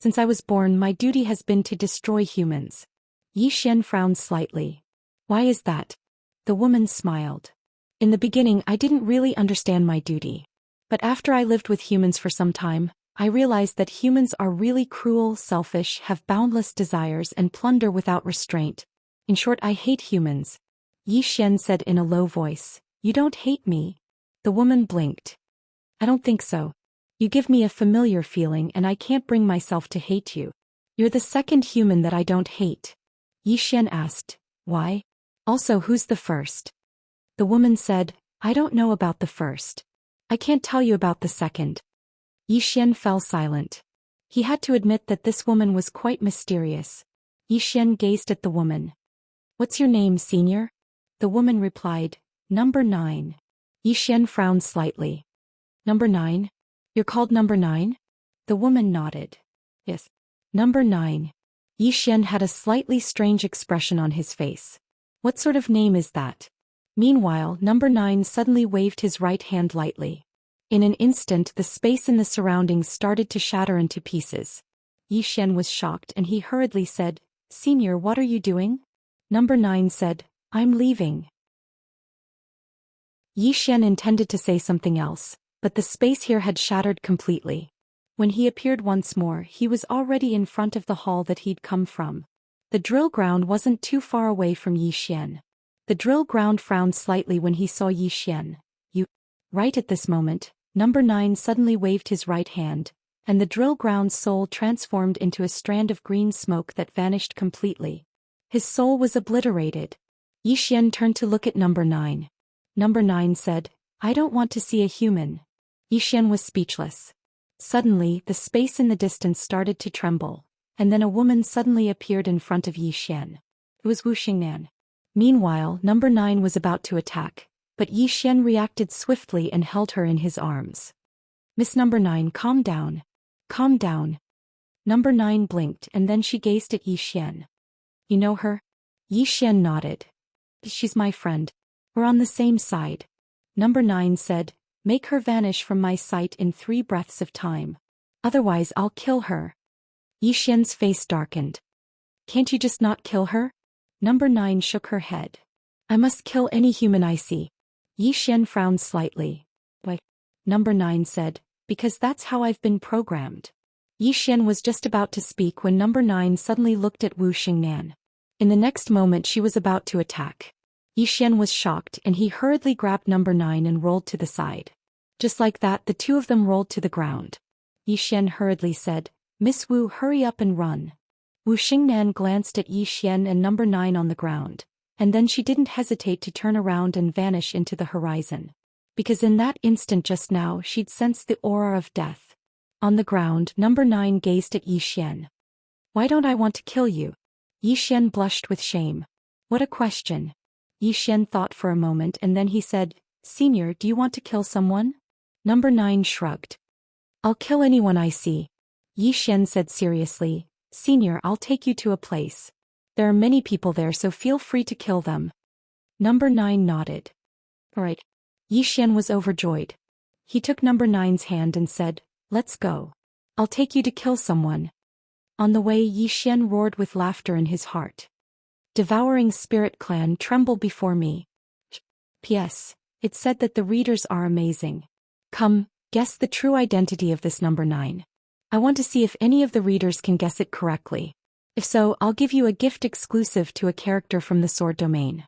"Since I was born, my duty has been to destroy humans." Yi Xian frowned slightly. "Why is that?" The woman smiled. "In the beginning, I didn't really understand my duty. But after I lived with humans for some time, I realized that humans are really cruel, selfish, have boundless desires and plunder without restraint. In short, I hate humans." Yi Xian said in a low voice, "You don't hate me?" The woman blinked. "I don't think so. You give me a familiar feeling and I can't bring myself to hate you. You're the second human that I don't hate." Yi Xian asked, "Why? Also, who's the first?" The woman said, "I don't know about the first. I can't tell you about the second." Yi Xian fell silent. He had to admit that this woman was quite mysterious. Yi Xian gazed at the woman. "What's your name, Senior?" The woman replied, "Number 9. Yi Xian frowned slightly. "Number 9? You're called Number 9? The woman nodded. "Yes. Number 9. Yi Xian had a slightly strange expression on his face. "What sort of name is that?" Meanwhile, number 9 suddenly waved his right hand lightly. In an instant, the space in the surroundings started to shatter into pieces. Yi Xian was shocked and he hurriedly said, "Senior, what are you doing?" Number 9 said, "I'm leaving." Yi Xian intended to say something else, but the space here had shattered completely. When he appeared once more, he was already in front of the hall that he'd come from. The drill ground wasn't too far away from Yi Xian. The drill ground frowned slightly when he saw Yi Xian. "You..." Right at this moment, number 9 suddenly waved his right hand, and the drill ground's soul transformed into a strand of green smoke that vanished completely. His soul was obliterated. Yi Xian turned to look at number 9. Number 9 said, "I don't want to see a human." Yi Xian was speechless. Suddenly, the space in the distance started to tremble, and then a woman suddenly appeared in front of Yi Xian. It was Wuxia. Meanwhile, number 9 was about to attack, but Yi Xian reacted swiftly and held her in his arms. "Miss Number 9, calm down. Calm down." Number 9 blinked and then she gazed at Yi Xian. "You know her?" Yi Xian nodded. "She's my friend. We're on the same side." Number 9 said, "Make her vanish from my sight in 3 breaths of time. Otherwise I'll kill her." Yi Xian's face darkened. "Can't you just not kill her?" Number 9 shook her head. "I must kill any human I see." Yi Xian frowned slightly. "Why?" Number 9 said, "Because that's how I've been programmed." Yi Xian was just about to speak when number 9 suddenly looked at Wu Xingnan. In the next moment she was about to attack. Yi Xian was shocked and he hurriedly grabbed number 9 and rolled to the side. Just like that, the two of them rolled to the ground. Yi Xian hurriedly said, "Miss Wu, hurry up and run." Wu Xingnan glanced at Yi Xian and number 9 on the ground, and then she didn't hesitate to turn around and vanish into the horizon. Because in that instant just now she'd sensed the aura of death. On the ground, number 9 gazed at Yi Xian. "Why don't I want to kill you?" Yi Xian blushed with shame. "What a question." Yi Xian thought for a moment and then he said, "Senior, do you want to kill someone?" Number 9 shrugged. "I'll kill anyone I see." Yi Xian said seriously, "Senior, I'll take you to a place. There are many people there, so feel free to kill them." Number 9 nodded. "All right." Yi Xian was overjoyed. He took number 9's hand and said, "Let's go. I'll take you to kill someone." On the way, Yi Xian roared with laughter in his heart. "Devouring Spirit Clan, tremble before me." P.S. It said that the readers are amazing. Come, guess the true identity of this number 9. I want to see if any of the readers can guess it correctly. If so, I'll give you a gift exclusive to a character from the Sword domain.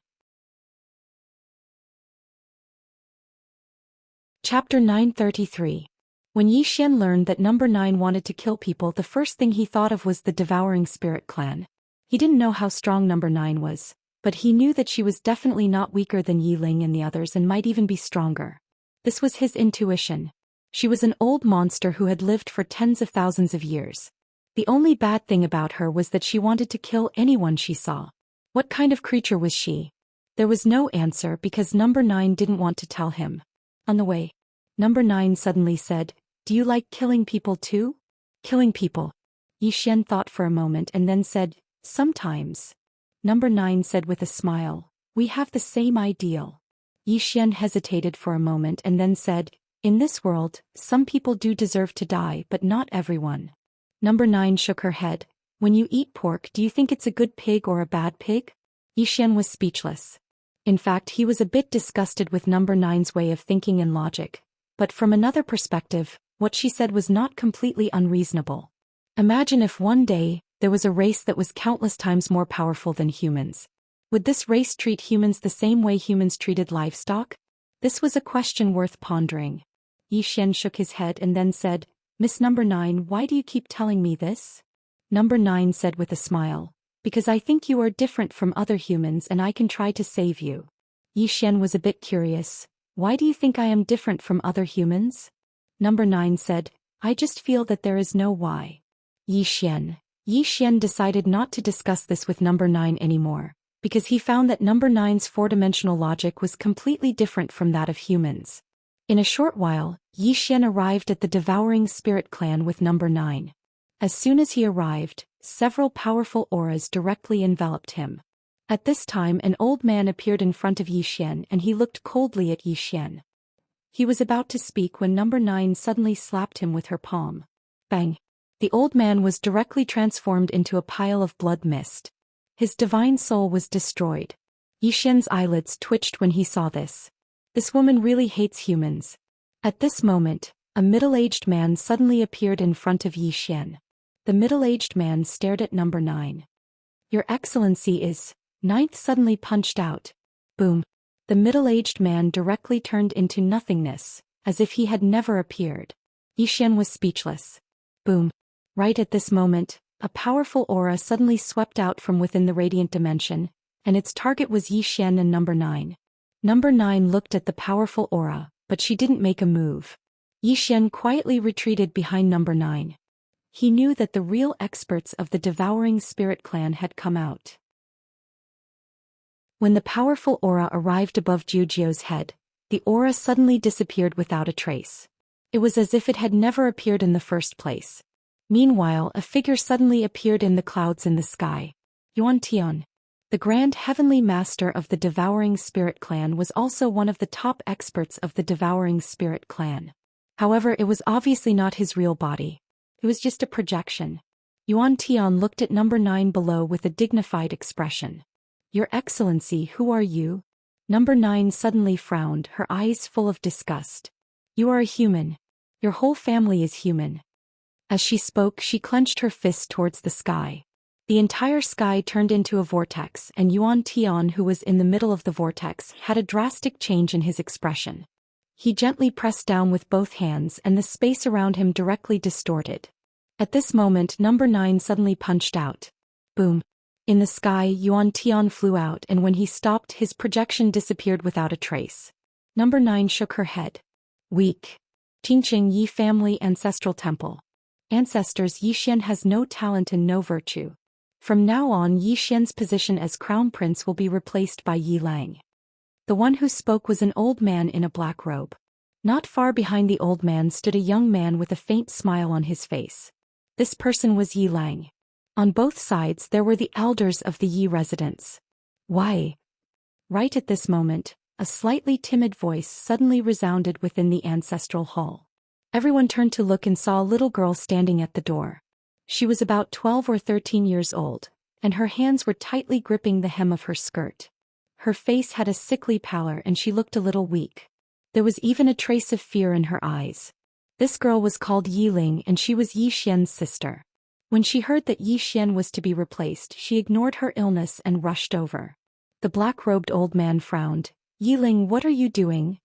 Chapter 933. When Yi Xian learned that number 9 wanted to kill people, the first thing he thought of was the Devouring Spirit Clan. He didn't know how strong number 9 was, but he knew that she was definitely not weaker than Yi Ling and the others and might even be stronger. This was his intuition. She was an old monster who had lived for tens of thousands of years. The only bad thing about her was that she wanted to kill anyone she saw. What kind of creature was she? There was no answer because number 9 didn't want to tell him. On the way, number 9 suddenly said, "Do you like killing people too?" "Killing people?" Yi Xian thought for a moment and then said, "Sometimes." Number 9 said with a smile, "We have the same ideal." Yi Xian hesitated for a moment and then said, "In this world, some people do deserve to die, but not everyone." Number 9 shook her head. "When you eat pork, do you think it's a good pig or a bad pig?" Yi Xian was speechless. In fact, he was a bit disgusted with number 9's way of thinking and logic. But from another perspective, what she said was not completely unreasonable. Imagine if one day, there was a race that was countless times more powerful than humans. Would this race treat humans the same way humans treated livestock? This was a question worth pondering. Yi Xian shook his head and then said, "Miss Number 9, why do you keep telling me this?" Number 9 said with a smile, "Because I think you are different from other humans and I can try to save you." Yi Xian was a bit curious. "Why do you think I am different from other humans?" Number 9 said, "I just feel that there is no why." Yi Xian decided not to discuss this with number 9 anymore, because he found that number 9's four-dimensional logic was completely different from that of humans. In a short while, Yi Xian arrived at the Devouring Spirit Clan with number 9. As soon as he arrived, several powerful auras directly enveloped him. At this time an old man appeared in front of Zhou Xian and he looked coldly at Zhou Xian. He was about to speak when number 9 suddenly slapped him with her palm. Bang! The old man was directly transformed into a pile of blood mist. His divine soul was destroyed. Zhou Xian's eyelids twitched when he saw this. This woman really hates humans. At this moment, a middle-aged man suddenly appeared in front of Zhou Xian. The middle-aged man stared at number 9. Your Excellency is... Ninth suddenly punched out. Boom. The middle-aged man directly turned into nothingness, as if he had never appeared. Zhou Xian was speechless. Boom. Right at this moment, a powerful aura suddenly swept out from within the radiant dimension, and its target was Zhou Xian and number 9. Number 9 looked at the powerful aura, but she didn't make a move. Zhou Xian quietly retreated behind number 9. He knew that the real experts of the Devouring Spirit clan had come out. When the powerful aura arrived above Jiujiu's head, the aura suddenly disappeared without a trace. It was as if it had never appeared in the first place. Meanwhile, a figure suddenly appeared in the clouds in the sky. Yuan Tian, the Grand Heavenly Master of the Devouring Spirit clan, was also one of the top experts of the Devouring Spirit clan. However, it was obviously not his real body. It was just a projection. Yuan Tian looked at number 9 below with a dignified expression. Your Excellency, who are you? Number 9 suddenly frowned, her eyes full of disgust. You are a human. Your whole family is human. As she spoke, she clenched her fist towards the sky. The entire sky turned into a vortex, and Yuan Tian, who was in the middle of the vortex, had a drastic change in his expression. He gently pressed down with both hands and the space around him directly distorted. At this moment, number 9 suddenly punched out. Boom. In the sky, Yuan Tian flew out, and when he stopped, his projection disappeared without a trace. Number 9 shook her head. Weak. Qingqing Yi Family Ancestral Temple. Ancestors, Zhou Xian has no talent and no virtue. From now on, Zhou Xian's position as crown prince will be replaced by Yi Lang. The one who spoke was an old man in a black robe. Not far behind the old man stood a young man with a faint smile on his face. This person was Yi Lang. On both sides there were the elders of the Yi residence. Why? Right at this moment, a slightly timid voice suddenly resounded within the ancestral hall. Everyone turned to look and saw a little girl standing at the door. She was about 12 or 13 years old, and her hands were tightly gripping the hem of her skirt. Her face had a sickly pallor and she looked a little weak. There was even a trace of fear in her eyes. This girl was called Yi Ling and she was Zhou Xian's sister. When she heard that Zhou Xian was to be replaced, she ignored her illness and rushed over. The black-robed old man frowned. Yi Ling, what are you doing?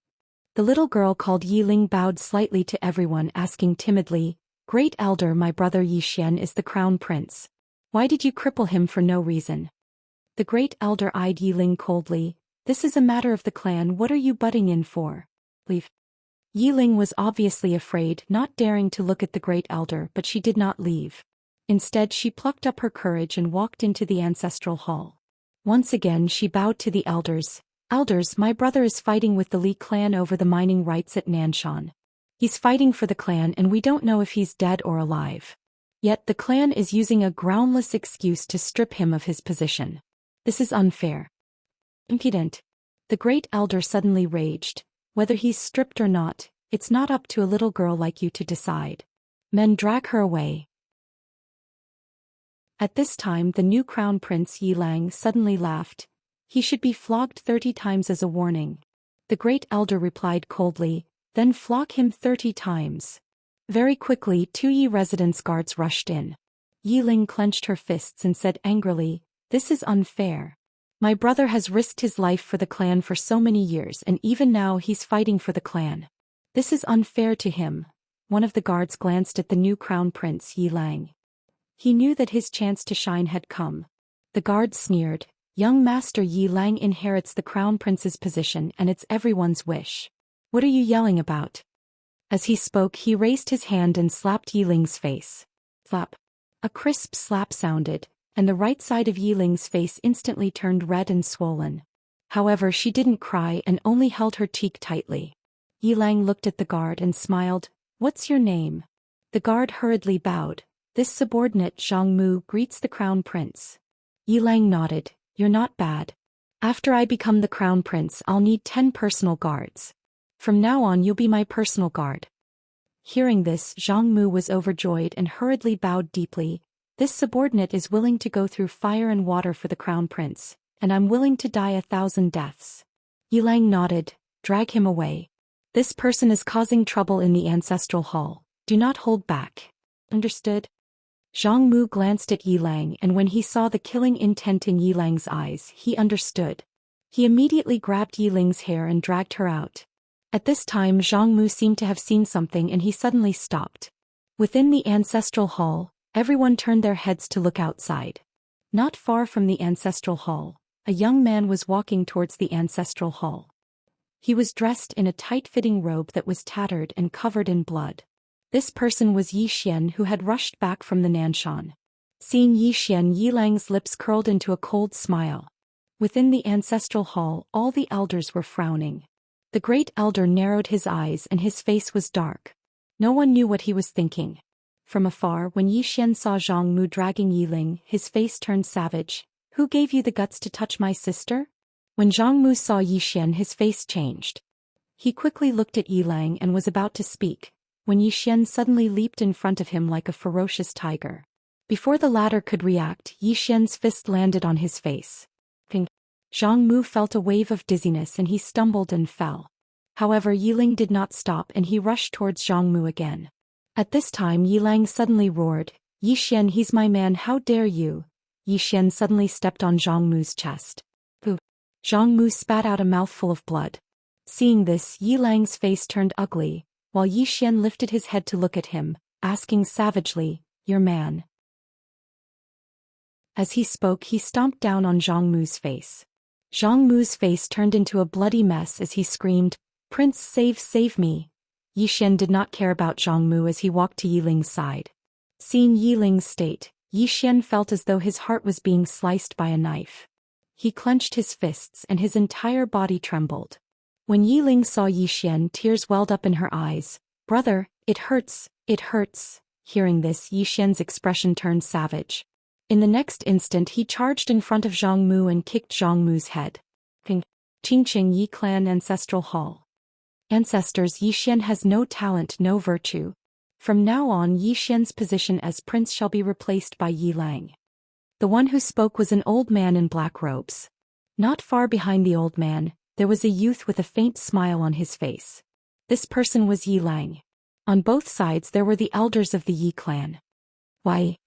The little girl called Yi Ling bowed slightly to everyone, asking timidly, Great Elder, my brother Zhou Xian is the crown prince. Why did you cripple him for no reason? The Great Elder eyed Yi Ling coldly. This is a matter of the clan, what are you butting in for? Leave. Yi Ling was obviously afraid, not daring to look at the Great Elder, but she did not leave. Instead, she plucked up her courage and walked into the ancestral hall. Once again she bowed to the elders. Elders, my brother is fighting with the Li clan over the mining rights at Nanshan. He's fighting for the clan and we don't know if he's dead or alive. Yet the clan is using a groundless excuse to strip him of his position. This is unfair. Impudent. The Great Elder suddenly raged. Whether he's stripped or not, it's not up to a little girl like you to decide. Men, drag her away. At this time the new crown prince Yi Lang suddenly laughed. He should be flogged 30 times as a warning. The Great Elder replied coldly, then flog him 30 times. Very quickly 2 Yi residence guards rushed in. Yi Ling clenched her fists and said angrily, This is unfair. My brother has risked his life for the clan for so many years and even now he's fighting for the clan. This is unfair to him. One of the guards glanced at the new crown prince Yi Lang. He knew that his chance to shine had come. The guard sneered, Young Master Yi Lang inherits the crown prince's position and it's everyone's wish. What are you yelling about? As he spoke he raised his hand and slapped Yi Ling's face. Slap. A crisp slap sounded, and the right side of Yi Ling's face instantly turned red and swollen. However, she didn't cry and only held her cheek tightly. Yi Lang looked at the guard and smiled, What's your name? The guard hurriedly bowed. This subordinate Zhang Mu greets the crown prince. Yi Lang nodded. You're not bad. After I become the crown prince, I'll need 10 personal guards. From now on you'll be my personal guard. Hearing this, Zhang Mu was overjoyed and hurriedly bowed deeply. This subordinate is willing to go through fire and water for the crown prince, and I'm willing to die 1,000 deaths. Yilang nodded. Drag him away. This person is causing trouble in the ancestral hall. Do not hold back. Understood? Zhang Mu glanced at Yilang, and when he saw the killing intent in Yilang's eyes, he understood. He immediately grabbed Yiling's hair and dragged her out. At this time Zhang Mu seemed to have seen something and he suddenly stopped. Within the ancestral hall, everyone turned their heads to look outside. Not far from the ancestral hall, a young man was walking towards the ancestral hall. He was dressed in a tight-fitting robe that was tattered and covered in blood. This person was Zhou Xian, who had rushed back from the Nanshan. Seeing Zhou Xian, Yilang's lips curled into a cold smile. Within the ancestral hall, all the elders were frowning. The great elder narrowed his eyes and his face was dark. No one knew what he was thinking. From afar, when Zhou Xian saw Zhang Mu dragging Yiling, his face turned savage. Who gave you the guts to touch my sister? When Zhang Mu saw Zhou Xian, his face changed. He quickly looked at Yilang and was about to speak, when Zhou Xian suddenly leaped in front of him like a ferocious tiger. Before the latter could react, Zhou Xian's fist landed on his face. Zhang Mu felt a wave of dizziness and he stumbled and fell. However, Yiling did not stop and he rushed towards Zhang Mu again. At this time Yilang suddenly roared, Zhou Xian, he's my man, how dare you? Zhou Xian suddenly stepped on Zhang Mu's chest. Zhang Mu spat out a mouthful of blood. Seeing this, Yilang's face turned ugly, while Zhou Xian lifted his head to look at him, asking savagely, your man. As he spoke, he stomped down on Zhang Mu's face. Zhang Mu's face turned into a bloody mess as he screamed, Prince, save me. Zhou Xian did not care about Zhang Mu as he walked to Yiling's side. Seeing Yiling's state, Zhou Xian felt as though his heart was being sliced by a knife. He clenched his fists and his entire body trembled. When Yiling saw Zhou Xian, tears welled up in her eyes. Brother, it hurts, it hurts. Hearing this, Zhou Xian's expression turned savage. In the next instant he charged in front of Zhang Mu and kicked Zhang Mu's head. Qingqing Yi Clan Ancestral Hall. Ancestors, Zhou Xian has no talent, no virtue. From now on Zhou Xian's position as prince shall be replaced by Yilang. The one who spoke was an old man in black robes. Not far behind the old man, there was a youth with a faint smile on his face. This person was Yilang. On both sides there were the elders of the Yi clan. Why?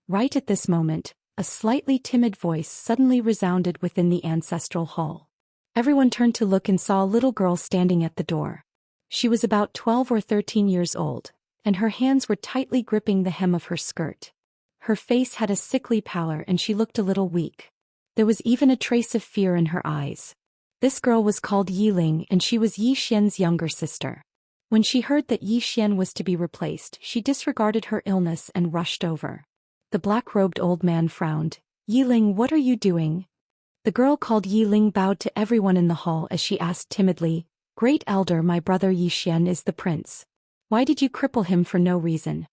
Right at this moment, a slightly timid voice suddenly resounded within the ancestral hall. Everyone turned to look and saw a little girl standing at the door. She was about 12 or 13 years old, and her hands were tightly gripping the hem of her skirt. Her face had a sickly pallor and she looked a little weak. There was even a trace of fear in her eyes. This girl was called Yiling and she was Zhou Xian's younger sister. When she heard that Zhou Xian was to be replaced, she disregarded her illness and rushed over. The black-robed old man frowned. Yiling, what are you doing? The girl called Yiling bowed to everyone in the hall as she asked timidly, Great Elder, my brother Zhou Xian is the prince. Why did you cripple him for no reason?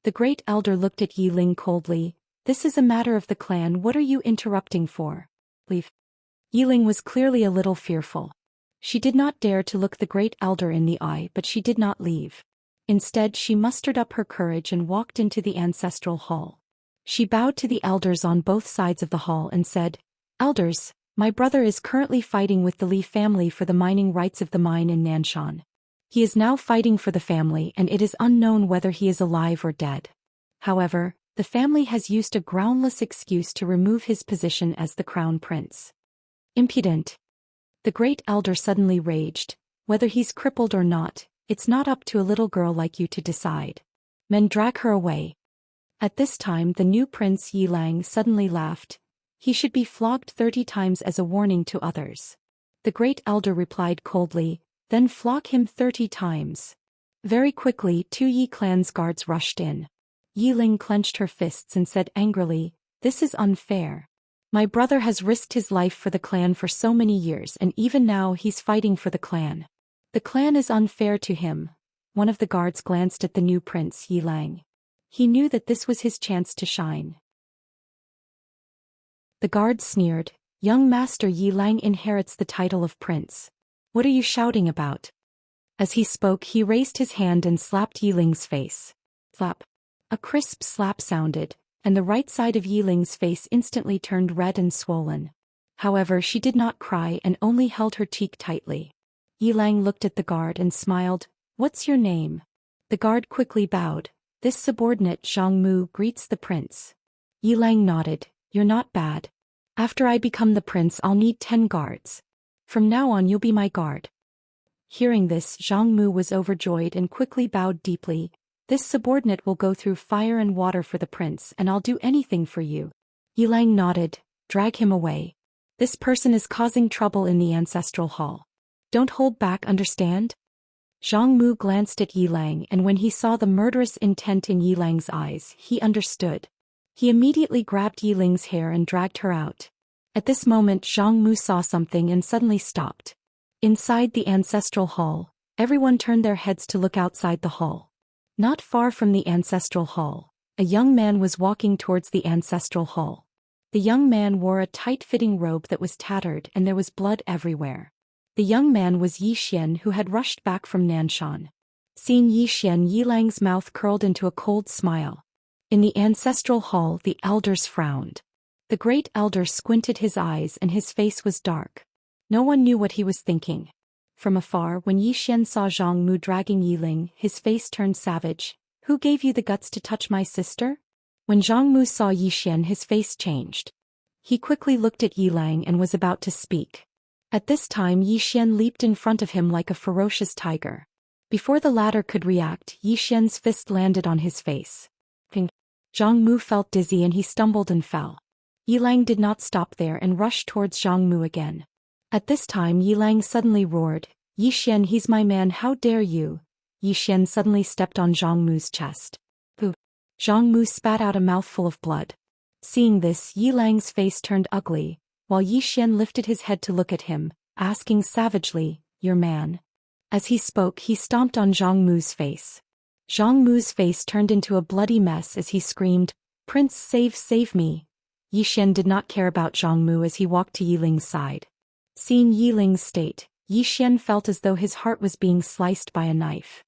The great elder looked at Yiling coldly. This is a matter of the clan, what are you interrupting for? Leave. Yiling was clearly a little fearful. She did not dare to look the great elder in the eye, but she did not leave. Instead, she mustered up her courage and walked into the ancestral hall. She bowed to the elders on both sides of the hall and said, Elders, my brother is currently fighting with the Li family for the mining rights of the mine in Nanshan. He is now fighting for the family and it is unknown whether he is alive or dead. However, the family has used a groundless excuse to remove his position as the crown prince. Impudent. The great elder suddenly raged. Whether he's crippled or not, it's not up to a little girl like you to decide. Men, drag her away. At this time the new prince Yilang suddenly laughed. He should be flogged 30 times as a warning to others. The great elder replied coldly, then flog him 30 times. Very quickly 2 Yi clan's guards rushed in. Yiling clenched her fists and said angrily, This is unfair. My brother has risked his life for the clan for so many years and even now he's fighting for the clan. The clan is unfair to him. One of the guards glanced at the new prince Yilang. He knew that this was his chance to shine. The guard sneered, Young Master Yi Lang inherits the title of prince. What are you shouting about? As he spoke, he raised his hand and slapped Yi Ling's face. Slap. A crisp slap sounded, and the right side of Yi Ling's face instantly turned red and swollen. However, she did not cry and only held her cheek tightly. Yi Lang looked at the guard and smiled. What's your name? The guard quickly bowed. This subordinate Zhang Mu greets the prince. Yi Lang nodded. You're not bad. After I become the prince, I'll need 10 guards. From now on, you'll be my guard. Hearing this, Zhang Mu was overjoyed and quickly bowed deeply. This subordinate will go through fire and water for the prince, and I'll do anything for you. Yi Lang nodded. Drag him away. This person is causing trouble in the ancestral hall. Don't hold back, understand? Zhang Mu glanced at Yi Lang, and when he saw the murderous intent in Yi Lang's eyes, he understood. He immediately grabbed Yi Ling's hair and dragged her out. At this moment, Zhang Mu saw something and suddenly stopped. Inside the ancestral hall, everyone turned their heads to look outside the hall. Not far from the ancestral hall, a young man was walking towards the ancestral hall. The young man wore a tight-fitting robe that was tattered and there was blood everywhere. The young man was Zhou Xian, who had rushed back from Nanshan. Seeing Zhou Xian, Yi Lang's mouth curled into a cold smile. In the ancestral hall, the elders frowned. The great elder squinted his eyes and his face was dark. No one knew what he was thinking. From afar, when Zhou Xian saw Zhang Mu dragging Yi Ling, his face turned savage. Who gave you the guts to touch my sister? When Zhang Mu saw Zhou Xian, his face changed. He quickly looked at Yi Lang and was about to speak. At this time, Zhou Xian leaped in front of him like a ferocious tiger. Before the latter could react, Zhou Xian's fist landed on his face. Ping. Zhang Mu felt dizzy and he stumbled and fell. Yi Lang did not stop there and rushed towards Zhang Mu again. At this time, Yi Lang suddenly roared, Zhou Xian, he's my man, how dare you? Zhou Xian suddenly stepped on Zhang Mu's chest. Pooh. Zhang Mu spat out a mouthful of blood. Seeing this, Yi Lang's face turned ugly, while Zhou Xian lifted his head to look at him, asking savagely, your man? As he spoke, he stomped on Zhang Mu's face. Zhang Mu's face turned into a bloody mess as he screamed, Prince, save me. Zhou Xian did not care about Zhang Mu as he walked to Yi Ling's side. Seeing Yi Ling's state, Zhou Xian felt as though his heart was being sliced by a knife.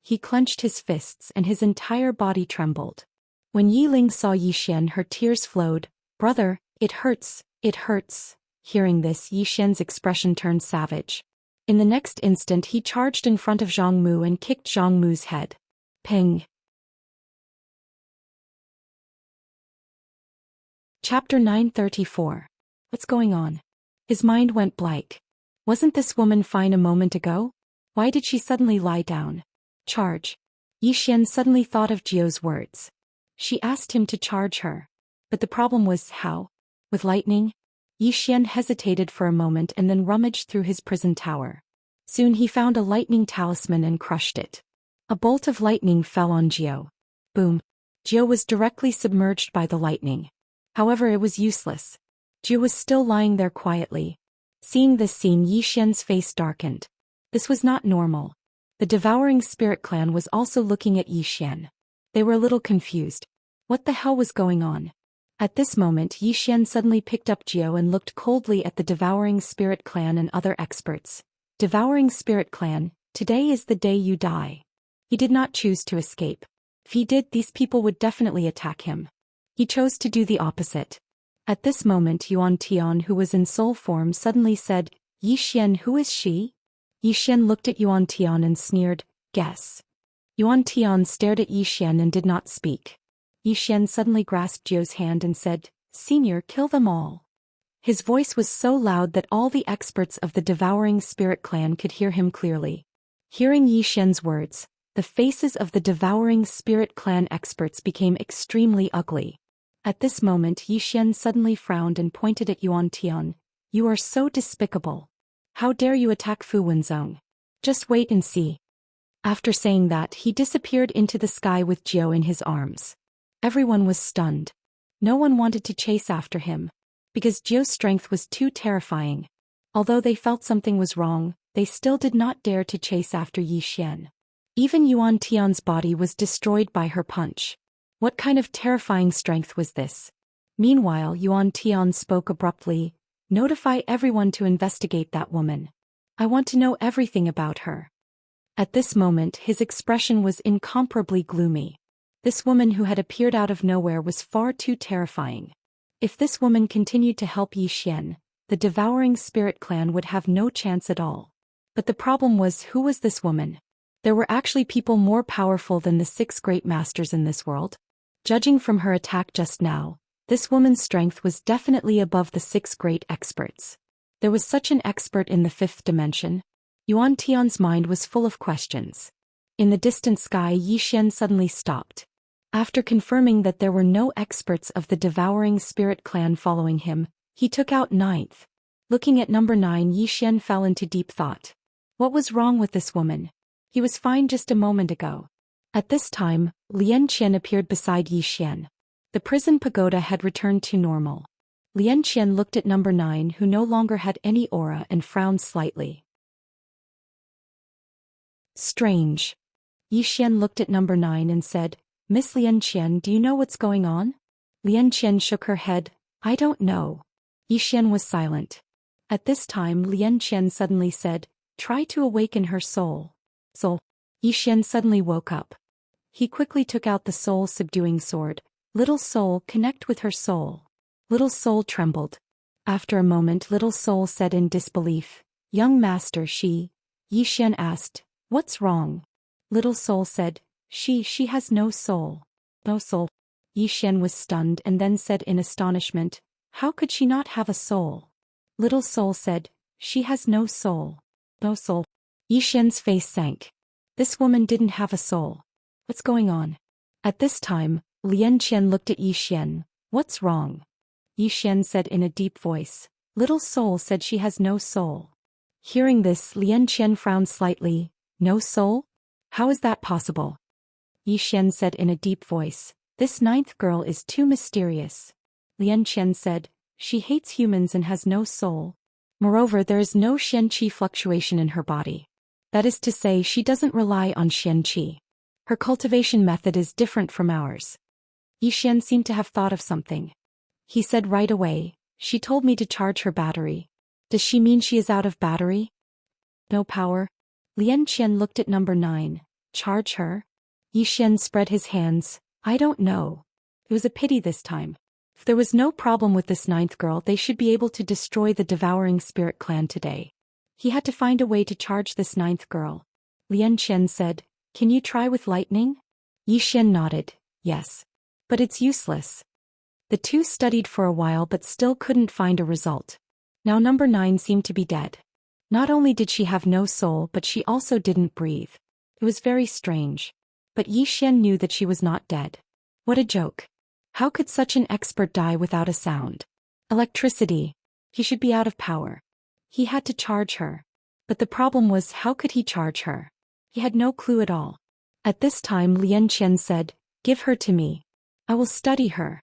He clenched his fists and his entire body trembled. When Yi Ling saw Zhou Xian, her tears flowed. Brother, it hurts. It hurts. Hearing this, Zhou Xian's expression turned savage. In the next instant, he charged in front of Zhang Mu and kicked Zhang Mu's head. Ping. Chapter 934. What's going on? His mind went blank. Wasn't this woman fine a moment ago? Why did she suddenly lie down? Charge. Zhou Xian suddenly thought of Jiu's words. She asked him to charge her. But the problem was how? With lightning? Zhou Xian hesitated for a moment and then rummaged through his prison tower. Soon he found a lightning talisman and crushed it. A bolt of lightning fell on Jiu. Boom. Jiu was directly submerged by the lightning. However, it was useless. Jiu was still lying there quietly. Seeing this scene, Zhou Xian's face darkened. This was not normal. The devouring spirit clan was also looking at Zhou Xian. They were a little confused. What the hell was going on? At this moment, Zhou Xian suddenly picked up Jiu and looked coldly at the Devouring Spirit Clan and other experts. Devouring Spirit Clan, today is the day you die. He did not choose to escape. If he did, these people would definitely attack him. He chose to do the opposite. At this moment, Yuan Tian, who was in soul form, suddenly said, Zhou Xian, who is she? Zhou Xian looked at Yuan Tian and sneered, guess. Yuan Tian stared at Zhou Xian and did not speak. Zhou Xian suddenly grasped Jiu's hand and said, Senior, kill them all. His voice was so loud that all the experts of the Devouring Spirit Clan could hear him clearly. Hearing Zhou Xian's words, the faces of the Devouring Spirit Clan experts became extremely ugly. At this moment, Zhou Xian suddenly frowned and pointed at Yuan Tian. You are so despicable. How dare you attack Fu Wenzong? Just wait and see. After saying that, he disappeared into the sky with Jiu in his arms. Everyone was stunned. No one wanted to chase after him, because Jiu's strength was too terrifying. Although they felt something was wrong, they still did not dare to chase after Zhou Xian. Even Yuan Tian's body was destroyed by her punch. What kind of terrifying strength was this? Meanwhile, Yuan Tian spoke abruptly, Notify everyone to investigate that woman. I want to know everything about her. At this moment his expression was incomparably gloomy. This woman who had appeared out of nowhere was far too terrifying. If this woman continued to help Zhou Xian, the devouring spirit clan would have no chance at all. But the problem was, who was this woman? There were actually people more powerful than the 6 great masters in this world. Judging from her attack just now, this woman's strength was definitely above the 6 great experts. There was such an expert in the 5th dimension. Yuan Tian's mind was full of questions. In the distant sky Zhou Xian suddenly stopped. After confirming that there were no experts of the devouring spirit clan following him, he took out 9th. Looking at number 9, Zhou Xian fell into deep thought. What was wrong with this woman? He was fine just a moment ago. At this time, Lian Qian appeared beside Zhou Xian. The prison pagoda had returned to normal. Lian Qian looked at number 9, who no longer had any aura, and frowned slightly. Strange. Zhou Xian looked at number 9 and said, Miss Lian Qian, do you know what's going on? Lian Qian shook her head. I don't know. Zhou Xian was silent. At this time Lian Qian suddenly said, try to awaken her soul. Soul. Zhou Xian suddenly woke up. He quickly took out the soul-subduing sword. Little soul, connect with her soul. Little soul trembled. After a moment Little soul said in disbelief, Young master, Zhou Xian asked, what's wrong? Little soul said, She has no soul. No soul. Zhou Xian was stunned and then said in astonishment, how could she not have a soul? Little soul said, she has no soul. No soul. Zhou Xian's face sank. This woman didn't have a soul. What's going on? At this time, Lian Qian looked at Zhou Xian. What's wrong? Zhou Xian said in a deep voice. Little soul said she has no soul. Hearing this, Lian Qian frowned slightly. No soul? How is that possible? Zhou Xian said in a deep voice. This 9th girl is too mysterious. Lian Qian said, she hates humans and has no soul. Moreover, there is no Xian qi fluctuation in her body. That is to say, she doesn't rely on Xian qi. Her cultivation method is different from ours. Zhou Xian seemed to have thought of something. He said right away, she told me to charge her battery. Does she mean she is out of battery? No power? Lian Qian looked at number 9. Charge her? Zhou Xian spread his hands. I don't know. It was a pity this time. If there was no problem with this 9th girl, they should be able to destroy the devouring spirit clan today. He had to find a way to charge this 9th girl. Lian Qian said, can you try with lightning? Zhou Xian nodded, yes. But it's useless. The two studied for a while but still couldn't find a result. Now number 9 seemed to be dead. Not only did she have no soul, but she also didn't breathe. It was very strange. But Zhou Xian knew that she was not dead. What a joke. How could such an expert die without a sound? Electricity. He should be out of power. He had to charge her. But the problem was, how could he charge her? He had no clue at all. At this time Lian Qian said, give her to me. I will study her.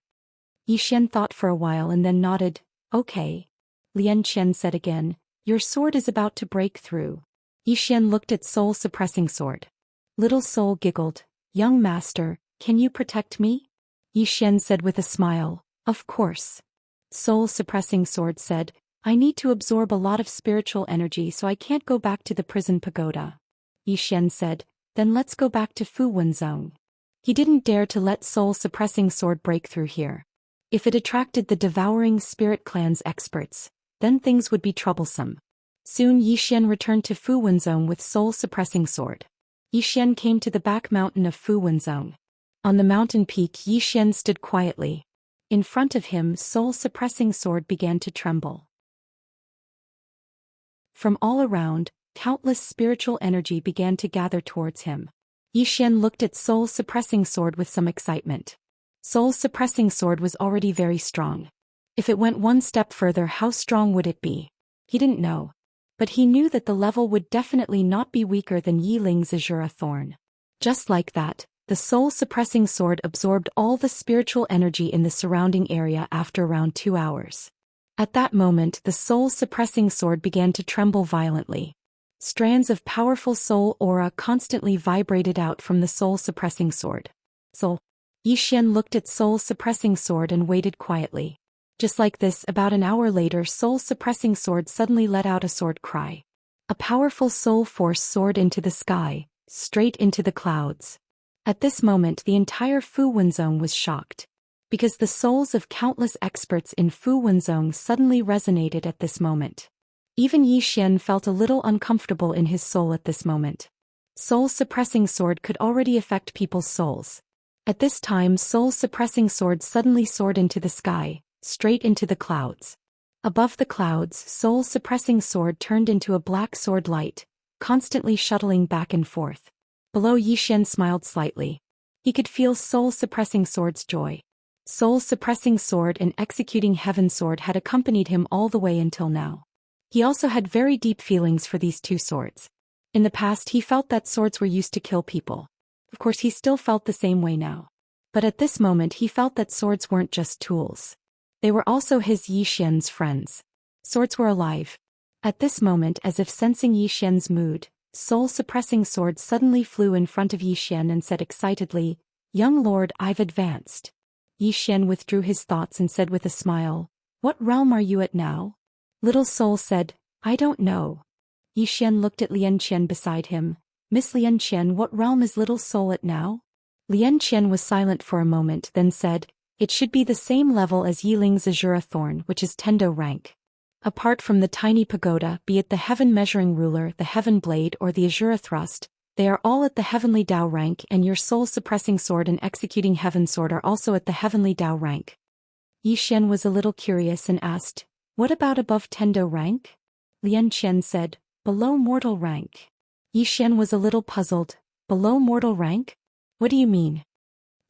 Zhou Xian thought for a while and then nodded, okay. Lian Qian said again, your sword is about to break through. Zhou Xian looked at soul-suppressing sword. Little soul giggled, young master, can you protect me? Zhou Xian said with a smile, of course. Soul-suppressing sword said, I need to absorb a lot of spiritual energy so I can't go back to the prison pagoda. Zhou Xian said, then let's go back to Fu Wen Zone. He didn't dare to let soul-suppressing sword break through here. If it attracted the devouring spirit clan's experts, then things would be troublesome. Soon Zhou Xian returned to Fu Wen Zone with soul-suppressing sword. Zhou Xian came to the back mountain of Fu Wen Zone. On the mountain peak Zhou Xian stood quietly. In front of him soul-suppressing sword began to tremble. From all around, countless spiritual energy began to gather towards him. Zhou Xian looked at soul-suppressing sword with some excitement. Soul-suppressing sword was already very strong. If it went one step further, how strong would it be? He didn't know. But he knew that the level would definitely not be weaker than Yi Ling's Azura Thorn. Just like that, the soul-suppressing sword absorbed all the spiritual energy in the surrounding area after around 2 hours. At that moment the soul-suppressing sword began to tremble violently. Strands of powerful soul aura constantly vibrated out from the soul-suppressing sword. Soul. Zhou Xian looked at soul-suppressing sword and waited quietly. Just like this, about an hour later, soul-suppressing sword suddenly let out a sword cry. A powerful soul force soared into the sky, straight into the clouds. At this moment the entire Fu Wenzong was shocked. Because the souls of countless experts in Fu Wenzong suddenly resonated at this moment. Even Yi Xian felt a little uncomfortable in his soul at this moment. Soul-suppressing sword could already affect people's souls. At this time, soul-suppressing sword suddenly soared into the sky, straight into the clouds. Above the clouds, soul-suppressing sword turned into a black sword light, constantly shuttling back and forth. Below, Yi Xian smiled slightly. He could feel soul-suppressing sword's joy. Soul-suppressing sword and executing heaven sword had accompanied him all the way until now. He also had very deep feelings for these two swords. In the past he felt that swords were used to kill people. Of course he still felt the same way now. But at this moment he felt that swords weren't just tools. They were also his Yi Xian's friends. Swords were alive. At this moment, as if sensing Yi Xian's mood, soul-suppressing sword suddenly flew in front of Yi Xian and said excitedly, "Young lord, I've advanced." Yi Xian withdrew his thoughts and said with a smile, "What realm are you at now?" Little soul said, "I don't know." Yi Xian looked at Lian Qian beside him. "Miss Lian Qian, what realm is little soul at now?" Lian Qian was silent for a moment, then said, "It should be the same level as Yiling's Azura Thorn, which is Tendo rank. Apart from the tiny pagoda, be it the heaven measuring ruler, the heaven blade, or the Azura thrust, they are all at the heavenly Dao rank, and your soul-suppressing sword and executing heaven sword are also at the heavenly Dao rank." Yi Xian was a little curious and asked, "What about above Tendo rank?" Lian Qian said, "Below mortal rank." Yi Xian was a little puzzled. "Below mortal rank? What do you mean?"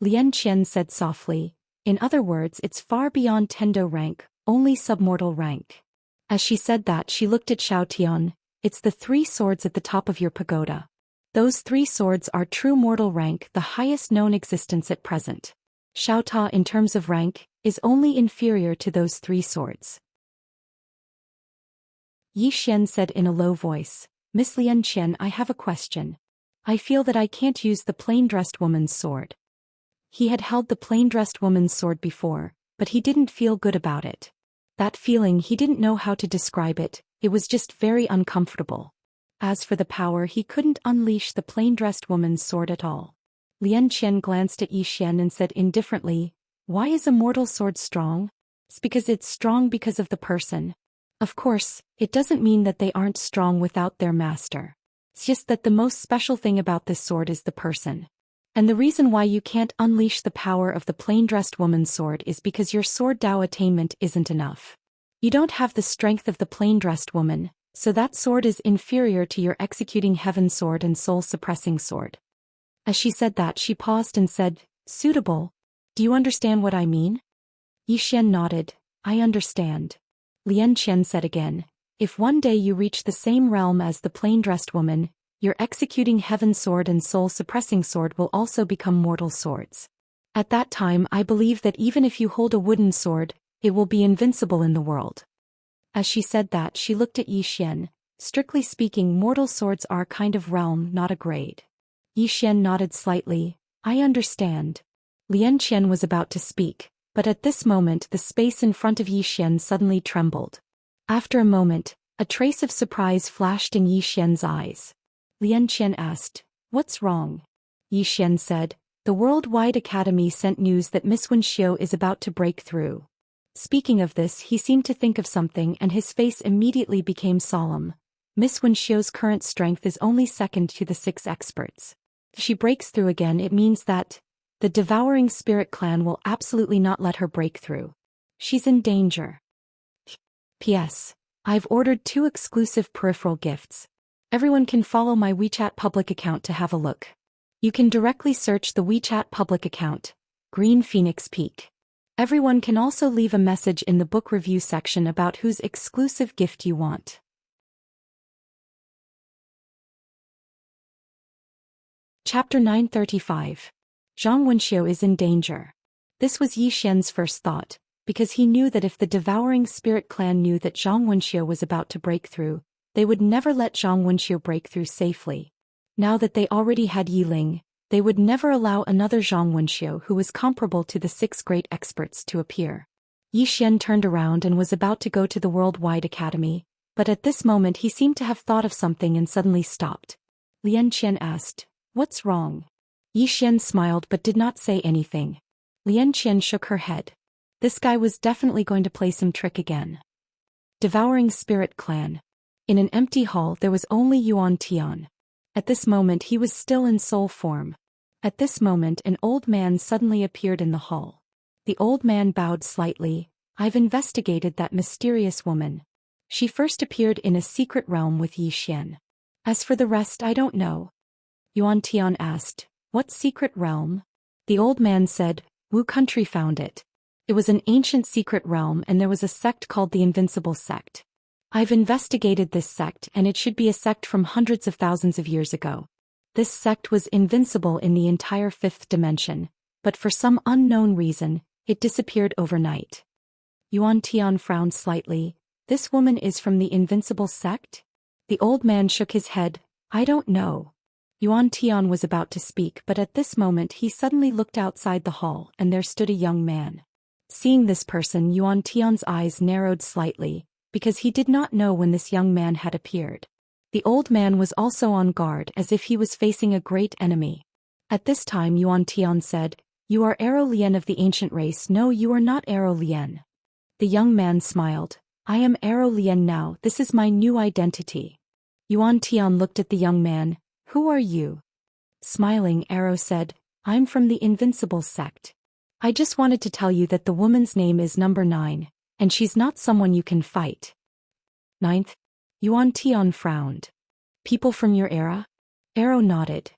Lian Qian said softly, "In other words, it's far beyond Tendo rank, only submortal rank." As she said that, she looked at Xiao Tian. "It's the three swords at the top of your pagoda. Those three swords are true mortal rank, the highest known existence at present. Xiao Ta, in terms of rank, is only inferior to those three swords." Yi Xian said in a low voice, "Miss Lian Qian, I have a question. I feel that I can't use the plain-dressed woman's sword." He had held the plain-dressed woman's sword before, but he didn't feel good about it. That feeling, he didn't know how to describe it, it was just very uncomfortable. As for the power, he couldn't unleash the plain-dressed woman's sword at all. Lian Qian glanced at Yi Xian and said indifferently, "Why is a mortal sword strong?" "It's because it's strong because of the person. Of course, it doesn't mean that they aren't strong without their master. It's just that the most special thing about this sword is the person. And the reason why you can't unleash the power of the plain-dressed woman's sword is because your sword Dao attainment isn't enough. You don't have the strength of the plain-dressed woman, so that sword is inferior to your executing heaven sword and soul-suppressing sword." As she said that, she paused and said, "Suitable? Do you understand what I mean?" Yi Xian nodded, "I understand." Lian Qian said again, "If one day you reach the same realm as the plain-dressed woman, your executing heaven sword and soul-suppressing sword will also become mortal swords. At that time, I believe that even if you hold a wooden sword, it will be invincible in the world." As she said that, she looked at Yi Xian. "Strictly speaking, mortal swords are a kind of realm, not a grade." Yi Xian nodded slightly, "I understand." Lian Qian was about to speak, but at this moment the space in front of Yi Xian suddenly trembled. After a moment, a trace of surprise flashed in Yi Xian's eyes. Lian Qian asked, "What's wrong?" Yi Xian said, "The Worldwide Academy sent news that Miss Wuxia is about to break through." Speaking of this, he seemed to think of something and his face immediately became solemn. "Miss Wuxia's current strength is only second to the 6 experts. If she breaks through again, it means that the Devouring Spirit clan will absolutely not let her break through. She's in danger. P.S. I've ordered 2 exclusive peripheral gifts. Everyone can follow my WeChat public account to have a look. You can directly search the WeChat public account, Green Phoenix Peak. Everyone can also leave a message in the book review section about whose exclusive gift you want." Chapter 935. Zhang Wenxiu is in danger. This was Yi Xian's first thought, because he knew that if the Devouring Spirit clan knew that Zhang Wenxiu was about to break through, they would never let Zhang Wenxiu break through safely. Now that they already had Yiling, they would never allow another Zhang Wenxiu who was comparable to the 6 great experts to appear. Yi Xian turned around and was about to go to the Worldwide Academy, but at this moment he seemed to have thought of something and suddenly stopped. Lian Qian asked, "What's wrong?" Yi Xian smiled but did not say anything. Lian Qian shook her head. This guy was definitely going to play some trick again. Devouring Spirit Clan. In an empty hall there was only Yuan Tian. At this moment he was still in soul form. At this moment an old man suddenly appeared in the hall. The old man bowed slightly. "I've investigated that mysterious woman. She first appeared in a secret realm with Yi Xian. As for the rest I don't know." Yuan Tian asked, "What secret realm?" The old man said, "Wu country found it. It was an ancient secret realm and there was a sect called the Invincible Sect. I've investigated this sect and it should be a sect from hundreds of thousands of years ago. This sect was invincible in the entire fifth dimension, but for some unknown reason, it disappeared overnight." Yuan Tian frowned slightly. "This woman is from the Invincible Sect?" The old man shook his head. "I don't know." Yuan Tian was about to speak but at this moment he suddenly looked outside the hall and there stood a young man. Seeing this person, Yuan Tian's eyes narrowed slightly, because he did not know when this young man had appeared. The old man was also on guard as if he was facing a great enemy. At this time Yuan Tian said, "You are Arrow Lien of the ancient race." "No, you are not Arrow Lien." The young man smiled. "I am Arrow Lien now, this is my new identity." Yuan Tian looked at the young man. "Who are you?" Smiling, Arrow said, "I'm from the Invincible Sect. I just wanted to tell you that the woman's name is number 9, and she's not someone you can fight." Ninth? Yuan Tian frowned. "People from your era?" Arrow nodded.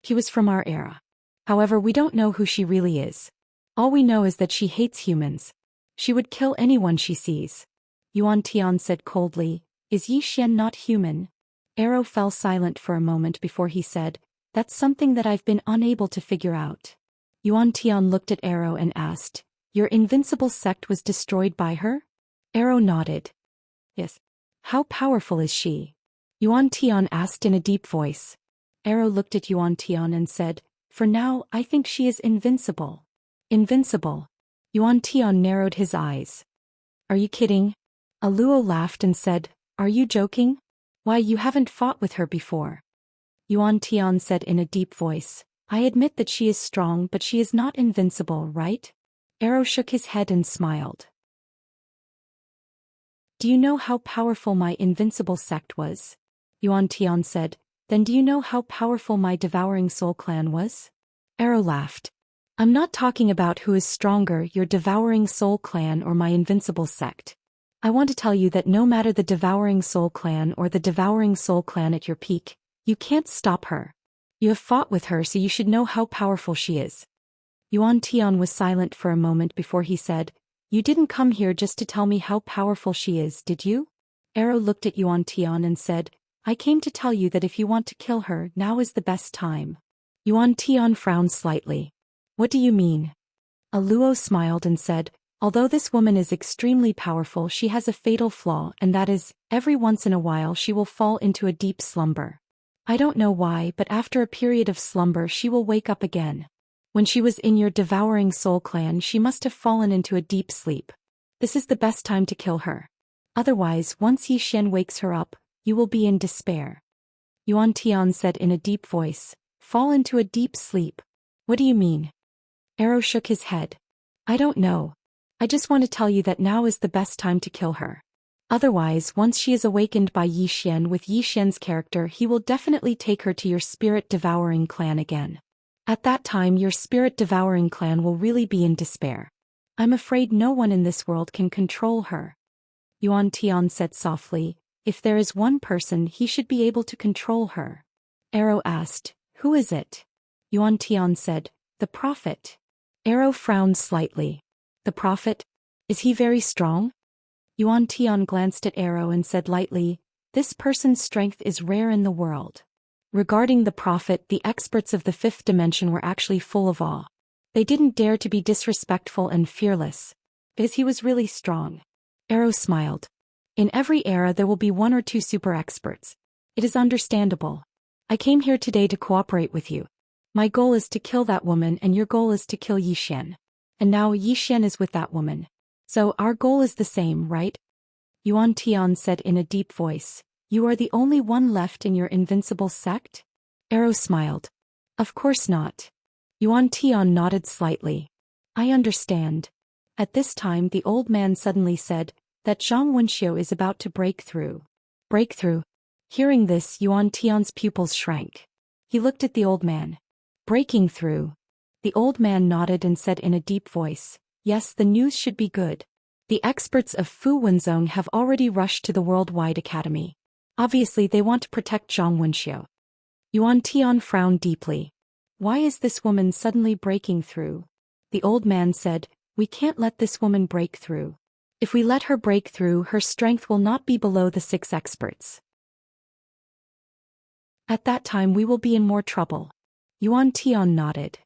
"He was from our era. However, we don't know who she really is. All we know is that she hates humans. She would kill anyone she sees." Yuan Tian said coldly, "Is Yi Xian not human?" Arrow fell silent for a moment before he said, "That's something that I've been unable to figure out." Yuan Tian looked at Arrow and asked, "Your invincible sect was destroyed by her?" Arrow nodded. "Yes." "How powerful is she?" Yuan Tian asked in a deep voice. Arrow looked at Yuan Tian and said, "For now, I think she is invincible." "Invincible?" Yuan Tian narrowed his eyes. "Are you kidding?" Aluo laughed and said, "Are you joking? Why, you haven't fought with her before." Yuan Tian said in a deep voice, "I admit that she is strong but she is not invincible, right?" Arrow shook his head and smiled. "Do you know how powerful my invincible sect was?" Yuan Tian said, "Then do you know how powerful my devouring soul clan was?" Arrow laughed. "I'm not talking about who is stronger, your devouring soul clan or my invincible sect. I want to tell you that no matter the devouring soul clan or the devouring soul clan at your peak, you can't stop her. You have fought with her so you should know how powerful she is." Yuan Tian was silent for a moment before he said, "You didn't come here just to tell me how powerful she is, did you?" Arrow looked at Yuan Tian and said, "I came to tell you that if you want to kill her, now is the best time." Yuan Tian frowned slightly. "What do you mean?" Aluo smiled and said, "Although this woman is extremely powerful, she has a fatal flaw, and that is, every once in a while she will fall into a deep slumber. I don't know why, but after a period of slumber she will wake up again. When she was in your devouring soul clan she must have fallen into a deep sleep. This is the best time to kill her. Otherwise, once Yi Xian wakes her up, you will be in despair." Yuan Tian said in a deep voice, "Fall into a deep sleep? What do you mean?" Arrow shook his head. "I don't know. I just want to tell you that now is the best time to kill her. Otherwise, once she is awakened by Yi Xian with Yi Xian's character, he will definitely take her to your spirit-devouring clan again. At that time your spirit-devouring clan will really be in despair. I'm afraid no one in this world can control her." Yuan Tian said softly, "If there is one person, he should be able to control her." Arrow asked, "Who is it?" Yuan Tian said, "The Prophet." Arrow frowned slightly. "The Prophet? Is he very strong?" Yuan Tian glanced at Arrow and said lightly, "This person's strength is rare in the world." Regarding the Prophet, the experts of the fifth dimension were actually full of awe. They didn't dare to be disrespectful and fearless, because he was really strong. Arrow smiled. "In every era there will be one or two super experts. It is understandable. I came here today to cooperate with you. My goal is to kill that woman and your goal is to kill Yi Xian. And now Yi Xian is with that woman. So our goal is the same, right? Yuan Tian said in a deep voice. You are the only one left in your invincible sect? Arrow smiled. Of course not. Yuan Tian nodded slightly. I understand. At this time the old man suddenly said that Zhang Wenxiu is about to break through. Break through? Hearing this, Yuan Tian's pupils shrank. He looked at the old man. Breaking through. The old man nodded and said in a deep voice, yes, the news should be good. The experts of Fu Wenzhong have already rushed to the Worldwide Academy. Obviously they want to protect Zhang Wenxiu. Yuan Tian frowned deeply. Why is this woman suddenly breaking through? The old man said, we can't let this woman break through. If we let her break through, her strength will not be below the 6 experts. At that time we will be in more trouble. Yuan Tian nodded.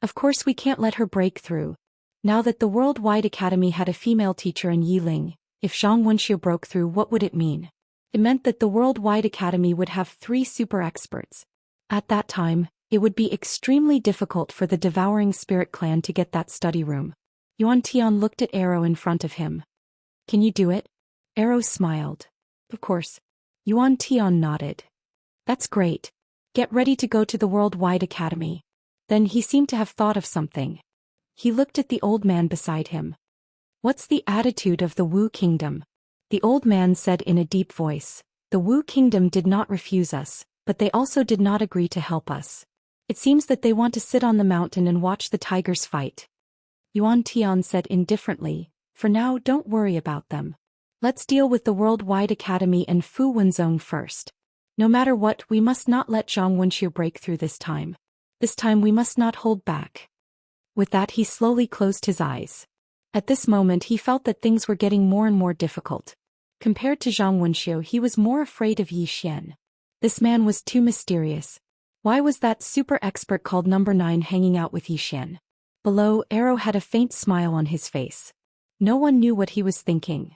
Of course we can't let her break through. Now that the Worldwide Academy had a female teacher in Yiling, if Zhang Wenxiu broke through, what would it mean? It meant that the Worldwide Academy would have 3 super experts. At that time, it would be extremely difficult for the Devouring Spirit clan to get that study room. Yuan Tian looked at Arrow in front of him. Can you do it? Arrow smiled. Of course. Yuan Tian nodded. That's great. Get ready to go to the Worldwide Academy. Then he seemed to have thought of something. He looked at the old man beside him. What's the attitude of the Wu Kingdom? The old man said in a deep voice. The Wu Kingdom did not refuse us, but they also did not agree to help us. It seems that they want to sit on the mountain and watch the tigers fight. Yuan Tian said indifferently, for now don't worry about them. Let's deal with the Worldwide Academy and Fu Wenzhong first. No matter what, we must not let Zhang Wenxiu break through this time. This time we must not hold back. With that he slowly closed his eyes. At this moment he felt that things were getting more and more difficult. Compared to Zhang Wenxiu, he was more afraid of Zhou Xian. This man was too mysterious. Why was that super expert called number 9 hanging out with Zhou Xian? Below, Arrow had a faint smile on his face. No one knew what he was thinking.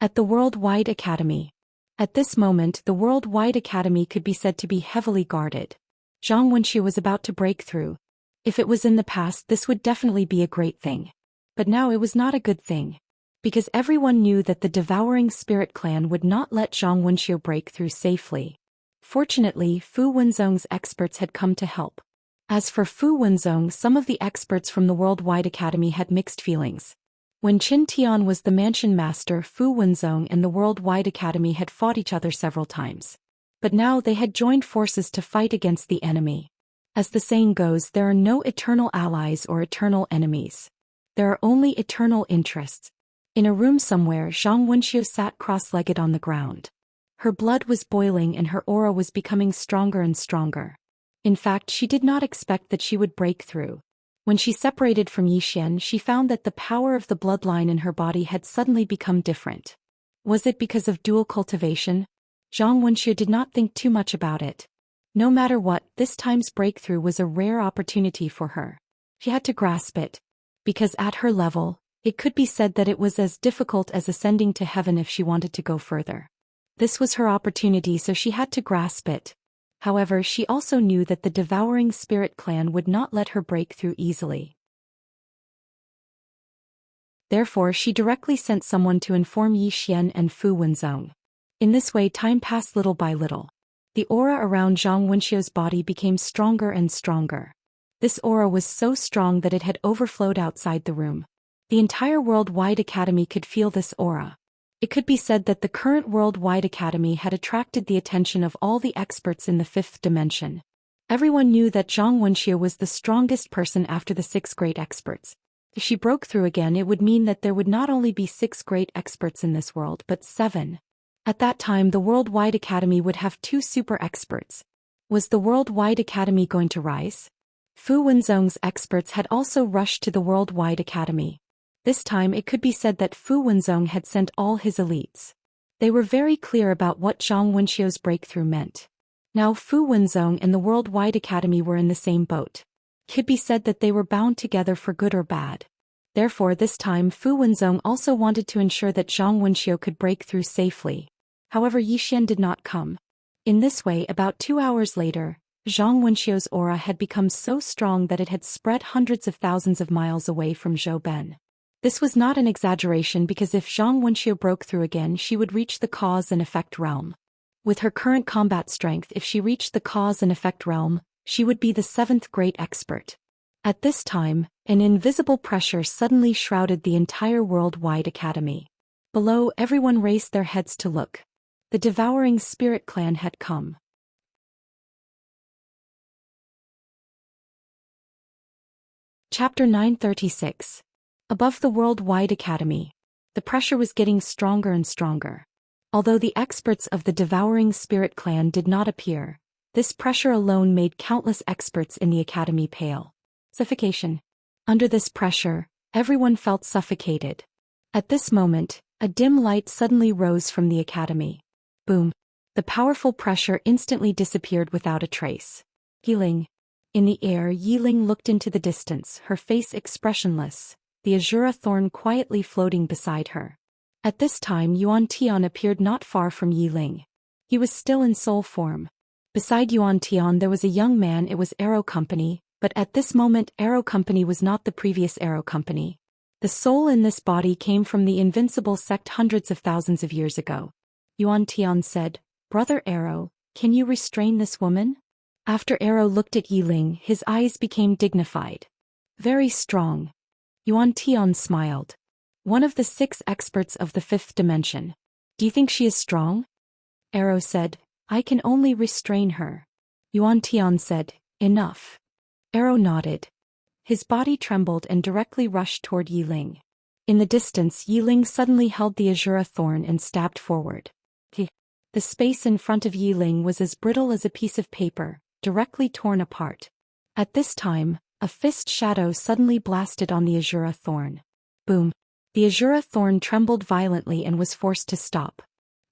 At the Worldwide Academy. At this moment the Worldwide Academy could be said to be heavily guarded. Zhang Wenxiu was about to break through. If it was in the past, this would definitely be a great thing. But now it was not a good thing. Because everyone knew that the Devouring Spirit clan would not let Zhang Wenxiu break through safely. Fortunately, Fu Wenzhong's experts had come to help. As for Fu Wenzhong, some of the experts from the Worldwide Academy had mixed feelings. When Qin Tian was the mansion master, Fu Wenzhong and the Worldwide Academy had fought each other several times. But now they had joined forces to fight against the enemy. As the saying goes, there are no eternal allies or eternal enemies. There are only eternal interests. In a room somewhere, Zhang Wenxiu sat cross-legged on the ground. Her blood was boiling and her aura was becoming stronger and stronger. In fact, she did not expect that she would break through. When she separated from Zhou Xian, she found that the power of the bloodline in her body had suddenly become different. Was it because of dual cultivation? Zhang Wenxiu did not think too much about it. No matter what, this time's breakthrough was a rare opportunity for her. She had to grasp it. Because at her level, it could be said that it was as difficult as ascending to heaven if she wanted to go further. This was her opportunity, so she had to grasp it. However, she also knew that the Devouring Spirit clan would not let her break through easily. Therefore, she directly sent someone to inform Zhou Xian and Fu Wenzhong. In this way, time passed little by little. The aura around Zhang Wenxiu's body became stronger and stronger. This aura was so strong that it had overflowed outside the room. The entire Worldwide Academy could feel this aura. It could be said that the current Worldwide Academy had attracted the attention of all the experts in the 5th dimension. Everyone knew that Zhang Wenxiu was the strongest person after the 6 great experts. If she broke through again, it would mean that there would not only be 6 great experts in this world but 7. At that time the Worldwide Academy would have 2 super experts. Was the Worldwide Academy going to rise? Fu Wenzhong's experts had also rushed to the Worldwide Academy. This time it could be said that Fu Wenzhong had sent all his elites. They were very clear about what Zhang Wenxiu's breakthrough meant. Now Fu Wenzhong and the Worldwide Academy were in the same boat. It could be said that they were bound together for good or bad. Therefore this time Fu Wenzhong also wanted to ensure that Zhang Wenxiu could break through safely. However, Zhou Xian did not come. In this way, about 2 hours later, Zhang Wenxiu's aura had become so strong that it had spread hundreds of thousands of miles away from Zhou Ben. This was not an exaggeration because if Zhang Wenxia broke through again she would reach the cause and effect realm. With her current combat strength, if she reached the cause and effect realm, she would be the 7th great expert. At this time, an invisible pressure suddenly shrouded the entire worldwide academy. Below, everyone raised their heads to look. The devouring spirit clan had come. Chapter 936. Above the worldwide academy. The pressure was getting stronger and stronger. Although the experts of the devouring spirit clan did not appear, this pressure alone made countless experts in the academy pale. Suffocation. Under this pressure, everyone felt suffocated. At this moment, a dim light suddenly rose from the academy. Boom. The powerful pressure instantly disappeared without a trace. Healing. In the air, Yiling looked into the distance, her face expressionless, the azura thorn quietly floating beside her. At this time Yuan Tian appeared not far from Yiling. He was still in soul form. Beside Yuan Tian there was a young man. It was Arrow Company, but at this moment Arrow Company was not the previous Arrow Company. The soul in this body came from the invincible sect hundreds of thousands of years ago. Yuan Tian said, "Brother Arrow, can you restrain this woman?" After Arrow looked at Yiling, his eyes became dignified. "Very strong." Yuan Tian smiled. "One of the 6 experts of the 5th dimension. Do you think she is strong?" Arrow said, "I can only restrain her." Yuan Tian said, "Enough." Arrow nodded. His body trembled and directly rushed toward Yiling. In the distance Yiling suddenly held the azura thorn and stabbed forward. The space in front of Yiling was as brittle as a piece of paper, directly torn apart. At this time, a fist shadow suddenly blasted on the azura thorn. Boom. The azura thorn trembled violently and was forced to stop.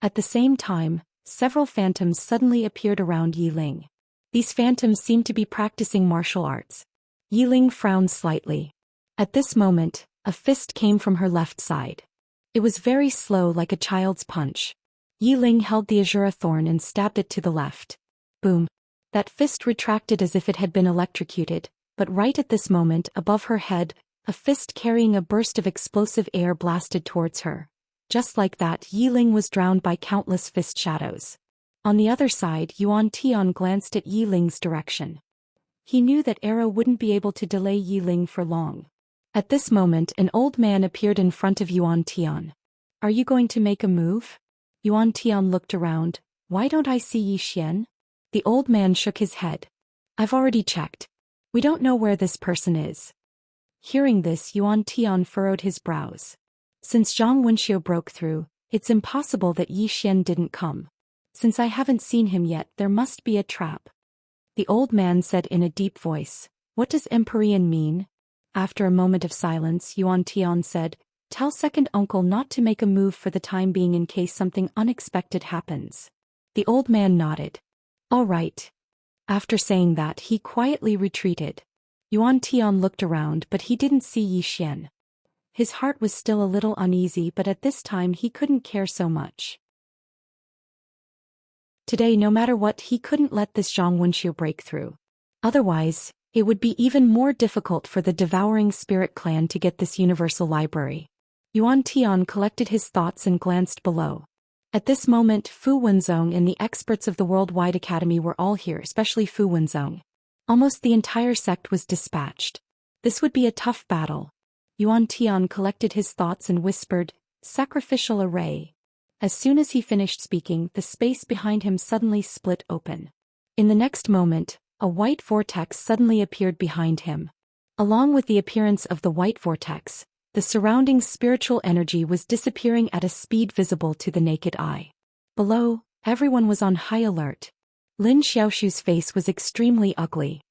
At the same time, several phantoms suddenly appeared around Yiling. These phantoms seemed to be practicing martial arts. Yiling frowned slightly. At this moment, a fist came from her left side. It was very slow, like a child's punch. Yiling held the azura thorn and stabbed it to the left. Boom. That fist retracted as if it had been electrocuted, but right at this moment, above her head, a fist carrying a burst of explosive air blasted towards her. Just like that, Yiling was drowned by countless fist shadows. On the other side, Yuan Tian glanced at Yiling's direction. He knew that Arrow wouldn't be able to delay Yiling for long. At this moment, an old man appeared in front of Yuan Tian. "Are you going to make a move?" Yuan Tian looked around. "Why don't I see Yi Xian?" The old man shook his head. "I've already checked. We don't know where this person is." Hearing this, Yuan Tian furrowed his brows. Since Zhang Wenxia broke through, it's impossible that Yi Xian didn't come. Since I haven't seen him yet, there must be a trap. The old man said in a deep voice, "What does Empyrean mean?" After a moment of silence, Yuan Tian said, "Tell second uncle not to make a move for the time being in case something unexpected happens." The old man nodded. "All right." After saying that, he quietly retreated. Yuan Tian looked around, but he didn't see Yi Xian. His heart was still a little uneasy, but at this time he couldn't care so much. Today, no matter what, he couldn't let this Zhang Wenxia break through. Otherwise, it would be even more difficult for the devouring spirit clan to get this universal library. Yuan Tian collected his thoughts and glanced below. At this moment, Fu Wenzong and the experts of the Worldwide Academy were all here, especially Fu Wenzong. Almost the entire sect was dispatched. This would be a tough battle. Yuan Tian collected his thoughts and whispered, "Sacrificial array." As soon as he finished speaking, the space behind him suddenly split open. In the next moment, a white vortex suddenly appeared behind him. Along with the appearance of the white vortex, the surrounding spiritual energy was disappearing at a speed visible to the naked eye. Below, everyone was on high alert. Lin Xiaoshu's face was extremely ugly.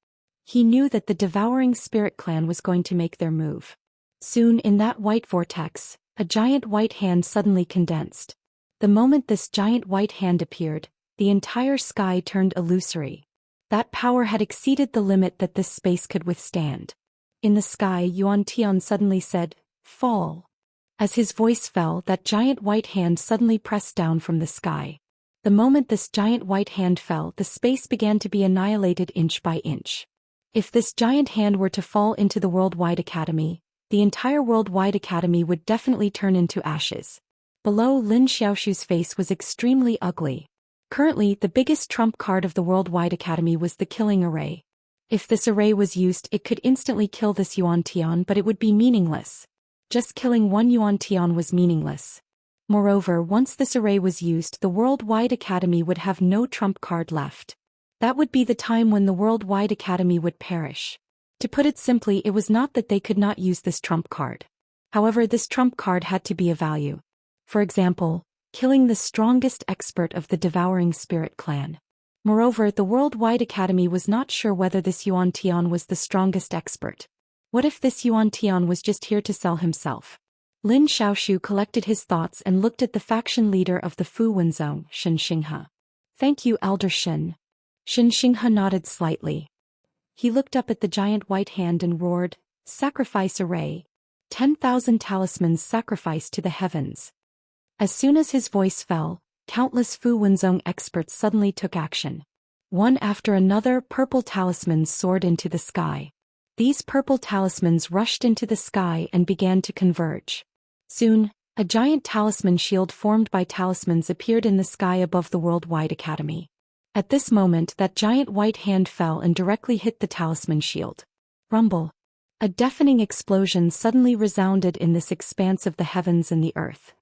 He knew that the devouring spirit clan was going to make their move. Soon in that white vortex, a giant white hand suddenly condensed. The moment this giant white hand appeared, the entire sky turned illusory. That power had exceeded the limit that this space could withstand. In the sky, Yuan Tian suddenly said, "Fall." As his voice fell, that giant white hand suddenly pressed down from the sky. The moment this giant white hand fell, the space began to be annihilated inch by inch. If this giant hand were to fall into the Worldwide Academy, the entire worldwide academy would definitely turn into ashes. Below, Lin Xiaoshu's face was extremely ugly. Currently, the biggest trump card of the worldwide academy was the killing array. If this array was used, it could instantly kill this Yuan Tian, but it would be meaningless. Just killing one Yuan Tian was meaningless. Moreover, once this array was used, the worldwide academy would have no trump card left. That would be the time when the worldwide academy would perish. To put it simply, it was not that they could not use this trump card. However, this trump card had to be of value. For example, killing the strongest expert of the Devouring Spirit clan. Moreover, the worldwide academy was not sure whether this Yuan Tian was the strongest expert. What if this Yuan Tian was just here to sell himself? Lin Xiaoshu collected his thoughts and looked at the faction leader of the Fu Wenzhong, Xianxia. Thank you, Elder Shin. Xianxia nodded slightly. He looked up at the giant white hand and roared, "Sacrifice array. 10,000 talismans sacrificed to the heavens." As soon as his voice fell, countless Fu Wenzhong experts suddenly took action. One after another, purple talismans soared into the sky. These purple talismans rushed into the sky and began to converge. Soon, a giant talisman shield formed by talismans appeared in the sky above the worldwide academy. At this moment, that giant white hand fell and directly hit the talisman shield. Rumble. A deafening explosion suddenly resounded in this expanse of the heavens and the earth.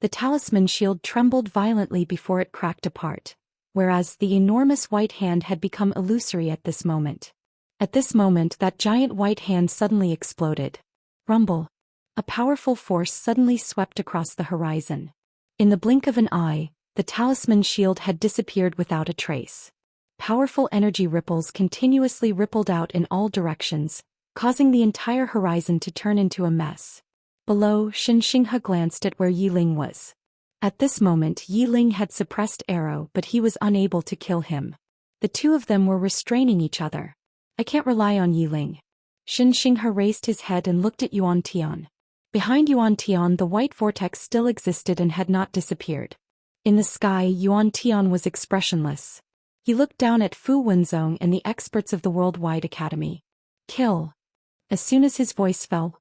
The talisman shield trembled violently before it cracked apart, whereas the enormous white hand had become illusory at this moment. At this moment, that giant white hand suddenly exploded. Rumble. A powerful force suddenly swept across the horizon. In the blink of an eye, the talisman shield had disappeared without a trace. Powerful energy ripples continuously rippled out in all directions, causing the entire horizon to turn into a mess. Below, Xianxia glanced at where Yi Ling was. At this moment, Yi Ling had suppressed arrow, but he was unable to kill him. The two of them were restraining each other. I can't rely on Yi Ling. Xianxia raised his head and looked at Yuan Tian. Behind Yuan Tian, the white vortex still existed and had not disappeared. In the sky, Yuan Tian was expressionless. He looked down at Fu Wenzhong and the experts of the Worldwide Academy. Kill. As soon as his voice fell,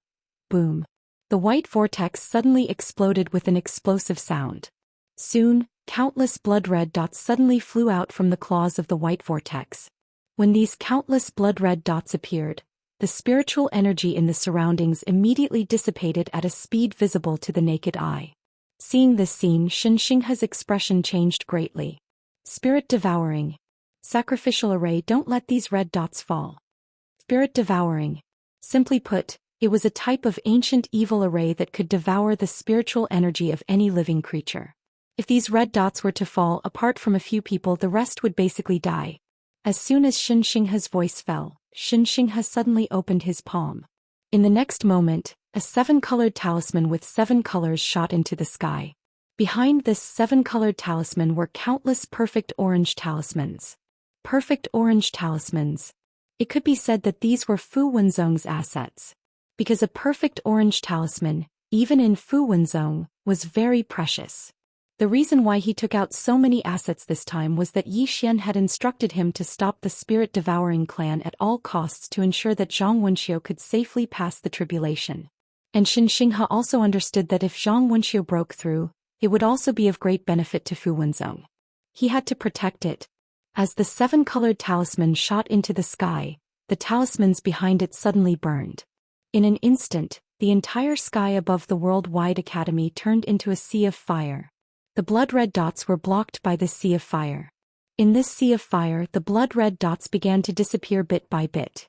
boom. The white vortex suddenly exploded with an explosive sound. Soon, countless blood-red dots suddenly flew out from the claws of the white vortex. When these countless blood-red dots appeared, the spiritual energy in the surroundings immediately dissipated at a speed visible to the naked eye. Seeing this scene, Xianxia's expression changed greatly. Spirit devouring. Sacrificial array, don't let these red dots fall. Spirit devouring. Simply put, it was a type of ancient evil array that could devour the spiritual energy of any living creature. If these red dots were to fall, apart from a few people, the rest would basically die. As soon as Xianxia's voice fell, Xianxia suddenly opened his palm. In the next moment, a 7-colored talisman with 7 colors shot into the sky. Behind this 7-colored talisman were countless perfect orange talismans. Perfect orange talismans. It could be said that these were Fu Wenzhong's assets. Because a perfect orange talisman, even in Fu Wenzhong, was very precious. The reason why he took out so many assets this time was that Yi Xian had instructed him to stop the spirit-devouring clan at all costs to ensure that Zhang Wenxiu could safely pass the tribulation. And Xianxia also understood that if Zhang Wenxiu broke through, it would also be of great benefit to Fu Wenzhong. He had to protect it. As the 7-colored talisman shot into the sky, the talismans behind it suddenly burned. In an instant, the entire sky above the Worldwide Academy turned into a sea of fire. The blood-red dots were blocked by the sea of fire. In this sea of fire, the blood-red dots began to disappear bit by bit.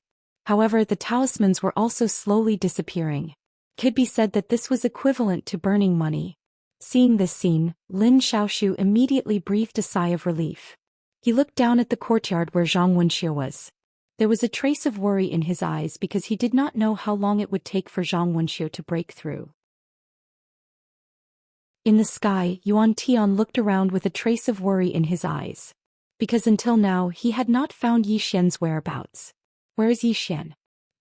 However, the talismans were also slowly disappearing. It could be said that this was equivalent to burning money. Seeing this scene, Lin Xiaoshu immediately breathed a sigh of relief. He looked down at the courtyard where Zhang Wenxiu was. There was a trace of worry in his eyes because he did not know how long it would take for Zhang Wenxiu to break through. In the sky, Yuan Tian looked around with a trace of worry in his eyes. Because until now he had not found Yi Xian's whereabouts. Where is Yi Xian?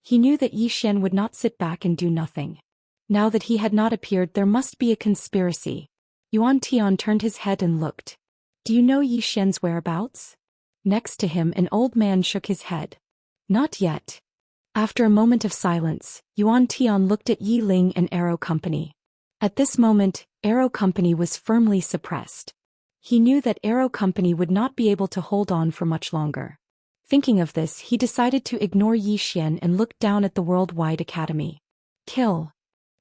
He knew that Yi Xian would not sit back and do nothing. Now that he had not appeared, there must be a conspiracy. Yuan Tian turned his head and looked. Do you know Yi Xian's whereabouts? Next to him, an old man shook his head. Not yet. After a moment of silence, Yuan Tian looked at Yi Ling and Arrow Company. At this moment, Arrow Company was firmly suppressed. He knew that Arrow Company would not be able to hold on for much longer. Thinking of this, he decided to ignore Zhou Xian and looked down at the Worldwide Academy. Kill.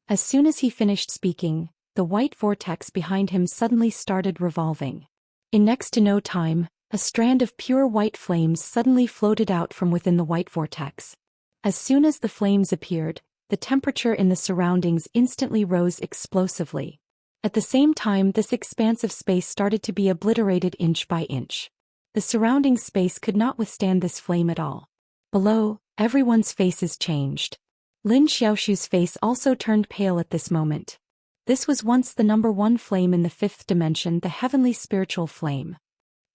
As soon as he finished speaking, the white vortex behind him suddenly started revolving. In next to no time, a strand of pure white flames suddenly floated out from within the white vortex. As soon as the flames appeared, the temperature in the surroundings instantly rose explosively. At the same time, this expanse of space started to be obliterated inch by inch. The surrounding space could not withstand this flame at all. Below, everyone's faces changed. Lin Xiaoshu's face also turned pale at this moment. This was once the number one flame in the fifth dimension, the heavenly spiritual flame.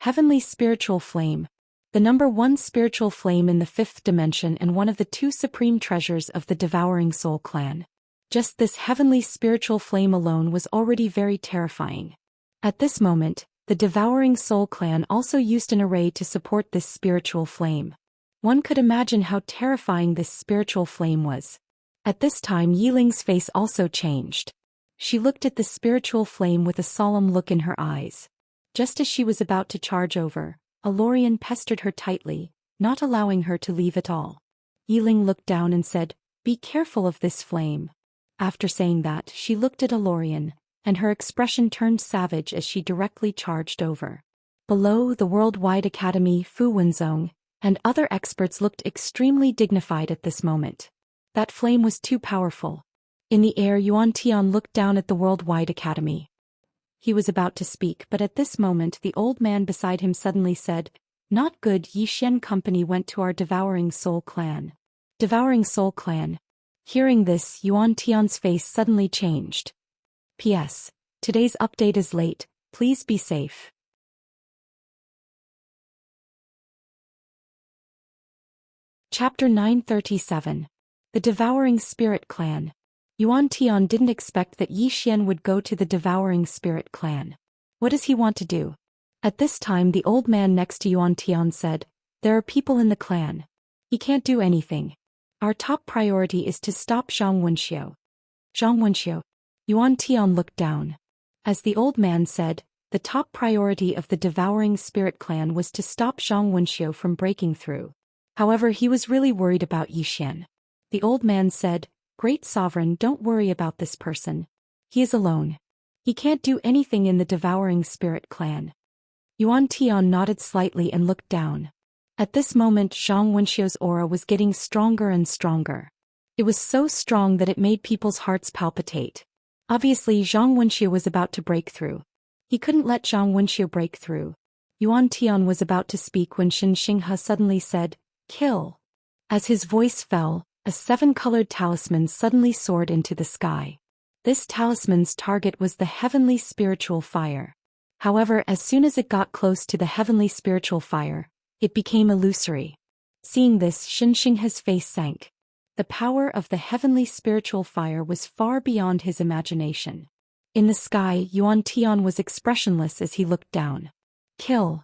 Heavenly spiritual flame. The number one spiritual flame in the fifth dimension and one of the two supreme treasures of the Devouring Soul clan. Just this heavenly spiritual flame alone was already very terrifying. At this moment, the Devouring Soul clan also used an array to support this spiritual flame. One could imagine how terrifying this spiritual flame was. At this time, Yiling's face also changed. She looked at the spiritual flame with a solemn look in her eyes. Just as she was about to charge over, Alorian pestered her tightly, not allowing her to leave at all. Yiling looked down and said, "Be careful of this flame." After saying that, she looked at Alorian, and her expression turned savage as she directly charged over. Below the Worldwide Academy, Fu Wenzong and other experts looked extremely dignified at this moment. That flame was too powerful. In the air, Yuan Tian looked down at the Worldwide Academy. He was about to speak, but at this moment the old man beside him suddenly said, "Not good." Xian Company went to our Devouring Soul clan. Devouring Soul clan. Hearing this, Yuan Tian's face suddenly changed. P.S. Today's update is late, please be safe. Chapter 937. The Devouring Spirit Clan. Yuan Tian didn't expect that Yi Xian would go to the Devouring Spirit Clan. What does he want to do? At this time, the old man next to Yuan Tian said, "There are people in the clan. He can't do anything. Our top priority is to stop Zhang Wenxiu." Zhang Wenxiu. Yuan Tian looked down. As the old man said, the top priority of the Devouring Spirit Clan was to stop Zhang Wenxiu from breaking through. However, he was really worried about Yi Xian. The old man said, "Great Sovereign, don't worry about this person. He is alone. He can't do anything in the Devouring Spirit Clan." Yuan Tian nodded slightly and looked down. At this moment, Zhang Wenxiu's aura was getting stronger and stronger. It was so strong that it made people's hearts palpitate. Obviously, Zhang Wenxiu was about to break through. He couldn't let Zhang Wenxiu break through. Yuan Tian was about to speak when Xianxia suddenly said, "Kill." As his voice fell, a seven-colored talisman suddenly soared into the sky. This talisman's target was the heavenly spiritual fire. However, as soon as it got close to the heavenly spiritual fire, it became illusory. Seeing this, Xianxia's face sank. The power of the heavenly spiritual fire was far beyond his imagination. In the sky, Yuan Tian was expressionless as he looked down. Kill.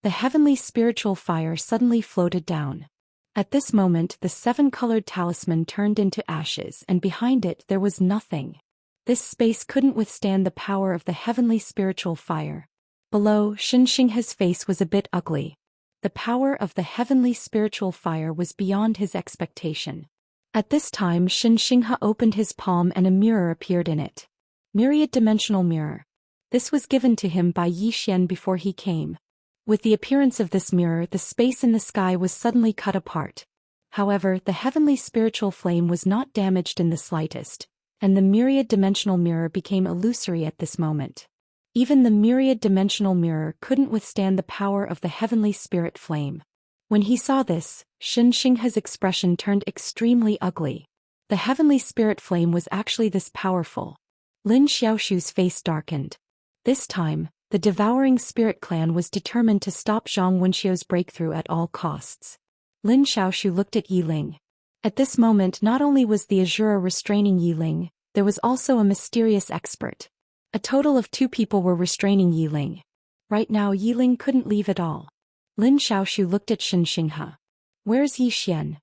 The heavenly spiritual fire suddenly floated down. At this moment, the seven-colored talisman turned into ashes, and behind it there was nothing. This space couldn't withstand the power of the heavenly spiritual fire. Below, Xianxia's face was a bit ugly. The power of the heavenly spiritual fire was beyond his expectation. At this time, Xianxia opened his palm and a mirror appeared in it. Myriad-dimensional mirror. This was given to him by Yi Xian before he came. With the appearance of this mirror, the space in the sky was suddenly cut apart. However, the heavenly spiritual flame was not damaged in the slightest, and the myriad-dimensional mirror became illusory at this moment. Even the myriad-dimensional mirror couldn't withstand the power of the heavenly spirit flame. When he saw this, Xianxia's expression turned extremely ugly. The heavenly spirit flame was actually this powerful. Lin Xiaoshu's face darkened. This time, the Devouring Spirit Clan was determined to stop Zhang Wenxiu's breakthrough at all costs. Lin Xiaoshu looked at Yiling. At this moment, not only was the Azura restraining Yiling, there was also a mysterious expert. A total of 2 people were restraining Yiling. Right now, Yiling couldn't leave at all. Lin Xiaoshu looked at Xianxia. "Where's Yi Xian?"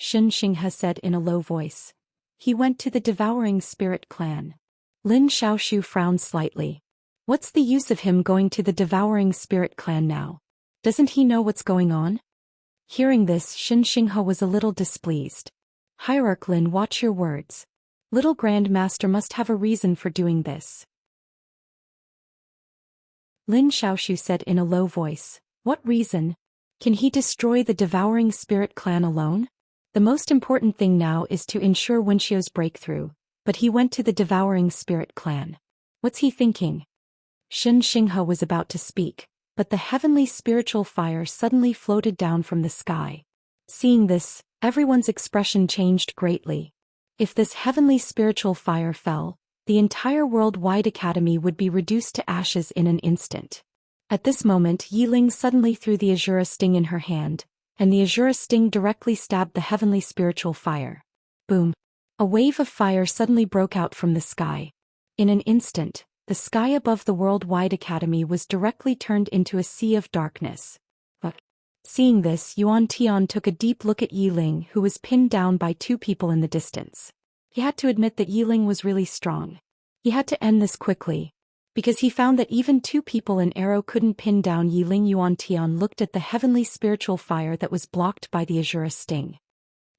Xianxia said in a low voice. He went to the Devouring Spirit clan. Lin Xiaoshu frowned slightly. What's the use of him going to the Devouring Spirit clan now? Doesn't he know what's going on? Hearing this, Xianxia was a little displeased. Hierarch Lin, watch your words. Little Grand Master must have a reason for doing this. Lin Xiaoshu said in a low voice. What reason? Can he destroy the Devouring Spirit clan alone? The most important thing now is to ensure Wuxia's breakthrough, but he went to the Devouring Spirit clan. What's he thinking? Xianxia was about to speak, but the heavenly spiritual fire suddenly floated down from the sky. Seeing this, everyone's expression changed greatly. If this heavenly spiritual fire fell, the entire worldwide academy would be reduced to ashes in an instant. At this moment, Yiling suddenly threw the azure sting in her hand, and the azure sting directly stabbed the heavenly spiritual fire. Boom! A wave of fire suddenly broke out from the sky. In an instant, the sky above the worldwide academy was directly turned into a sea of darkness. Seeing this, Yuan Tian took a deep look at Yiling, who was pinned down by two people in the distance. He had to admit that Yiling was really strong. He had to end this quickly, because he found that even two people in arrow couldn't pin down Yiling. Yuan Tian looked at the heavenly spiritual fire that was blocked by the azure sting.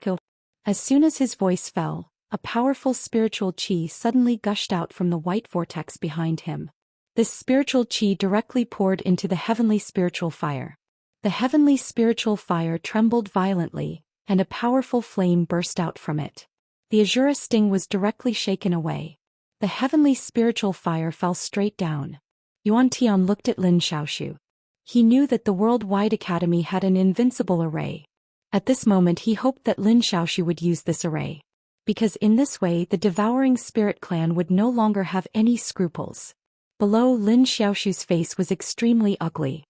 Kill. As soon as his voice fell, a powerful spiritual qi suddenly gushed out from the white vortex behind him. This spiritual qi directly poured into the heavenly spiritual fire. The heavenly spiritual fire trembled violently, and a powerful flame burst out from it. The azure sting was directly shaken away. The heavenly spiritual fire fell straight down. Yuan Tian looked at Lin Xiaoshu. He knew that the worldwide academy had an invincible array. At this moment he hoped that Lin Xiaoshu would use this array. Because in this way the Devouring Spirit clan would no longer have any scruples. Below, Lin Xiaoshu's face was extremely ugly.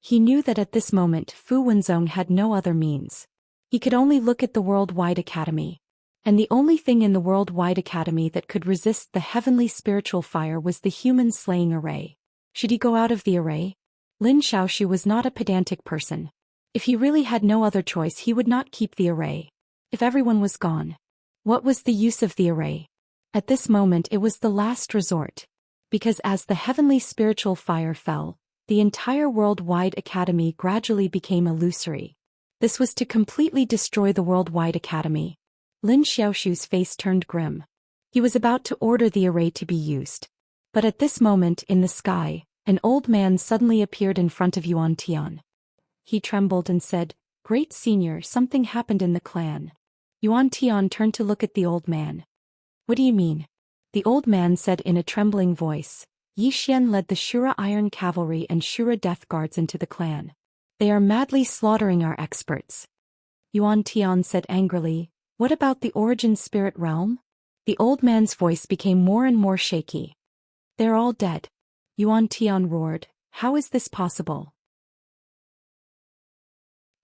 He knew that at this moment Fu Wenzong had no other means. He could only look at the worldwide academy. And the only thing in the worldwide academy that could resist the heavenly spiritual fire was the human slaying array. Should he go out of the array? Lin Xiaoshu was not a pedantic person. If he really had no other choice, he would not keep the array. If everyone was gone, what was the use of the array? At this moment it was the last resort. Because as the heavenly spiritual fire fell, the entire worldwide academy gradually became illusory. This was to completely destroy the worldwide academy. Lin Xiaoshu's face turned grim. He was about to order the array to be used. But at this moment in the sky, an old man suddenly appeared in front of Yuan Tian. He trembled and said, "Great Senior, something happened in the clan." Yuan Tian turned to look at the old man. "What do you mean?" The old man said in a trembling voice. Yi Xian led the Shura Iron Cavalry and Shura Death Guards into the clan. They are madly slaughtering our experts. Yuan Tian said angrily, "What about the Origin Spirit Realm?" The old man's voice became more and more shaky. "They're all dead." Yuan Tian roared, "How is this possible?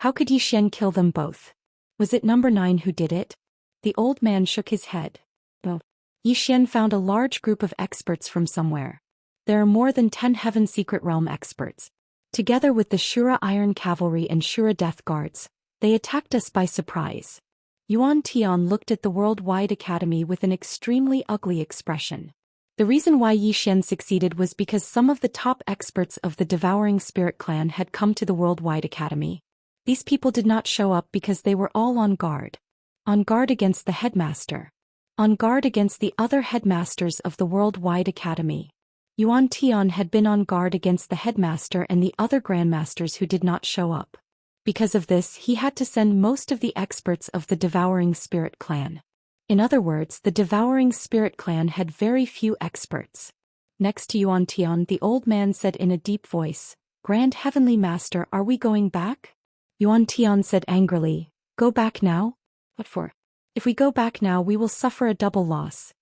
How could Yi Xian kill them both? Was it number 9 who did it?" The old man shook his head. "No. Yi Xian found a large group of experts from somewhere. There are more than 10 Heaven Secret Realm experts. Together with the Shura Iron Cavalry and Shura Death Guards, they attacked us by surprise." Yuan Tian looked at the worldwide academy with an extremely ugly expression. The reason why Yi Xian succeeded was because some of the top experts of the Devouring Spirit clan had come to the worldwide academy. These people did not show up because they were all on guard. On guard against the headmaster. On guard against the other headmasters of the worldwide academy. Yuan Tian had been on guard against the headmaster and the other grandmasters who did not show up. Because of this, he had to send most of the experts of the Devouring Spirit clan. In other words, the Devouring Spirit clan had very few experts. Next to Yuan Tian, the old man said in a deep voice, "Grand Heavenly Master, are we going back?" Yuan Tian said angrily, "Go back now? What for? If we go back now, we will suffer a double loss."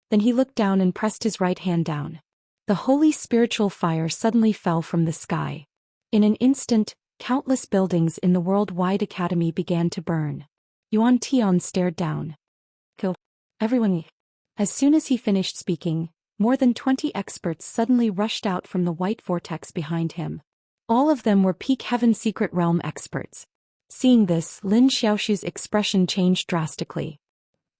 Then he looked down and pressed his right hand down. The holy spiritual fire suddenly fell from the sky. In an instant, countless buildings in the worldwide academy began to burn. Yuan Tian stared down. "Kill everyone." As soon as he finished speaking, more than 20 experts suddenly rushed out from the white vortex behind him. All of them were peak Heaven Secret Realm experts. Seeing this, Lin Xiaoshu's expression changed drastically.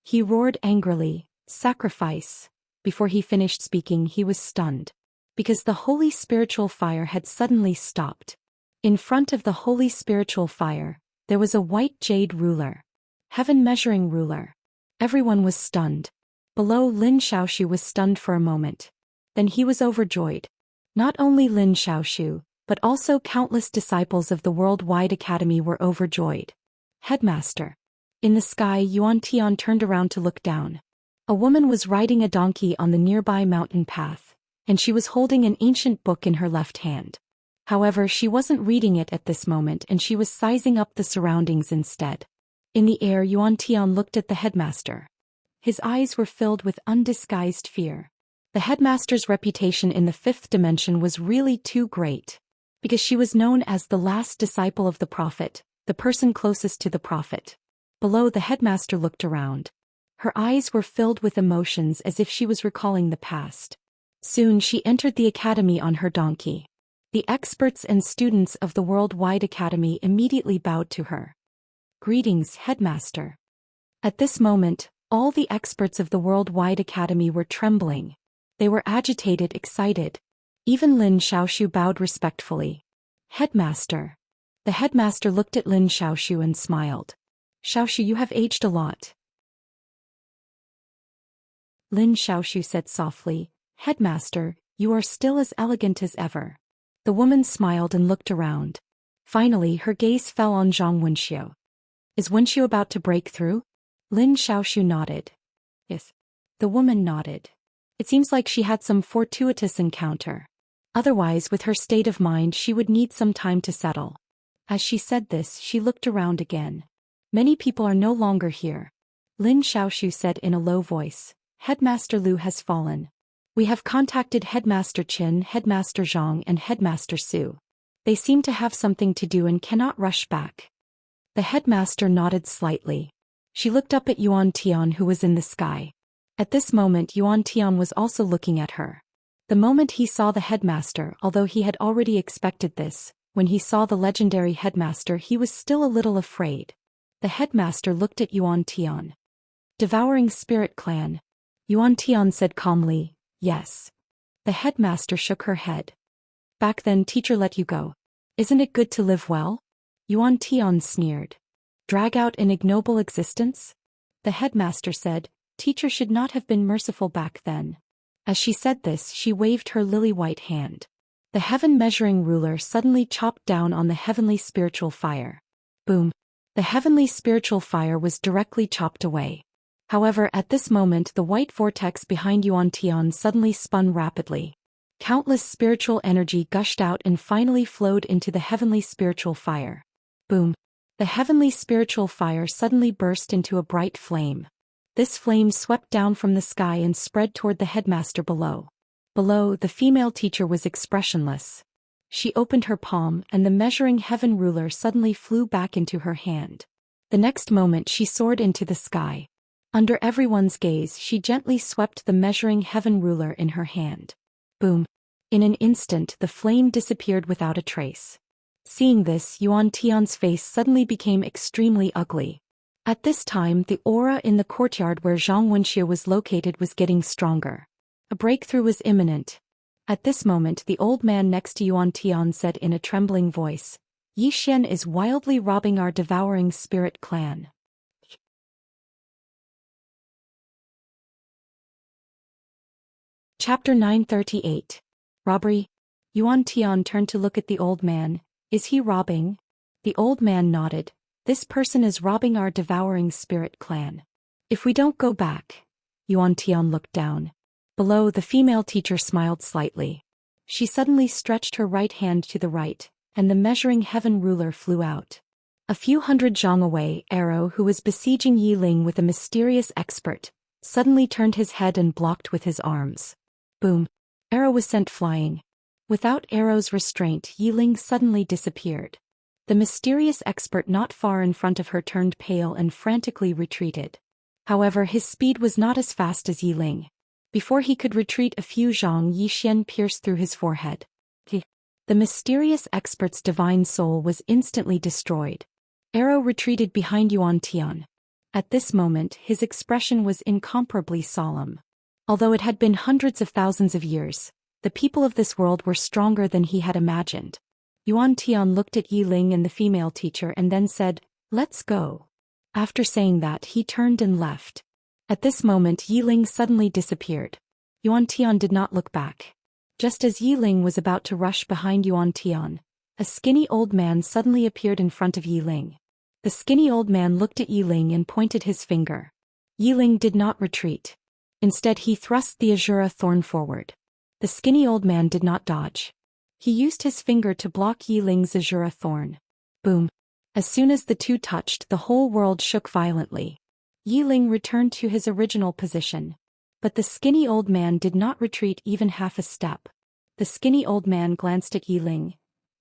He roared angrily, "Sacrifice!" Before he finished speaking, he was stunned. Because the holy spiritual fire had suddenly stopped. In front of the holy spiritual fire, there was a white jade ruler. Heaven measuring ruler. Everyone was stunned. Below, Lin Xiaoshu was stunned for a moment. Then he was overjoyed. Not only Lin Xiaoshu, but also countless disciples of the Worldwide Academy were overjoyed. Headmaster. In the sky, Yuan Tian turned around to look down. A woman was riding a donkey on the nearby mountain path, and she was holding an ancient book in her left hand. However, she wasn't reading it at this moment and she was sizing up the surroundings instead. In the air, Yuan Tian looked at the headmaster. His eyes were filled with undisguised fear. The headmaster's reputation in the fifth dimension was really too great. Because she was known as the last disciple of the prophet, the person closest to the prophet. Below, the headmaster looked around. Her eyes were filled with emotions as if she was recalling the past. Soon she entered the academy on her donkey. The experts and students of the Worldwide Academy immediately bowed to her. "Greetings, headmaster." At this moment, all the experts of the Worldwide Academy were trembling. They were agitated, excited. Even Lin Xiaoshu bowed respectfully. "Headmaster." The headmaster looked at Lin Xiaoshu and smiled. "Xiaoshu, you have aged a lot." Lin Xiaoshu said softly, "Headmaster, you are still as elegant as ever." The woman smiled and looked around. Finally, her gaze fell on Zhang Wenxiu. "Is Wenxiu about to break through?" Lin Xiaoshu nodded. "Yes." The woman nodded. It seems like she had some fortuitous encounter. Otherwise, with her state of mind, she would need some time to settle. As she said this, she looked around again. Many people are no longer here. Lin Xiaoshu said in a low voice, "Headmaster Lu has fallen. We have contacted Headmaster Qin, Headmaster Zhang, and Headmaster Su. They seem to have something to do and cannot rush back." The headmaster nodded slightly. She looked up at Yuan Tian, who was in the sky. At this moment, Yuan Tian was also looking at her. The moment he saw the headmaster, although he had already expected this, when he saw the legendary headmaster, he was still a little afraid. The headmaster looked at Yuan Tian. "Devouring Spirit Clan." Yuan Tian said calmly, "Yes." The headmaster shook her head. "Back then teacher let you go. Isn't it good to live well?" Yuan Tian sneered. "Drag out an ignoble existence?" The headmaster said, "Teacher should not have been merciful back then." As she said this, she waved her lily-white hand. The heaven measuring ruler suddenly chopped down on the heavenly spiritual fire. Boom! The heavenly spiritual fire was directly chopped away. However, at this moment, the white vortex behind Yuan Tian suddenly spun rapidly. Countless spiritual energy gushed out and finally flowed into the heavenly spiritual fire. Boom! The heavenly spiritual fire suddenly burst into a bright flame. This flame swept down from the sky and spread toward the headmaster below. Below, the female teacher was expressionless. She opened her palm and the measuring heaven ruler suddenly flew back into her hand. The next moment she soared into the sky. Under everyone's gaze, she gently swept the measuring heaven ruler in her hand. Boom! In an instant, the flame disappeared without a trace. Seeing this, Yuan Tian's face suddenly became extremely ugly. At this time, the aura in the courtyard where Zhang Wenxia was located was getting stronger. A breakthrough was imminent. At this moment, the old man next to Yuan Tian said in a trembling voice, "Yi Xian is wildly robbing our devouring spirit clan." Chapter 938. Robbery. Yuan Tian turned to look at the old man. "Is he robbing?" The old man nodded. "This person is robbing our devouring spirit clan. If we don't go back." Yuan Tian looked down. Below, the female teacher smiled slightly. She suddenly stretched her right hand to the right, and the measuring heaven ruler flew out. A few hundred zhang away, Arrow, who was besieging Yi Ling with a mysterious expert, suddenly turned his head and blocked with his arms. Boom! Arrow was sent flying. Without Arrow's restraint, Yi Ling suddenly disappeared. The mysterious expert not far in front of her turned pale and frantically retreated. However, his speed was not as fast as Yi Ling. Before he could retreat a few zhang, Yi Xian pierced through his forehead. The mysterious expert's divine soul was instantly destroyed. Arrow retreated behind Yuan Tian. At this moment his expression was incomparably solemn. Although it had been hundreds of thousands of years, the people of this world were stronger than he had imagined. Yuan Tian looked at Yi Ling and the female teacher and then said, "Let's go." After saying that he turned and left. At this moment Yi Ling suddenly disappeared. Yuan Tian did not look back. Just as Yi Ling was about to rush behind Yuan Tian, a skinny old man suddenly appeared in front of Yi Ling. The skinny old man looked at Yi Ling and pointed his finger. Yi Ling did not retreat. Instead he thrust the azura thorn forward. The skinny old man did not dodge. He used his finger to block Yi Ling's azura thorn. Boom. As soon as the two touched, the whole world shook violently. Yi Ling returned to his original position. But the skinny old man did not retreat even half a step. The skinny old man glanced at Yi Ling.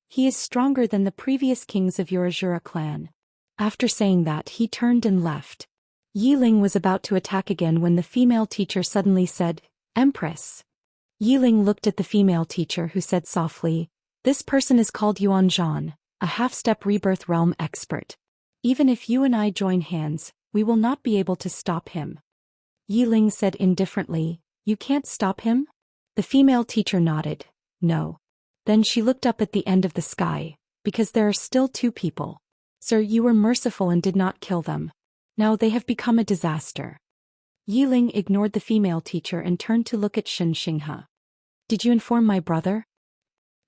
"He is stronger than the previous kings of your azura clan." After saying that he turned and left. Yi Ling was about to attack again when the female teacher suddenly said, "Empress." Yi Ling looked at the female teacher who said softly, "This person is called Yuan Zhan, a half-step rebirth realm expert. Even if you and I join hands, we will not be able to stop him." Yi Ling said indifferently, "You can't stop him?" The female teacher nodded, "No." Then she looked up at the end of the sky, "Because there are still two people. Sir, you were merciful and did not kill them. Now they have become a disaster." Yi Ling ignored the female teacher and turned to look at Xianxia. "Did you inform my brother?"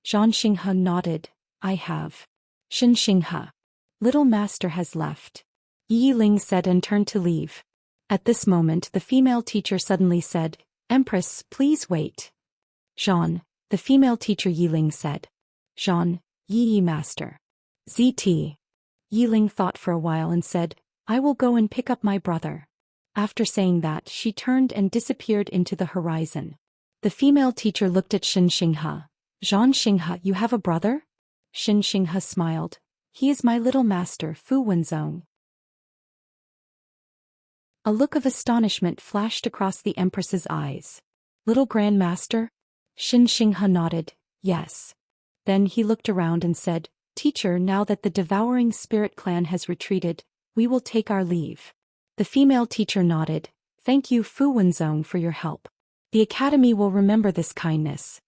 Xianxia nodded, "I have." Xianxia. "Little master has left," Yi Ling said and turned to leave. At this moment the female teacher suddenly said, "Empress, please wait." "Zhan," the female teacher Yi Ling said. "Zhan, Yi master." "ZT." Yi Ling thought for a while and said, "I will go and pick up my brother." After saying that she turned and disappeared into the horizon. The female teacher looked at Xianxia. "Xianxia, you have a brother?" Xianxia smiled. "He is my little master Fu Wenzong." A look of astonishment flashed across the Empress's eyes. "Little Grand Master?" Xianxia nodded, "Yes." Then he looked around and said, "Teacher, now that the devouring spirit clan has retreated, we will take our leave." The female teacher nodded, "Thank you Fu Wenzong for your help. The academy will remember this kindness."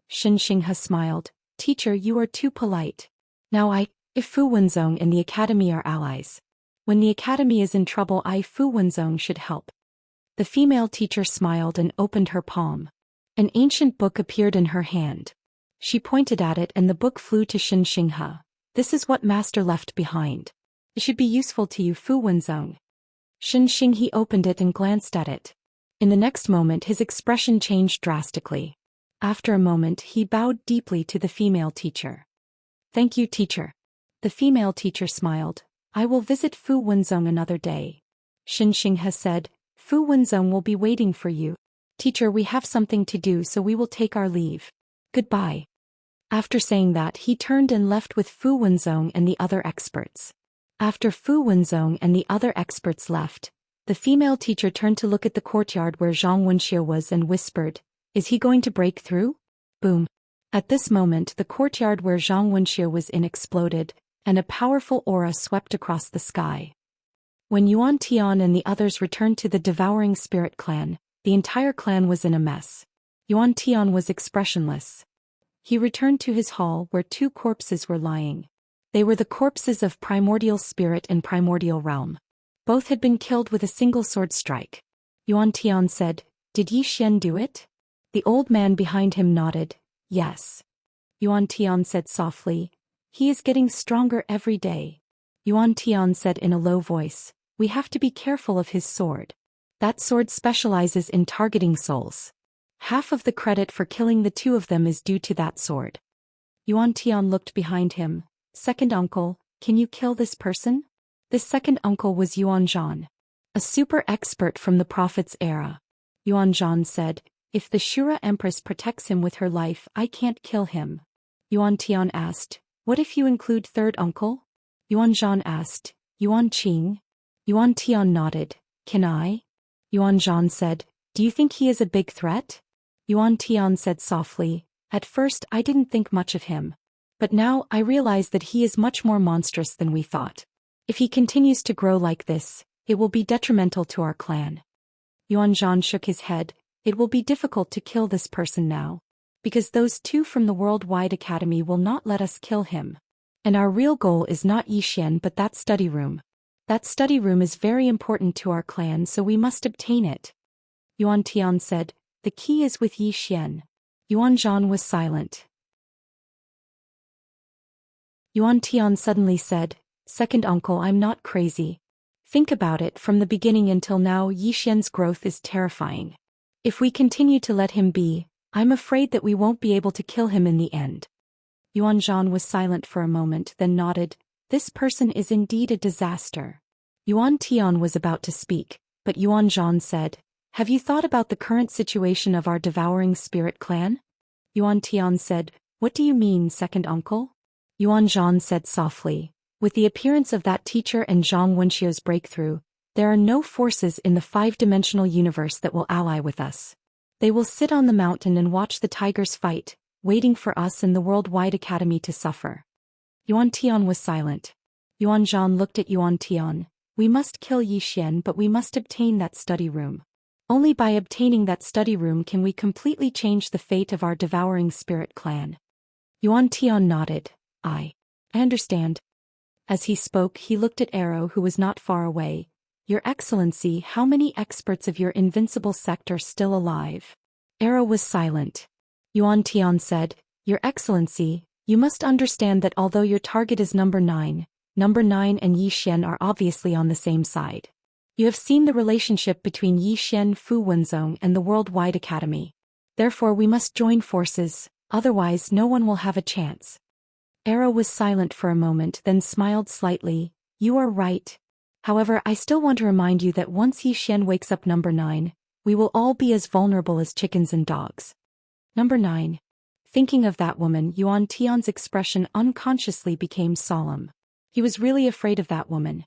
Xianxia smiled, "Teacher, you are too polite. Now if Fu Wenzong and the academy are allies. When the academy is in trouble, Fu Wenzong should help." The female teacher smiled and opened her palm. An ancient book appeared in her hand. She pointed at it and the book flew to Xianxia. "This is what master left behind. It should be useful to you Fu Wenzong." Xianxia opened it and glanced at it. In the next moment his expression changed drastically. After a moment he bowed deeply to the female teacher. "Thank you teacher." The female teacher smiled. "I will visit Fu Wenzong another day." Xianxia said, "Fu Wenzong will be waiting for you. Teacher, we have something to do, so we will take our leave. Goodbye." After saying that he turned and left with Fu Wenzong and the other experts. After Fu Wenzong and the other experts left, the female teacher turned to look at the courtyard where Zhang Wenxia was and whispered, "Is he going to break through?" Boom. At this moment the courtyard where Zhang Wenxia was in exploded, and a powerful aura swept across the sky. When Yuan Tian and the others returned to the devouring spirit clan, the entire clan was in a mess. Yuan Tian was expressionless. He returned to his hall where two corpses were lying. They were the corpses of Primordial Spirit and Primordial Realm. Both had been killed with a single sword strike. Yuan Tian said, "Did Yi Xian do it?" The old man behind him nodded, "Yes." Yuan Tian said softly, "He is getting stronger every day." Yuan Tian said in a low voice, "We have to be careful of his sword. That sword specializes in targeting souls. Half of the credit for killing the two of them is due to that sword." Yuan Tian looked behind him. "Second uncle, can you kill this person?" This second uncle was Yuan Zhan, a super expert from the Prophet's era. Yuan Zhan said, "If the Shura Empress protects him with her life, I can't kill him." Yuan Tian asked, "What if you include third uncle?" Yuan Zhan asked, "Yuan Qing?" Yuan Tian nodded, "Can I?" Yuan Zhan said, "Do you think he is a big threat?" Yuan Tian said softly, "At first I didn't think much of him. But now I realize that he is much more monstrous than we thought." If he continues to grow like this, it will be detrimental to our clan. Yuan Zhan shook his head. It will be difficult to kill this person now. Because those two from the Worldwide Academy will not let us kill him. And our real goal is not Xian but that study room. That study room is very important to our clan, so we must obtain it. Yuan Tian said, the key is with Xian. Yuan Zhan was silent. Yuan Tian suddenly said, second uncle, I'm not crazy. Think about it, from the beginning until now Xian's growth is terrifying. If we continue to let him be, I'm afraid that we won't be able to kill him in the end. Yuan Zhan was silent for a moment, then nodded. This person is indeed a disaster. Yuan Tian was about to speak, but Yuan Zhan said, have you thought about the current situation of our devouring spirit clan? Yuan Tian said, what do you mean, second uncle? Yuan Zhan said softly, with the appearance of that teacher and Zhang Wenxia's breakthrough, there are no forces in the five-dimensional universe that will ally with us. They will sit on the mountain and watch the tigers fight, waiting for us and the Worldwide Academy to suffer. Yuan Tian was silent. Yuan Zhan looked at Yuan Tian. We must kill Xian, but we must obtain that study room. Only by obtaining that study room can we completely change the fate of our devouring spirit clan. Yuan Tian nodded. I understand. As he spoke, he looked at Arrow, who was not far away. Your Excellency, how many experts of your invincible sect are still alive? Arrow was silent. Yuan Tian said, Your Excellency, you must understand that although your target is number 9 and Xian are obviously on the same side. You have seen the relationship between Xian, Fu Wenzong and the Worldwide Academy. Therefore we must join forces, otherwise no one will have a chance. Arrow was silent for a moment, then smiled slightly. You are right. However, I still want to remind you that once Xian wakes up number 9, we will all be as vulnerable as chickens and dogs. Number 9. Thinking of that woman, Yuan Tian's expression unconsciously became solemn. He was really afraid of that woman.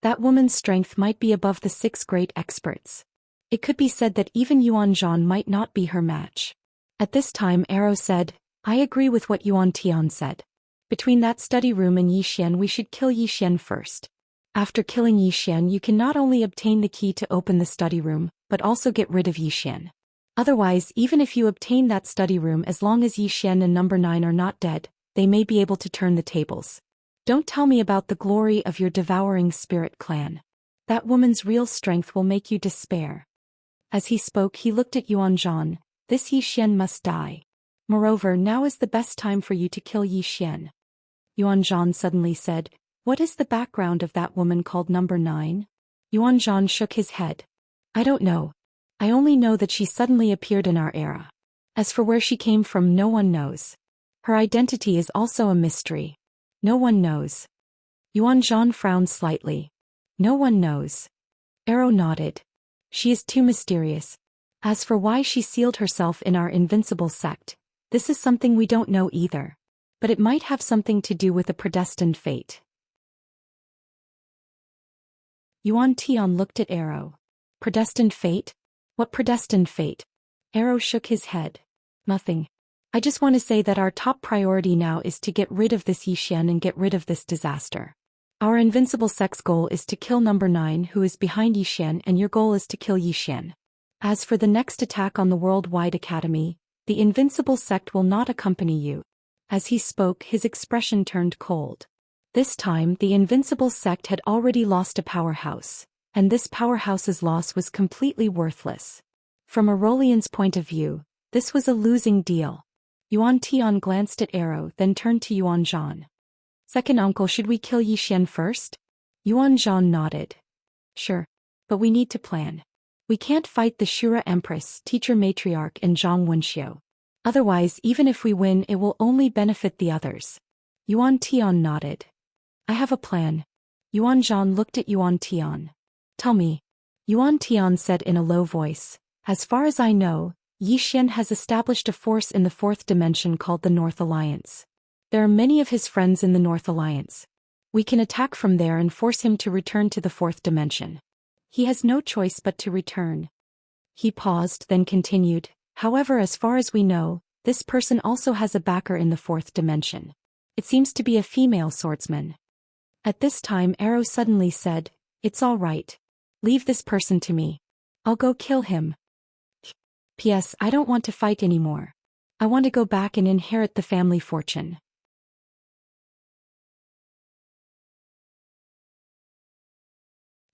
That woman's strength might be above the 6 great experts. It could be said that even Yuan Zhan might not be her match. At this time Arrow said, I agree with what Yuan Tian said. Between that study room and Xian we should kill Xian first. After killing Xian you can not only obtain the key to open the study room, but also get rid of Xian. Otherwise, even if you obtain that study room, as long as Xian and number 9 are not dead, they may be able to turn the tables. Don't tell me about the glory of your devouring spirit clan. That woman's real strength will make you despair. As he spoke he looked at Yuan Zhan. This Xian must die. Moreover, now is the best time for you to kill Xian. Yuan Zhan suddenly said, What is the background of that woman called number 9? Yuan Zhan shook his head. I don't know. I only know that she suddenly appeared in our era. As for where she came from, no one knows. Her identity is also a mystery. No one knows. Yuan Zhan frowned slightly. No one knows. Arrow nodded. She is too mysterious. As for why she sealed herself in our invincible sect, this is something we don't know either. But it might have something to do with a predestined fate. Yuan Tian looked at Arrow. Predestined fate? What predestined fate? Arrow shook his head. Nothing. I just want to say that our top priority now is to get rid of this Xian and get rid of this disaster. Our invincible sect's goal is to kill number 9 who is behind Xian, and your goal is to kill Xian. As for the next attack on the Worldwide Academy, the invincible sect will not accompany you. As he spoke his expression turned cold. This time the invincible sect had already lost a powerhouse, and this powerhouse's loss was completely worthless. From Aurelian's point of view, this was a losing deal. Yuan Tian glanced at Arrow, then turned to Yuan Zhan. Second uncle, should we kill Xian first? Yuan Zhan nodded. Sure. But we need to plan. We can't fight the Shura Empress, Teacher Matriarch and Zhang Wenxiu. Otherwise, even if we win, it will only benefit the others. Yuan Tian nodded. I have a plan. Yuan Zhan looked at Yuan Tian. Tell me. Yuan Tian said in a low voice. As far as I know, Xian has established a force in the 4th dimension called the North Alliance. There are many of his friends in the North Alliance. We can attack from there and force him to return to the 4th dimension. He has no choice but to return. He paused, then continued. However, as far as we know, this person also has a backer in the 4th dimension. It seems to be a female swordsman. At this time Arrow suddenly said, "It's all right. Leave this person to me. I'll go kill him. P.S. I don't want to fight anymore. I want to go back and inherit the family fortune."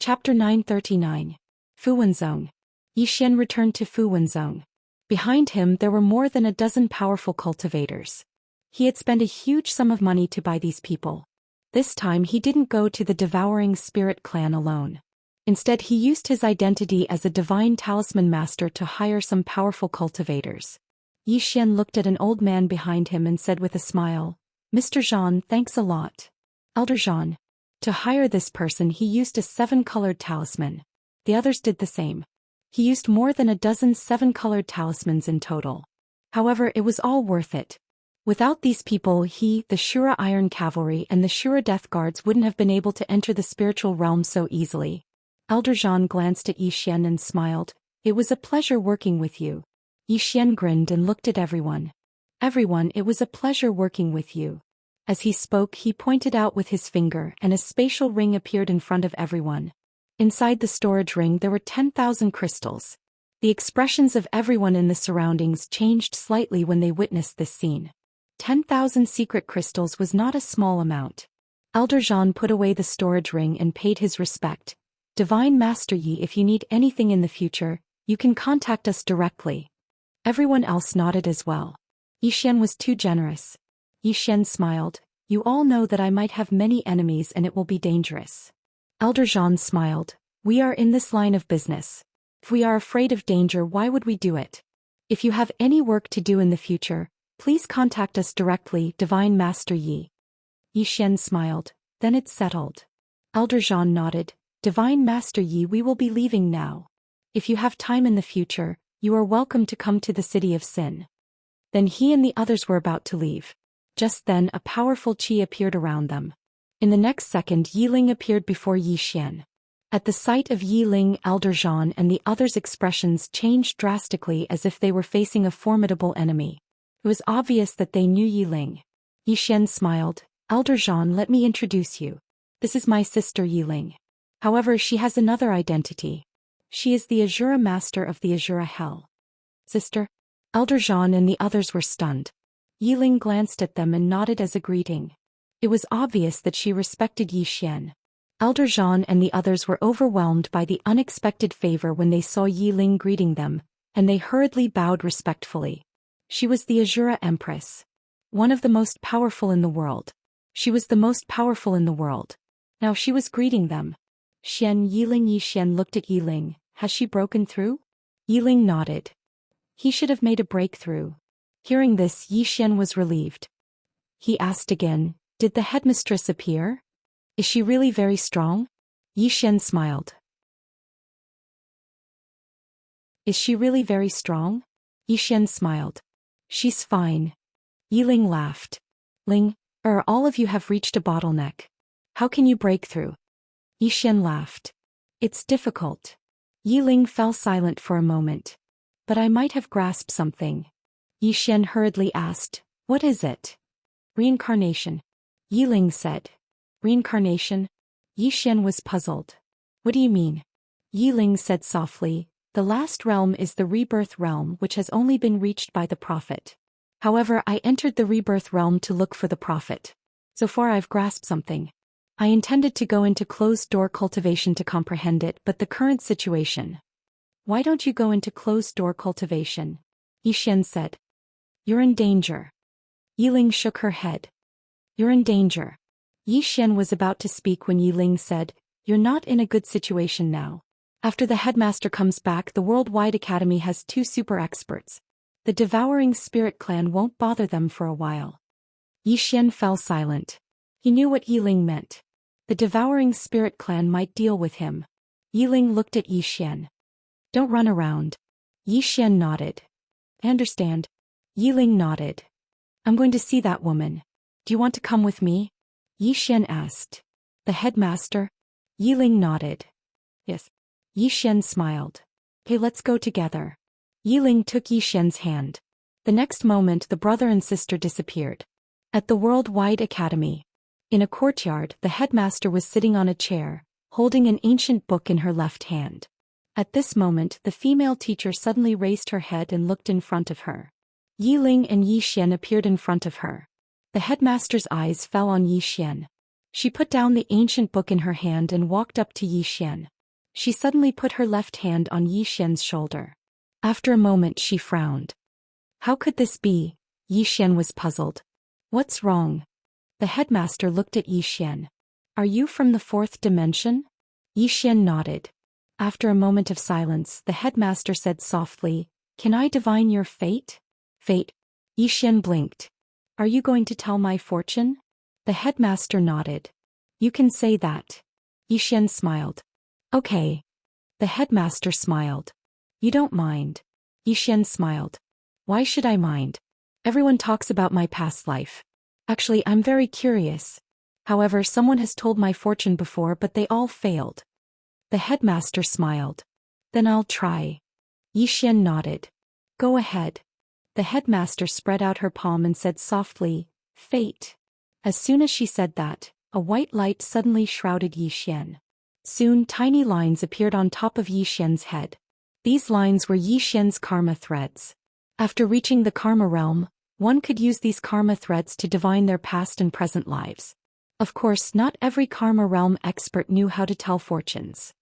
Chapter 939. Fuwenzong. Yi Xian returned to Fuwenzong. Behind him there were more than a dozen powerful cultivators. He had spent a huge sum of money to buy these people. This time he didn't go to the Devouring Spirit clan alone. Instead he used his identity as a divine talisman master to hire some powerful cultivators. Yi Xian looked at an old man behind him and said with a smile, "Mr. Zhang, thanks a lot. Elder Zhang." To hire this person he used a 7-colored talisman. The others did the same. He used more than a dozen 7-colored talismans in total. However, it was all worth it. Without these people he, the Shura Iron Cavalry and the Shura Death Guards wouldn't have been able to enter the spiritual realm so easily. Elder Zhang glanced at Yi Xian and smiled. "It was a pleasure working with you." Yi Xian grinned and looked at everyone. "Everyone, it was a pleasure working with you." As he spoke he pointed out with his finger and a spatial ring appeared in front of everyone. Inside the storage ring there were 10,000 crystals. The expressions of everyone in the surroundings changed slightly when they witnessed this scene. 10,000 secret crystals was not a small amount. Elder Zhang put away the storage ring and paid his respect. "Divine Master Yi, if you need anything in the future, you can contact us directly." Everyone else nodded as well. Yi Xian was too generous. Yi Xian smiled. "You all know that I might have many enemies and it will be dangerous." Elder Zhang smiled. "We are in this line of business. If we are afraid of danger, why would we do it? If you have any work to do in the future, please contact us directly, Divine Master Yi." Yi Xian smiled. "Then it's settled." Elder Zhang nodded. "Divine Master Yi, we will be leaving now. If you have time in the future, you are welcome to come to the city of Sin." Then he and the others were about to leave. Just then a powerful qi appeared around them. In the next second Yiling appeared before Yi Xian. At the sight of Yiling, Elder Zhang and the others' expressions changed drastically as if they were facing a formidable enemy. It was obvious that they knew Yiling. Yi Xian smiled. "Elder Zhang, let me introduce you. This is my sister Yiling. However, she has another identity. She is the Azura Master of the Azura Hell." "Sister?" Elder Zhang and the others were stunned. Yiling glanced at them and nodded as a greeting. It was obvious that she respected Yi Xian. Elder Zhang and the others were overwhelmed by the unexpected favor when they saw Yiling greeting them, and they hurriedly bowed respectfully. She was the Azura Empress. One of the most powerful in the world. She was the most powerful in the world. Now she was greeting them. "Xian, Yiling." Yi Xian looked at Yiling. "Has she broken through?" Yiling nodded. "He should have made a breakthrough." Hearing this, Yi Xian was relieved. He asked again, "Did the headmistress appear? Is she really very strong?" Yi Xian smiled. "Is she really very strong?" Yi Xian smiled. "She's fine." Yiling laughed. All of you have reached a bottleneck. How can you break through?" Yi Xian laughed. "It's difficult." Yiling fell silent for a moment. "But I might have grasped something." Yi Xian hurriedly asked, "What is it?" "Reincarnation." Yiling said. "Reincarnation?" Yi Xian was puzzled. "What do you mean?" Yiling said softly, "The last realm is the rebirth realm, which has only been reached by the prophet. However, I entered the rebirth realm to look for the prophet. So far I've grasped something. I intended to go into closed-door cultivation to comprehend it, but the current situation." "Why don't you go into closed-door cultivation?" Yi Xian said. "You're in danger." Yiling shook her head. "You're in danger." Yi Xian was about to speak when Yiling said, "You're not in a good situation now. After the headmaster comes back, the Worldwide Academy has 2 super experts. The Devouring Spirit clan won't bother them for a while." Yi Xian fell silent. He knew what Yiling meant. The Devouring Spirit clan might deal with him. Yiling looked at Yi Xian. "Don't run around." Yi Xian nodded. "I understand." Yiling nodded. "I'm going to see that woman. Do you want to come with me?" Yi Xian asked. "The headmaster?" Yiling nodded. "Yes." Yi Xian smiled. "Okay, let's go together." Yiling took Yi Xian's hand. The next moment the brother and sister disappeared. At the Worldwide Academy. In a courtyard, the headmaster was sitting on a chair, holding an ancient book in her left hand. At this moment, the female teacher suddenly raised her head and looked in front of her. Yi Ling and Yi Xian appeared in front of her. The headmaster's eyes fell on Yi Xian. She put down the ancient book in her hand and walked up to Yi Xian. She suddenly put her left hand on Yi Xian's shoulder. After a moment she frowned. How could this be? Yi Xian was puzzled. What's wrong? The headmaster looked at Yi Xian. Are you from the fourth dimension? Yi Xian nodded. After a moment of silence, the headmaster said softly, Can I divine your fate? Fate? Yi Xian blinked. Are you going to tell my fortune? The headmaster nodded. You can say that. Yi Xian smiled. Okay. The headmaster smiled. You don't mind. Yi Xian smiled. Why should I mind? Everyone talks about my past life. Actually, I'm very curious. However, someone has told my fortune before, but they all failed. The headmaster smiled. Then I'll try. Yi Xian nodded. Go ahead. The headmaster spread out her palm and said softly, Fate. As soon as she said that, a white light suddenly shrouded Yi Xian. Soon tiny lines appeared on top of Yi Xian's head. These lines were Yi Xian's karma threads. After reaching the karma realm, one could use these karma threads to divine their past and present lives. Of course, not every karma realm expert knew how to tell fortunes.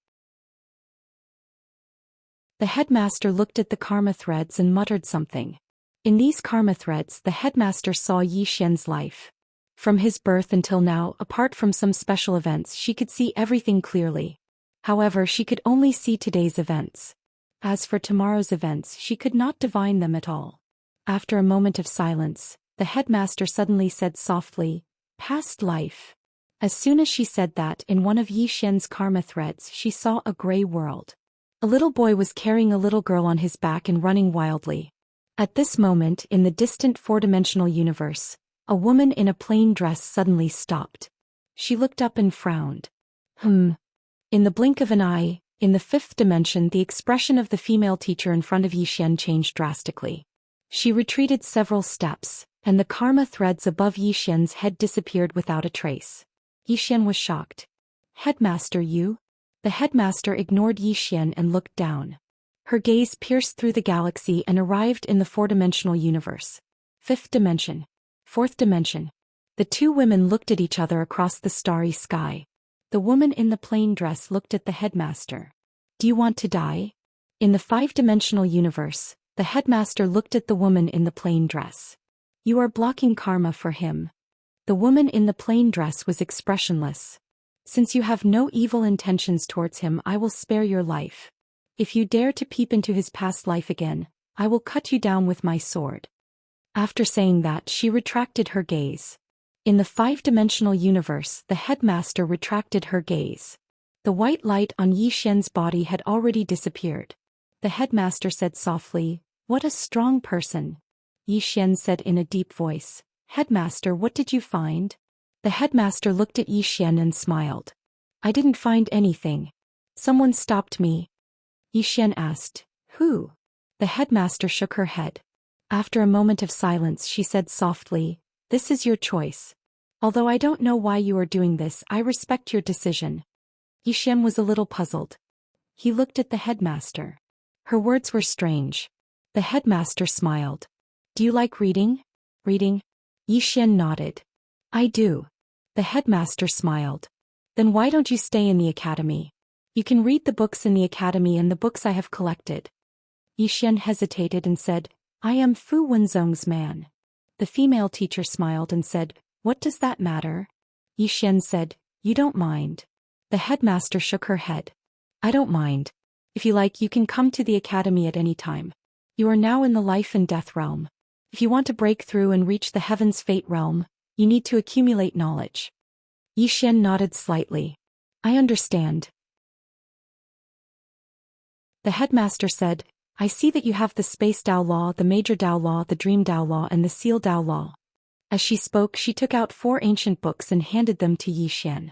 The headmaster looked at the karma threads and muttered something. In these karma threads, the headmaster saw Yi Xian's life. From his birth until now, apart from some special events, she could see everything clearly. However, she could only see today's events. As for tomorrow's events, she could not divine them at all. After a moment of silence, the headmaster suddenly said softly, Past life. As soon as she said that, in one of Yi Xian's karma threads, she saw a gray world. A little boy was carrying a little girl on his back and running wildly. At this moment, in the distant four-dimensional universe, a woman in a plain dress suddenly stopped. She looked up and frowned. In the blink of an eye, in the fifth dimension, the expression of the female teacher in front of Yi Xian changed drastically. She retreated several steps, and the karma threads above Yi Xian's head disappeared without a trace. Yi Xian was shocked. Headmaster, you? The headmaster ignored Yi Xian and looked down. Her gaze pierced through the galaxy and arrived in the four-dimensional universe. Fifth dimension. Fourth dimension. The two women looked at each other across the starry sky. The woman in the plain dress looked at the headmaster. Do you want to die? In the five-dimensional universe, the headmaster looked at the woman in the plain dress. You are blocking karma for him. The woman in the plain dress was expressionless. Since you have no evil intentions towards him, I will spare your life. If you dare to peep into his past life again, I will cut you down with my sword. After saying that, she retracted her gaze. In the five-dimensional universe, the headmaster retracted her gaze. The white light on Yi Xian's body had already disappeared. The headmaster said softly, What a strong person. Yi Xian said in a deep voice, Headmaster, what did you find? The headmaster looked at Yi Xian and smiled. I didn't find anything. Someone stopped me. Yi Xian asked, Who? The headmaster shook her head. After a moment of silence, she said softly, This is your choice. Although I don't know why you are doing this, I respect your decision. Yi Xian was a little puzzled. He looked at the headmaster. Her words were strange. The headmaster smiled. Do you like reading? Reading? Yi Xian nodded. I do. The headmaster smiled. Then why don't you stay in the academy? You can read the books in the academy and the books I have collected. Yi Xian hesitated and said, I am Fu Wenzong's man. The female teacher smiled and said, What does that matter? Yi Xian said, You don't mind. The headmaster shook her head. I don't mind. If you like, you can come to the academy at any time. You are now in the life and death realm. If you want to break through and reach the heaven's fate realm, you need to accumulate knowledge. Yi Xian nodded slightly. I understand. The headmaster said, I see that you have the Space Dao Law, the Major Dao Law, the Dream Dao Law, and the Seal Dao Law. As she spoke, she took out 4 ancient books and handed them to Yi Xian.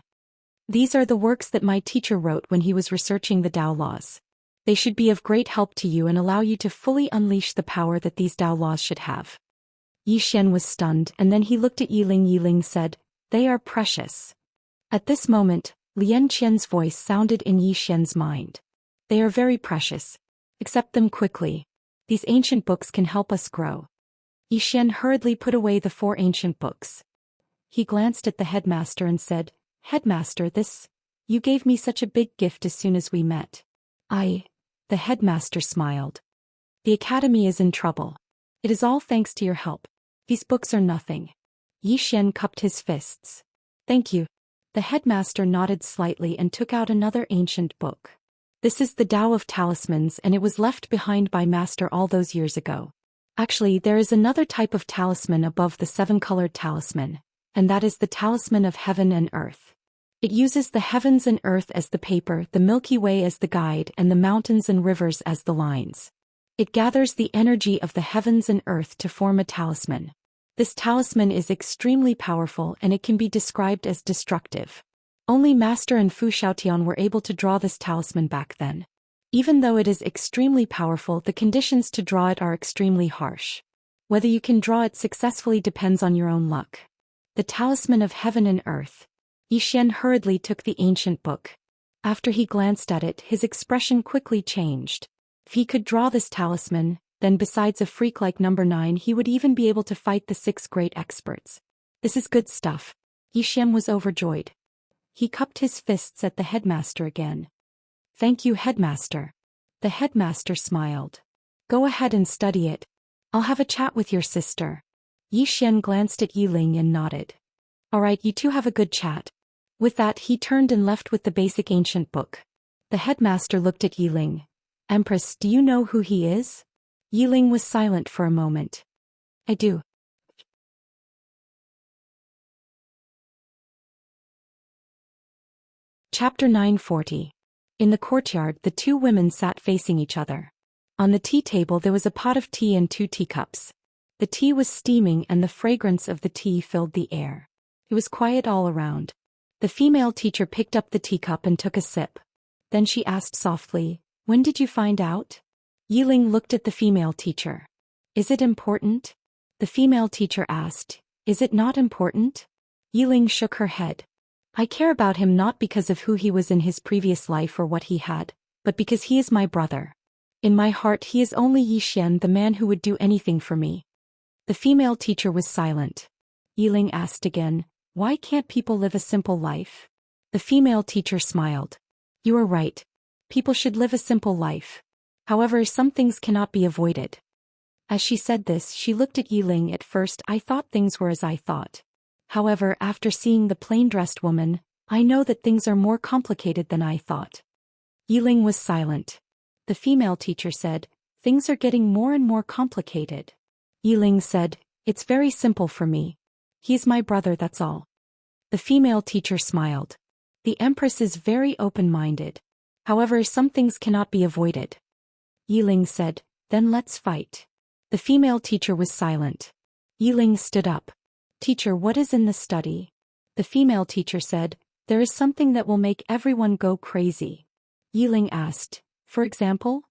These are the works that my teacher wrote when he was researching the Dao Laws. They should be of great help to you and allow you to fully unleash the power that these Dao Laws should have. Yi Xian was stunned, and then he looked at Yi Ling. Yi Ling said, They are precious. At this moment, Lian Qian's voice sounded in Yi Xian's mind. They are very precious. Accept them quickly. These ancient books can help us grow. Yi Xian hurriedly put away the 4 ancient books. He glanced at the headmaster and said, Headmaster, you gave me such a big gift as soon as we met. The headmaster smiled. The academy is in trouble. It is all thanks to your help. These books are nothing. Yi Xian cupped his fists. Thank you. The headmaster nodded slightly and took out another ancient book. This is the Tao of Talismans, and it was left behind by Master all those years ago. Actually, there is another type of talisman above the 7-colored talisman, and that is the talisman of heaven and earth. It uses the heavens and earth as the paper, the Milky Way as the guide, and the mountains and rivers as the lines. It gathers the energy of the heavens and earth to form a talisman. This talisman is extremely powerful, and it can be described as destructive. Only Master and Fu Xiaotian were able to draw this talisman back then. Even though it is extremely powerful, the conditions to draw it are extremely harsh. Whether you can draw it successfully depends on your own luck. The talisman of heaven and earth. Yi Xian hurriedly took the ancient book. After he glanced at it, his expression quickly changed. If he could draw this talisman, then besides a freak like number 9, he would even be able to fight the 6 great experts. This is good stuff. Yi Xian was overjoyed. He cupped his fists at the headmaster again. Thank you, headmaster. The headmaster smiled. Go ahead and study it. I'll have a chat with your sister. Yi Xian glanced at Yi Ling and nodded. All right, you two have a good chat. With that, he turned and left with the basic ancient book. The headmaster looked at Yi Ling. Empress, do you know who he is? Yi Ling was silent for a moment. I do. Chapter 940. In the courtyard, the 2 women sat facing each other. On the tea table there was a pot of tea and 2 teacups. The tea was steaming and the fragrance of the tea filled the air. It was quiet all around. The female teacher picked up the teacup and took a sip. Then she asked softly, When did you find out? Yi Ling looked at the female teacher. Is it important? The female teacher asked, Is it not important? Yi Ling shook her head. I care about him not because of who he was in his previous life or what he had, but because he is my brother. In my heart he is only Yi Xian, the man who would do anything for me. The female teacher was silent. Yi Ling asked again, Why can't people live a simple life? The female teacher smiled. You are right. People should live a simple life. However, some things cannot be avoided. As she said this, she looked at Yi Ling. At first I thought things were as I thought. However, after seeing the plain-dressed woman, I know that things are more complicated than I thought. Yi Ling was silent. The female teacher said, Things are getting more and more complicated. Yi Ling said, It's very simple for me. He's my brother, that's all. The female teacher smiled. The Empress is very open-minded. However, some things cannot be avoided. Yi Ling said, Then let's fight. The female teacher was silent. Yi Ling stood up. Teacher, what is in the study? The female teacher said, There is something that will make everyone go crazy. Yi Ling asked, For example?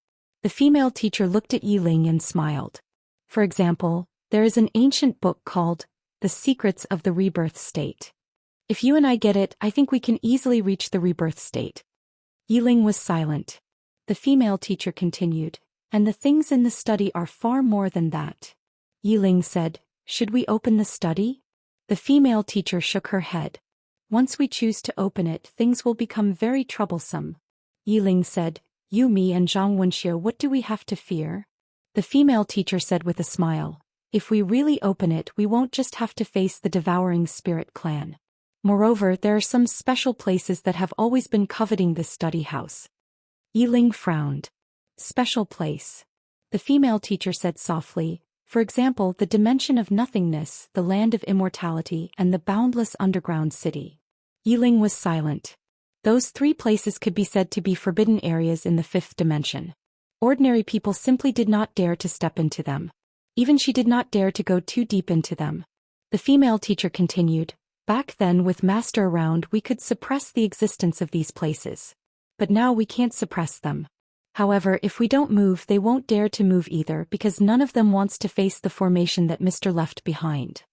The female teacher looked at Yi Ling and smiled. For example, there is an ancient book called The Secrets of the Rebirth State. If you and I get it, I think we can easily reach the rebirth state. Yi Ling was silent. The female teacher continued, And the things in the study are far more than that. Yi Ling said, Should we open the study? The female teacher shook her head. Once we choose to open it, things will become very troublesome. Yi Ling said, You, me and Zhang Wenxia, what do we have to fear? The female teacher said with a smile, If we really open it, we won't just have to face the devouring spirit clan. Moreover, there are some special places that have always been coveting this study house. Yi Ling frowned. Special place. The female teacher said softly, For example, the dimension of nothingness, the land of immortality, and the boundless underground city. Yi Ling was silent. Those 3 places could be said to be forbidden areas in the 5th dimension. Ordinary people simply did not dare to step into them. Even she did not dare to go too deep into them. The female teacher continued, Back then, with Master around, we could suppress the existence of these places. But now we can't suppress them. However, if we don't move, they won't dare to move either, because none of them wants to face the formation that Mr. left behind.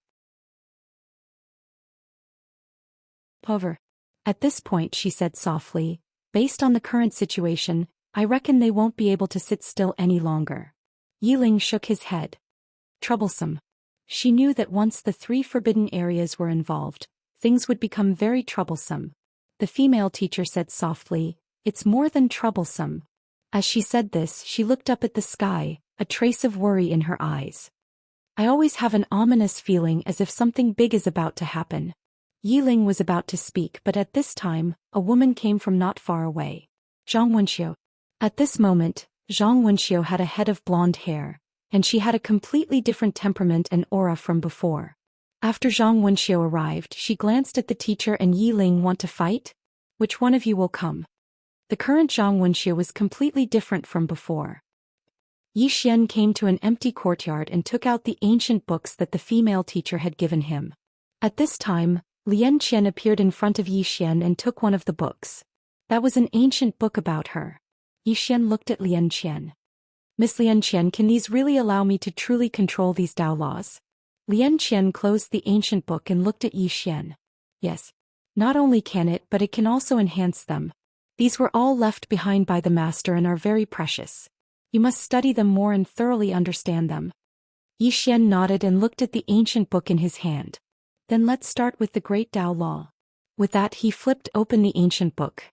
However, at this point she said softly, based on the current situation, I reckon they won't be able to sit still any longer. Yiling shook his head. Troublesome. She knew that once the 3 forbidden areas were involved, things would become very troublesome. The female teacher said softly, it's more than troublesome. As she said this, she looked up at the sky, a trace of worry in her eyes. I always have an ominous feeling as if something big is about to happen. Yiling was about to speak, but at this time, a woman came from not far away. Zhang Wenxiu. At this moment, Zhang Wenxiu had a head of blonde hair, and she had a completely different temperament and aura from before. After Zhang Wenxiu arrived, she glanced at the teacher and Yiling. Want to fight? Which one of you will come? The current Zhang Wenxiu was completely different from before. Yi Xian came to an empty courtyard and took out the ancient books that the female teacher had given him. At this time, Lian Qian appeared in front of Yi Xian and took one of the books. That was an ancient book about her. Yi Xian looked at Lian Qian. Miss Lian Qian, can these really allow me to truly control these Tao laws? Lian Qian closed the ancient book and looked at Yi Xian. Yes. Not only can it, but it can also enhance them. These were all left behind by the master and are very precious. You must study them more and thoroughly understand them. Yi Xian nodded and looked at the ancient book in his hand. Then let's start with the Great Tao Law. With that he flipped open the ancient book.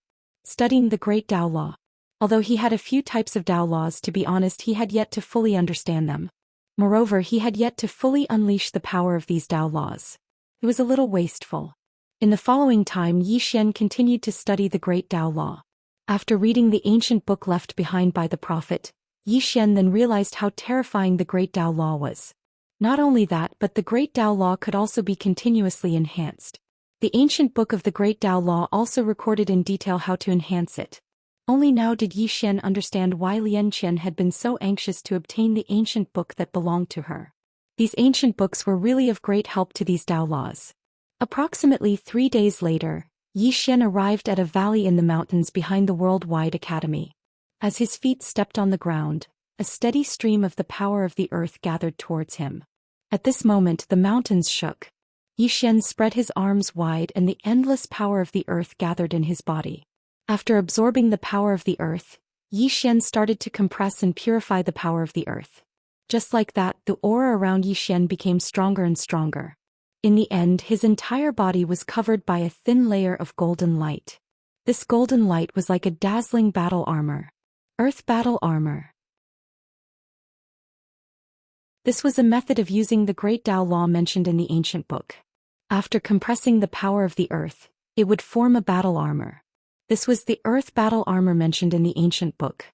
Studying the Great Tao Law. Although he had a few types of Tao laws, to be honest, he had yet to fully understand them. Moreover, he had yet to fully unleash the power of these Tao laws. It was a little wasteful. In the following time, Yi Xian continued to study the Great Tao Law. After reading the ancient book left behind by the prophet, Yi Xian then realized how terrifying the Great Tao Law was. Not only that, but the Great Tao Law could also be continuously enhanced. The ancient book of the Great Tao Law also recorded in detail how to enhance it. Only now did Yi Xian understand why Lian Qian had been so anxious to obtain the ancient book that belonged to her. These ancient books were really of great help to these Tao laws. Approximately 3 days later, Yi Xian arrived at a valley in the mountains behind the Worldwide Academy. As his feet stepped on the ground, a steady stream of the power of the earth gathered towards him. At this moment the mountains shook. Yi Xian spread his arms wide and the endless power of the earth gathered in his body. After absorbing the power of the earth, Yi Xian started to compress and purify the power of the earth. Just like that, the aura around Yi Xian became stronger and stronger. In the end, his entire body was covered by a thin layer of golden light. This golden light was like a dazzling battle armor. Earth battle armor. This was a method of using the Great Tao Law mentioned in the ancient book. After compressing the power of the earth, it would form a battle armor. This was the earth battle armor mentioned in the ancient book.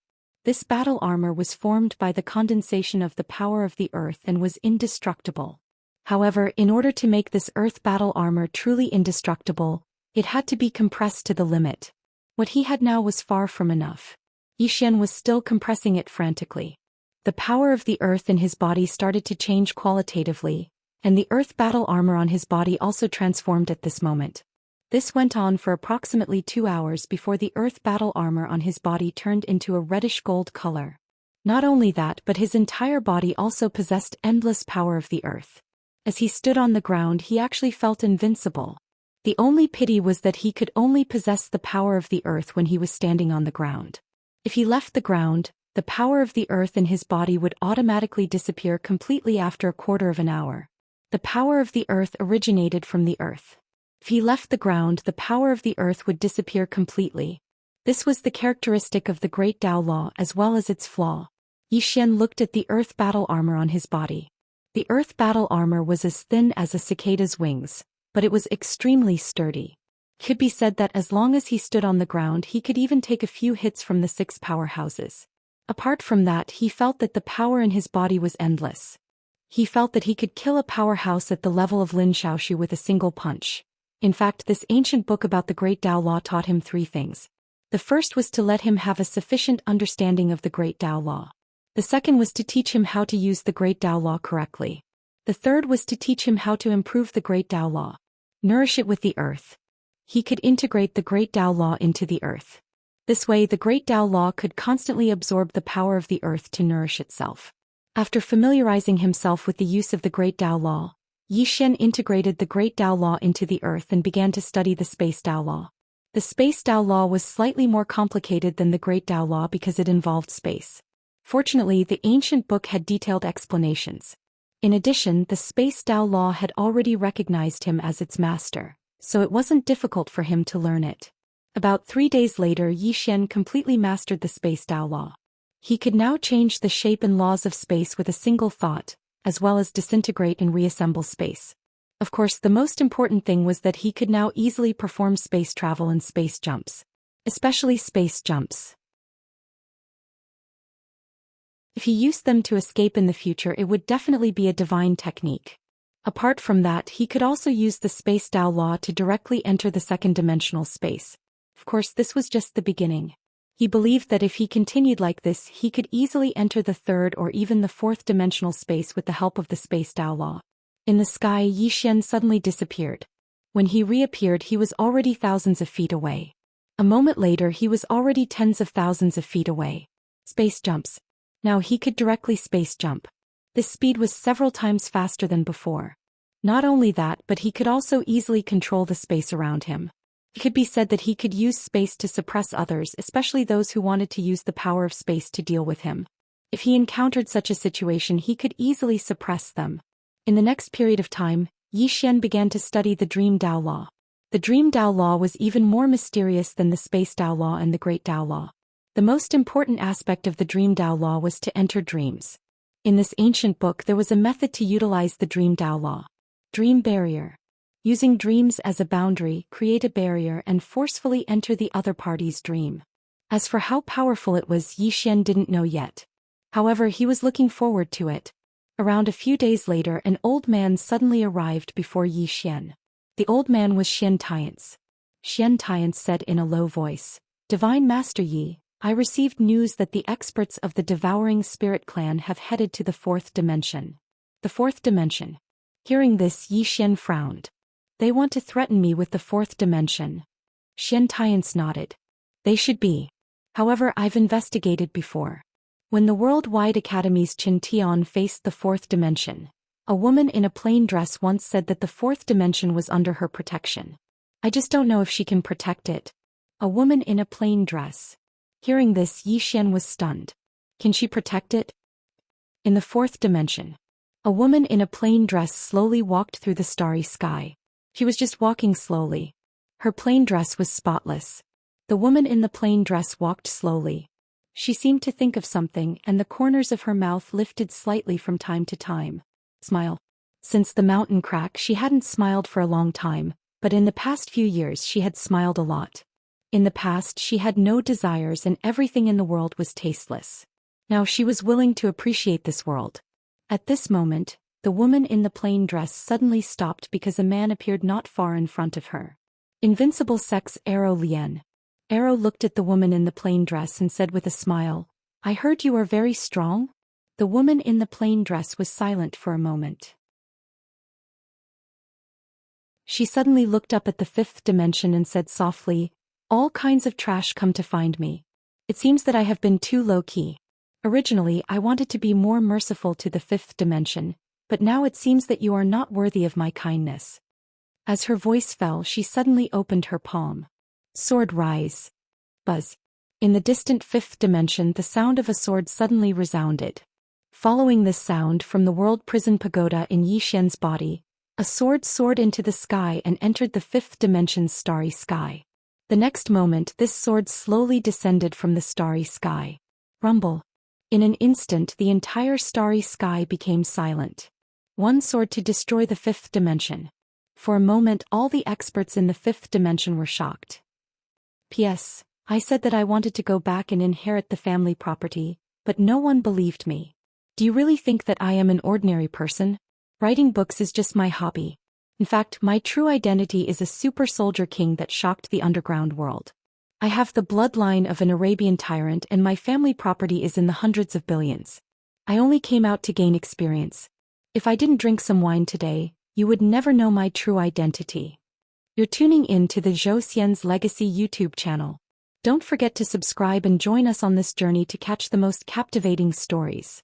This battle armor was formed by the condensation of the power of the earth and was indestructible. However, in order to make this earth battle armor truly indestructible, it had to be compressed to the limit. What he had now was far from enough. Yi Xian was still compressing it frantically. The power of the earth in his body started to change qualitatively, and the earth battle armor on his body also transformed at this moment. This went on for approximately 2 hours before the earth battle armor on his body turned into a reddish gold color. Not only that, but his entire body also possessed endless power of the earth. As he stood on the ground, he actually felt invincible. The only pity was that he could only possess the power of the earth when he was standing on the ground. If he left the ground, the power of the earth in his body would automatically disappear completely after a quarter of an hour. The power of the earth originated from the earth. If he left the ground, the power of the earth would disappear completely. This was the characteristic of the Great Tao Law as well as its flaw. Yi Xian looked at the earth battle armor on his body. The earth battle armor was as thin as a cicada's wings, but it was extremely sturdy. It could be said that as long as he stood on the ground, he could even take a few hits from the 6 powerhouses. Apart from that, he felt that the power in his body was endless. He felt that he could kill a powerhouse at the level of Lin Shaoxu with a single punch. In fact, this ancient book about the Great Tao Law taught him 3 things. The first was to let him have a sufficient understanding of the Great Tao Law. The second was to teach him how to use the Great Tao Law correctly. The third was to teach him how to improve the Great Tao Law. Nourish it with the earth. He could integrate the Great Tao Law into the earth. This way, the Great Tao Law could constantly absorb the power of the earth to nourish itself. After familiarizing himself with the use of the Great Tao Law, Yi Xian integrated the Great Tao Law into the earth and began to study the Space Tao Law. The Space Tao Law was slightly more complicated than the Great Tao Law because it involved space. Fortunately, the ancient book had detailed explanations. In addition, the Space Tao Law had already recognized him as its master, so it wasn't difficult for him to learn it. About 3 days later, Yi Xian completely mastered the Space Tao Law. He could now change the shape and laws of space with a single thought, as well as disintegrate and reassemble space. Of course, the most important thing was that he could now easily perform space travel and space jumps. Especially space jumps. If he used them to escape in the future, it would definitely be a divine technique. Apart from that, he could also use the Space Tao Law to directly enter the second-dimensional space. Of course, this was just the beginning. He believed that if he continued like this, he could easily enter the third or even the fourth-dimensional space with the help of the Space Tao Law. In the sky, Yi Xian suddenly disappeared. When he reappeared, he was already thousands of feet away. A moment later, he was already tens of thousands of feet away. Space jumps. Now he could directly space jump. This speed was several times faster than before. Not only that, but he could also easily control the space around him. It could be said that he could use space to suppress others, especially those who wanted to use the power of space to deal with him. If he encountered such a situation, he could easily suppress them. In the next period of time, Yi Xian began to study the Dream Tao Law. The Dream Tao Law was even more mysterious than the Space Tao Law and the Great Tao Law. The most important aspect of the Dream Tao Law was to enter dreams. In this ancient book, there was a method to utilize the Dream Tao Law. Dream barrier. Using dreams as a boundary, create a barrier and forcefully enter the other party's dream. As for how powerful it was, Yi Xian didn't know yet. However, he was looking forward to it. Around a few days later, an old man suddenly arrived before Yi Xian. The old man was Xianxia. Xianxia said in a low voice, "Divine Master Yi, I received news that the experts of the Devouring Spirit clan have headed to the fourth dimension." The fourth dimension. Hearing this, Yi Xian frowned. "They want to threaten me with the fourth dimension." Xianxia nodded. "They should be. However, I've investigated before. When the Worldwide Academy's Qin Tian faced the fourth dimension, a woman in a plain dress once said that the fourth dimension was under her protection. I just don't know if she can protect it." A woman in a plain dress. Hearing this, Yi Xian was stunned. Can she protect it? In the fourth dimension, a woman in a plain dress slowly walked through the starry sky. She was just walking slowly. Her plain dress was spotless. The woman in the plain dress walked slowly. She seemed to think of something, and the corners of her mouth lifted slightly from time to time. Smile. Since the mountain crack, she hadn't smiled for a long time, but in the past few years she had smiled a lot. In the past, she had no desires and everything in the world was tasteless. Now she was willing to appreciate this world. At this moment, the woman in the plain dress suddenly stopped because a man appeared not far in front of her. Invincible Sex Arrow Lian. Arrow looked at the woman in the plain dress and said with a smile, "I heard you are very strong?" The woman in the plain dress was silent for a moment. She suddenly looked up at the fifth dimension and said softly, "All kinds of trash come to find me. It seems that I have been too low-key. Originally, I wanted to be more merciful to the fifth dimension, but now it seems that you are not worthy of my kindness." As her voice fell, she suddenly opened her palm. Sword rise. Buzz. In the distant fifth dimension, the sound of a sword suddenly resounded. Following this sound from the world prison pagoda in Yi Xian's body, a sword soared into the sky and entered the fifth dimension's starry sky. The next moment, this sword slowly descended from the starry sky. Rumble. In an instant, the entire starry sky became silent. One sword to destroy the fifth dimension. For a moment, all the experts in the fifth dimension were shocked. P.S. I said that I wanted to go back and inherit the family property, but no one believed me. Do you really think that I am an ordinary person? Writing books is just my hobby. In fact, my true identity is a super soldier king that shocked the underground world. I have the bloodline of an Arabian tyrant and my family property is in the hundreds of billions. I only came out to gain experience. If I didn't drink some wine today, you would never know my true identity. You're tuning in to the Zhou Xian's Legacy YouTube channel. Don't forget to subscribe and join us on this journey to catch the most captivating stories.